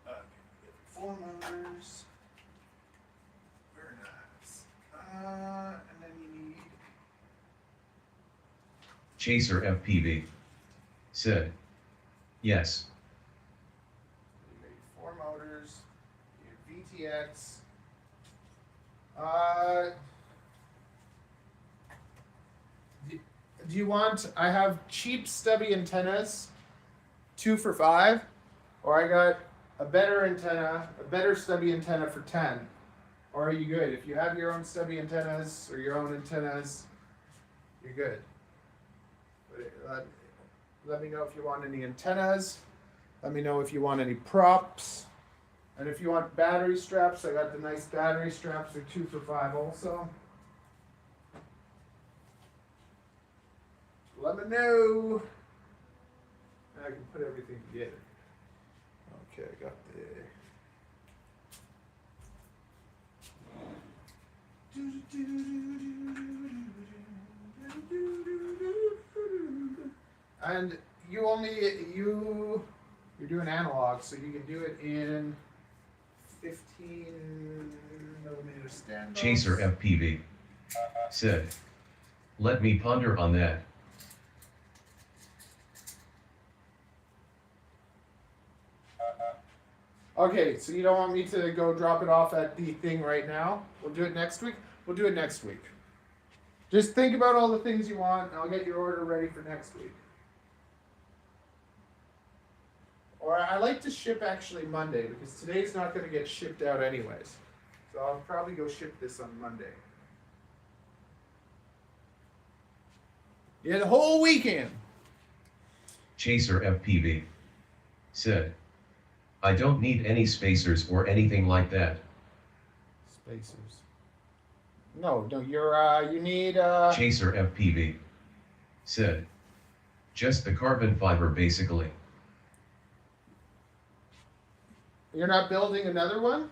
Okay, 4 motors. Very nice. And then you need. Chaser FPV said, yes. You need 4 motors. You need VTX. Do you want? I have cheap stubby antennas, 2 for $5, or I got a better antenna, a better stubby antenna for 10. Or are you good? If you have your own stubby antennas or your own antennas, you're good. Let me know if you want any antennas. Let me know if you want any props. And if you want battery straps, I got the nice battery straps. They're 2 for $5 also. Let me know. And I can put everything together. Okay, I got the. And you're doing analog, so you can do it in 15mm standoffs. Chaser FPV said, let me ponder on that. Okay, so you don't want me to go drop it off at the thing right now? We'll do it next week? We'll do it next week. Just think about all the things you want, and I'll get your order ready for next week. Or I like to ship actually Monday, because today's not going to get shipped out anyways. So I'll probably go ship this on Monday. Yeah, the whole weekend. Chaser FPV said, I don't need any spacers or anything like that. Spacers. No, you need Chaser FPV said, just the carbon fiber basically. You're not building another one?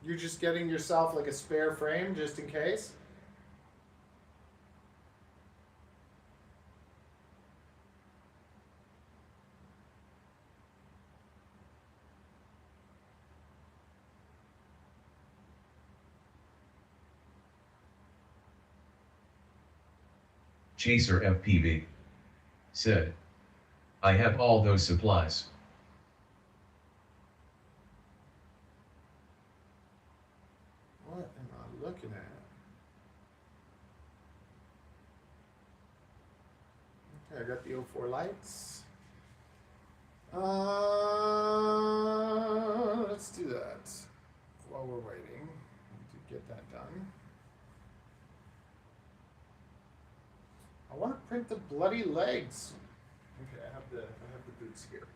You're just getting yourself like a spare frame just in case? Chaser FPV said, I have all those supplies. What am I looking at? Okay, I got the 04 lights. Let's do that while we're waiting to get that done. I want to print the bloody legs. Okay, I have the boots here.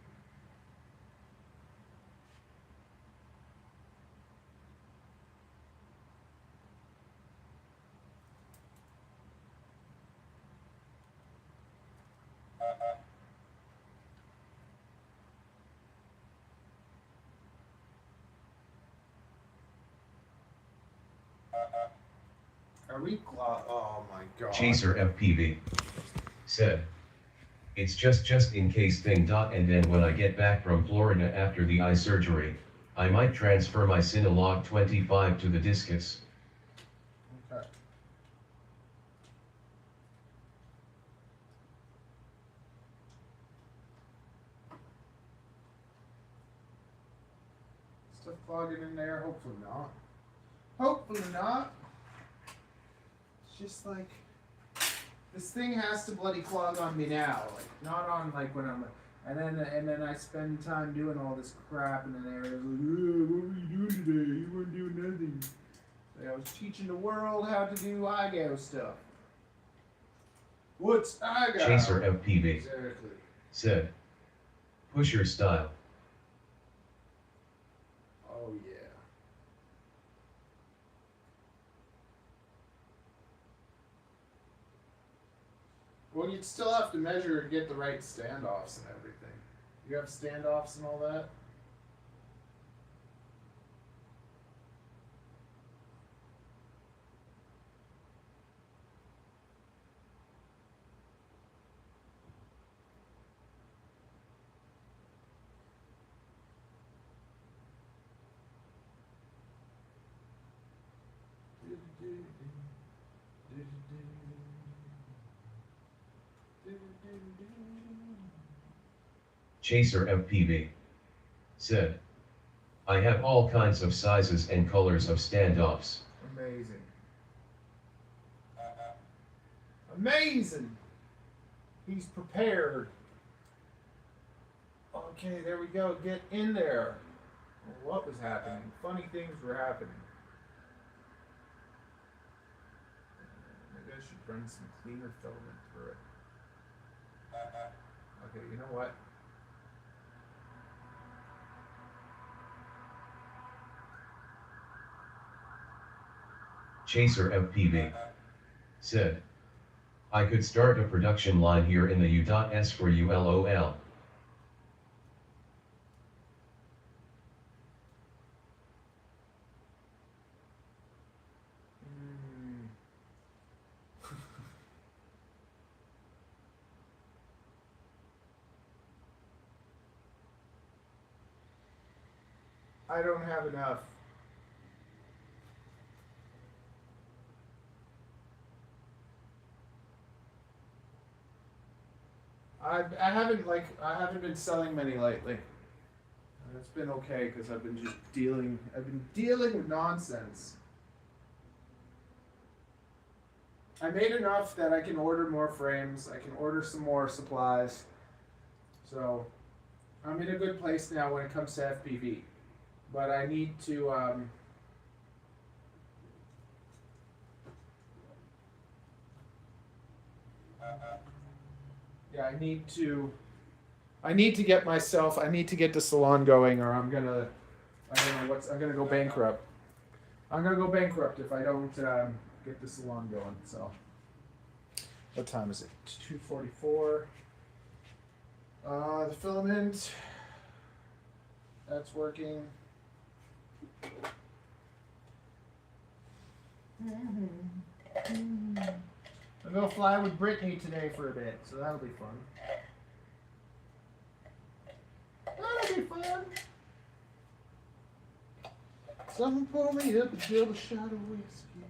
Are we? Oh my god. Chaser FPV said, it's just in case thing. And then when I get back from Florida after the eye surgery, I might transfer my Cinelog 25 to the discus. Okay. Stuff clogging in there? Hopefully not. Hopefully not. It's just like, this thing has to bloody clog on me now, like not on like when I'm, and then I spend time doing all this crap, and then they're like, what were you doing today? You weren't doing nothing. Like, I was teaching the world how to do IGOW stuff. What's IGOW? Chaser FPV Exactly. said, pusher style. Oh yeah. Well, you'd still have to measure and get the right standoffs and everything. You have standoffs and all that? Chaser FPV said, I have all kinds of sizes and colors of standoffs. Amazing. Amazing! He's prepared. Okay, there we go. Get in there. What was happening? Funny things were happening. Maybe I should run some cleaner filament through it. Okay, you know what? Chaser FPV said, I could start a production line here in the U.S for you LOL. I don't have enough. I haven't been selling many lately. And it's been okay because I've been dealing with nonsense. I made enough that I can order more frames, I can order some more supplies. So I'm in a good place now when it comes to FPV. But I need to yeah, I need to get the salon going, or I'm gonna go bankrupt. I'm gonna go bankrupt if I don't get the salon going. So, what time is it? 2:44. The filament, that's working. I'm gonna fly with Brittany today for a bit, so that'll be fun. That'll be fun. Someone pull me up a double shot of whiskey.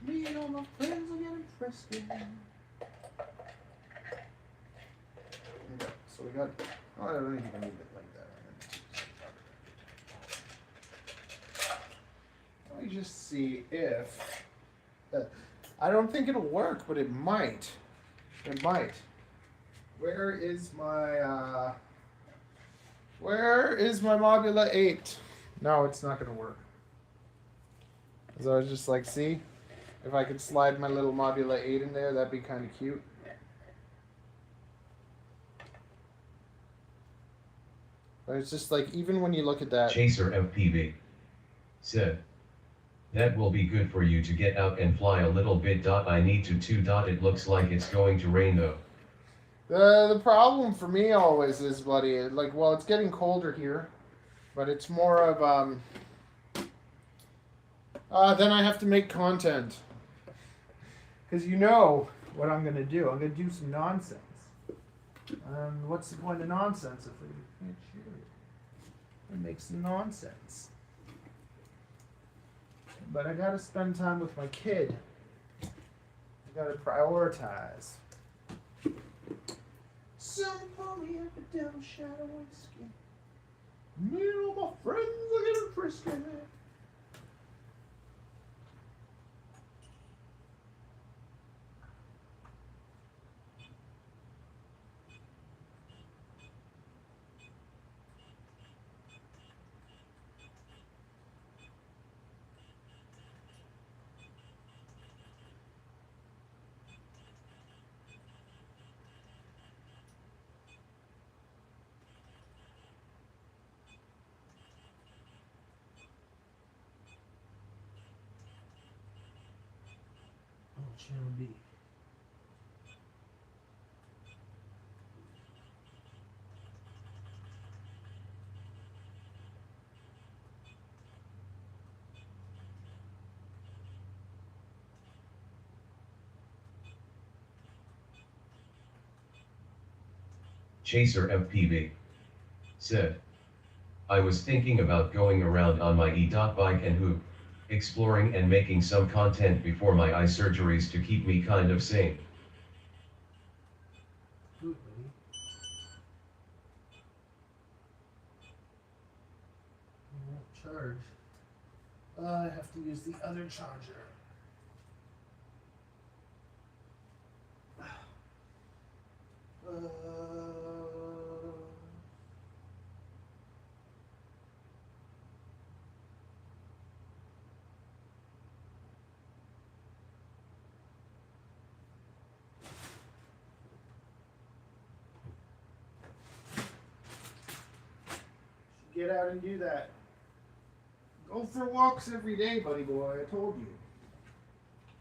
Me and all my friends are getting frisky. Okay, so we got. Oh, I don't think you can leave it like that. Let me just see if. I don't think it'll work, but it might. It might. Where is my Mobula 8? No, it's not gonna work. So I was just like, see? If I could slide my little Mobula 8 in there, that'd be kind of cute. But it's just like, even when you look at that. Chaser FPV said, that will be good for you to get out and fly a little bit. I need to too. It looks like it's going to rain though. The problem for me always is, buddy, like, well, it's getting colder here, but it's more of, then I have to make content. Because you know what I'm going to do. I'm going to do some nonsense. What's the point of nonsense if we can't share it? It makes nonsense. But I got to spend time with my kid. I got to prioritize. Some call me at the devil shadow whiskey. Me and all my friends are getting frisky. Channel B. Chaser FPV said, I was thinking about going around on my bike and hoop, exploring and making some content before my eye surgeries to keep me kind of sane. Good, buddy. Charge. I have to use the other charger. Get out and do that. Go for walks every day, buddy boy. I told you.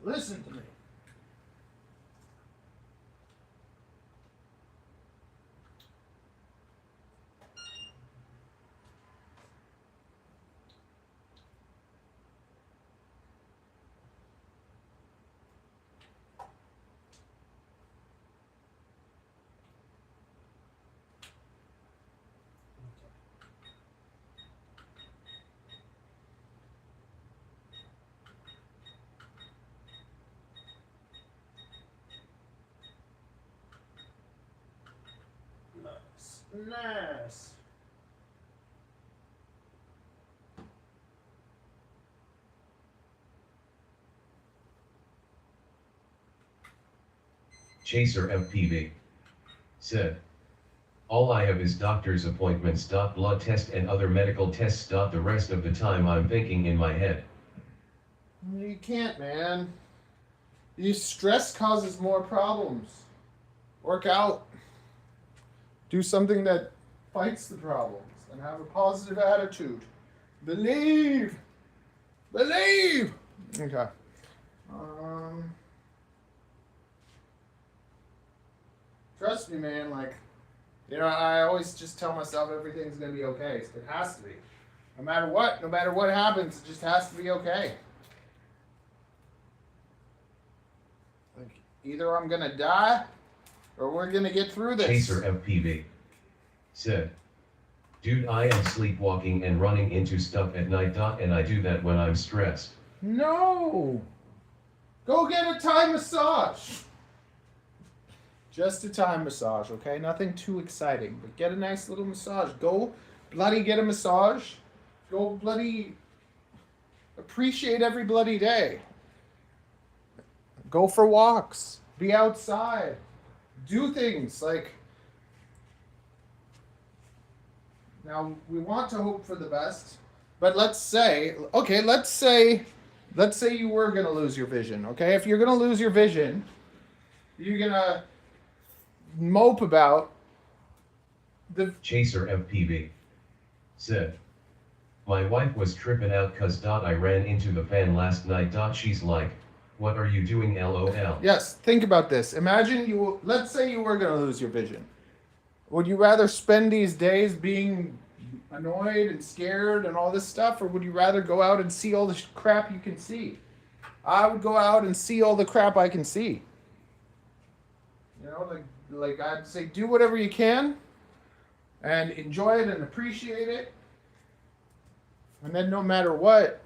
Listen to me. Nice. Chaser FPV said, all I have is doctor's appointments. Blood test and other medical tests. The rest of the time I'm thinking in my head. You can't, man. Stress causes more problems. Work out. Do something that fights the problems and have a positive attitude. Believe. Believe. Okay. Trust me, man. I always just tell myself everything's gonna be okay. It has to be. No matter what happens, it just has to be okay. Either I'm gonna die, or we're gonna get through this. Chaser FPV said, dude, I am sleepwalking and running into stuff at night. And I do that when I'm stressed. No! Go get a Thai massage! Just a Thai massage, okay? Nothing too exciting, but get a nice little massage. Go bloody get a massage. Go bloody appreciate every bloody day. Go for walks. Be outside. Do things now we want to hope for the best, but let's say you were going to lose your vision, okay? If you're going to lose your vision, you're going to mope about the... Chaser FPV said, my wife was tripping out cause I ran into the fan last night. She's like, what are you doing, LOL? Yes, think about this. Imagine let's say you were going to lose your vision. Would you rather spend these days being annoyed and scared and all this stuff, or would you rather go out and see all the crap you can see? I would go out and see all the crap I can see. You know, like I'd say, do whatever you can and enjoy it and appreciate it. And then no matter what,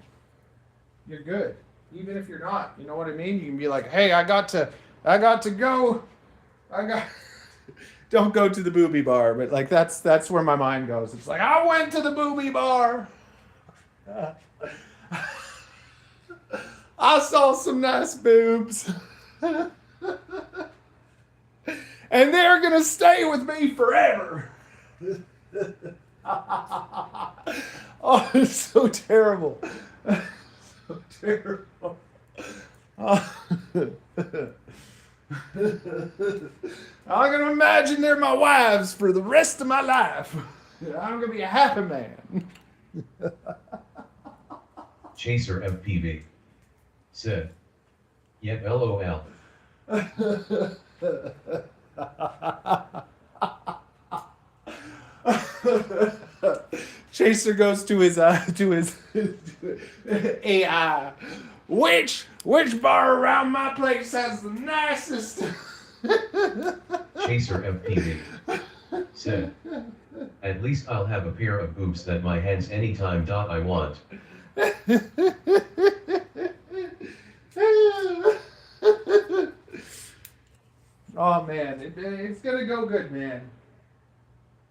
you're good. Even if you're not, you know what I mean? You can be like, hey, I got to go. Don't go to the booby bar, but like that's where my mind goes. It's like, I went to the booby bar. I saw some nice boobs. And they're going to stay with me forever. Oh, it's so terrible. So terrible. I'm going to imagine they're my wives for the rest of my life. I'm going to be a happy man. Chaser FPV said, yep, LOL. Chaser goes to his AI. Which bar around my place has the nicest? Chaser FPV said, at least I'll have a pair of boobs that my hands anytime. I want. Oh man, it's gonna go good, man.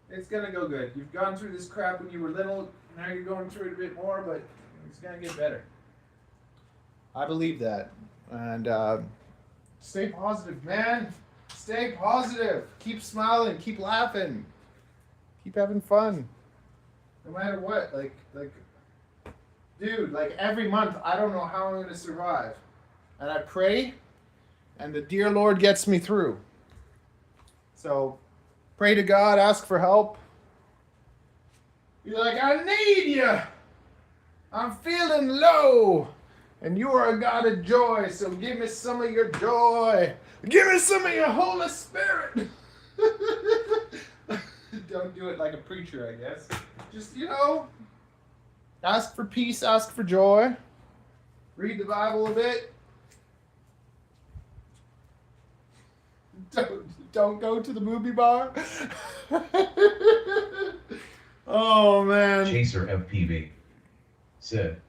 It's gonna go good. You've gone through this crap when you were little. Now you're going through it a bit more, but it's gonna get better. I believe that. And stay positive, man. Stay positive. Keep smiling. Keep laughing. Keep having fun. No matter what. Like, dude, like every month, I don't know how I'm going to survive. And I pray, and the dear Lord gets me through. So, pray to God, ask for help. Be like, I need you. I'm feeling low. And you are a God of joy, so give me some of your joy. Give me some of your Holy Spirit. Don't do it like a preacher, I guess. Just, ask for peace, ask for joy. Read the Bible a bit. Don't go to the booby bar. Oh, man. Chaser FPV said,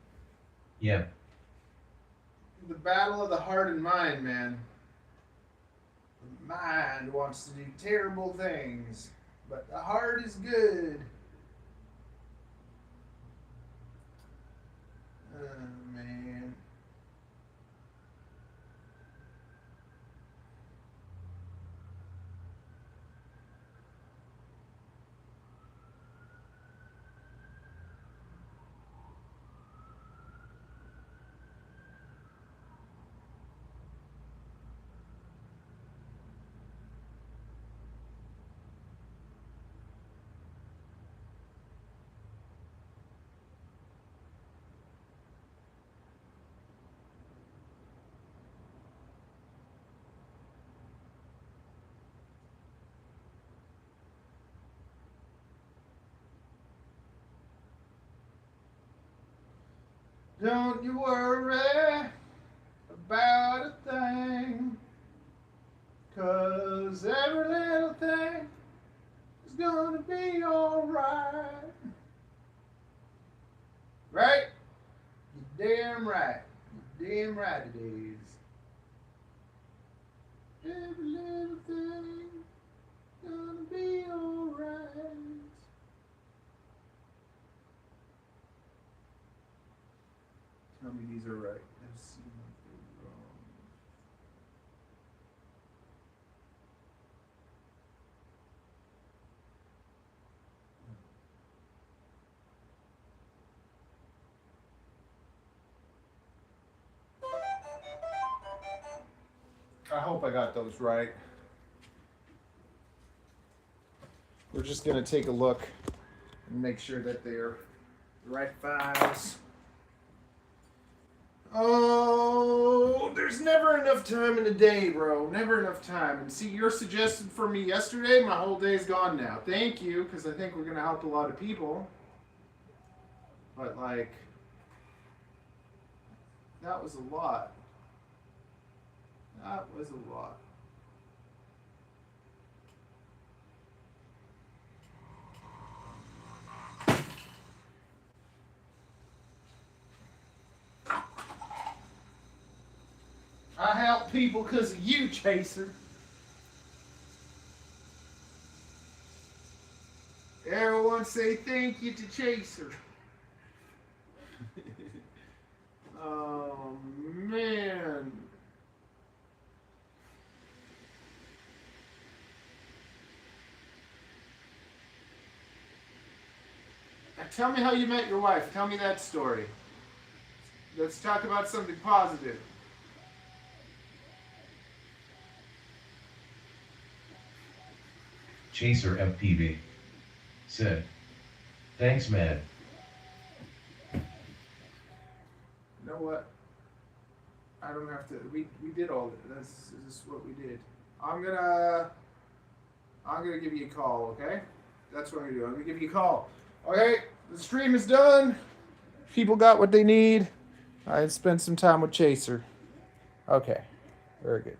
yeah. The battle of the heart and mind, man. The mind wants to do terrible things, but the heart is good. Oh, man. Don't you worry about a thing, 'cause every little thing is gonna be alright. Right? You're damn right. You're damn right it is. Every little thing gonna be alright. Tell me these are right. Let's see what they're wrong. I hope I got those right. We're just going to take a look and make sure that they're the right files. Oh, there's never enough time in a day, bro. Never enough time. And see, your suggestion for me yesterday, my whole day's gone now. Thank you, because I think we're going to help a lot of people. But, like, that was a lot. That was a lot. I help people because of you, Chaser. Everyone say thank you to Chaser. Oh, man. Now tell me how you met your wife. Tell me that story. Let's talk about something positive. Chaser FPV said, thanks, man. You know what? I don't have to. We did all this. This is what we did. I'm gonna give you a call. Okay? That's what I'm gonna do. I'm gonna give you a call. Okay? The stream is done. People got what they need. I spent some time with Chaser. Okay. Very good.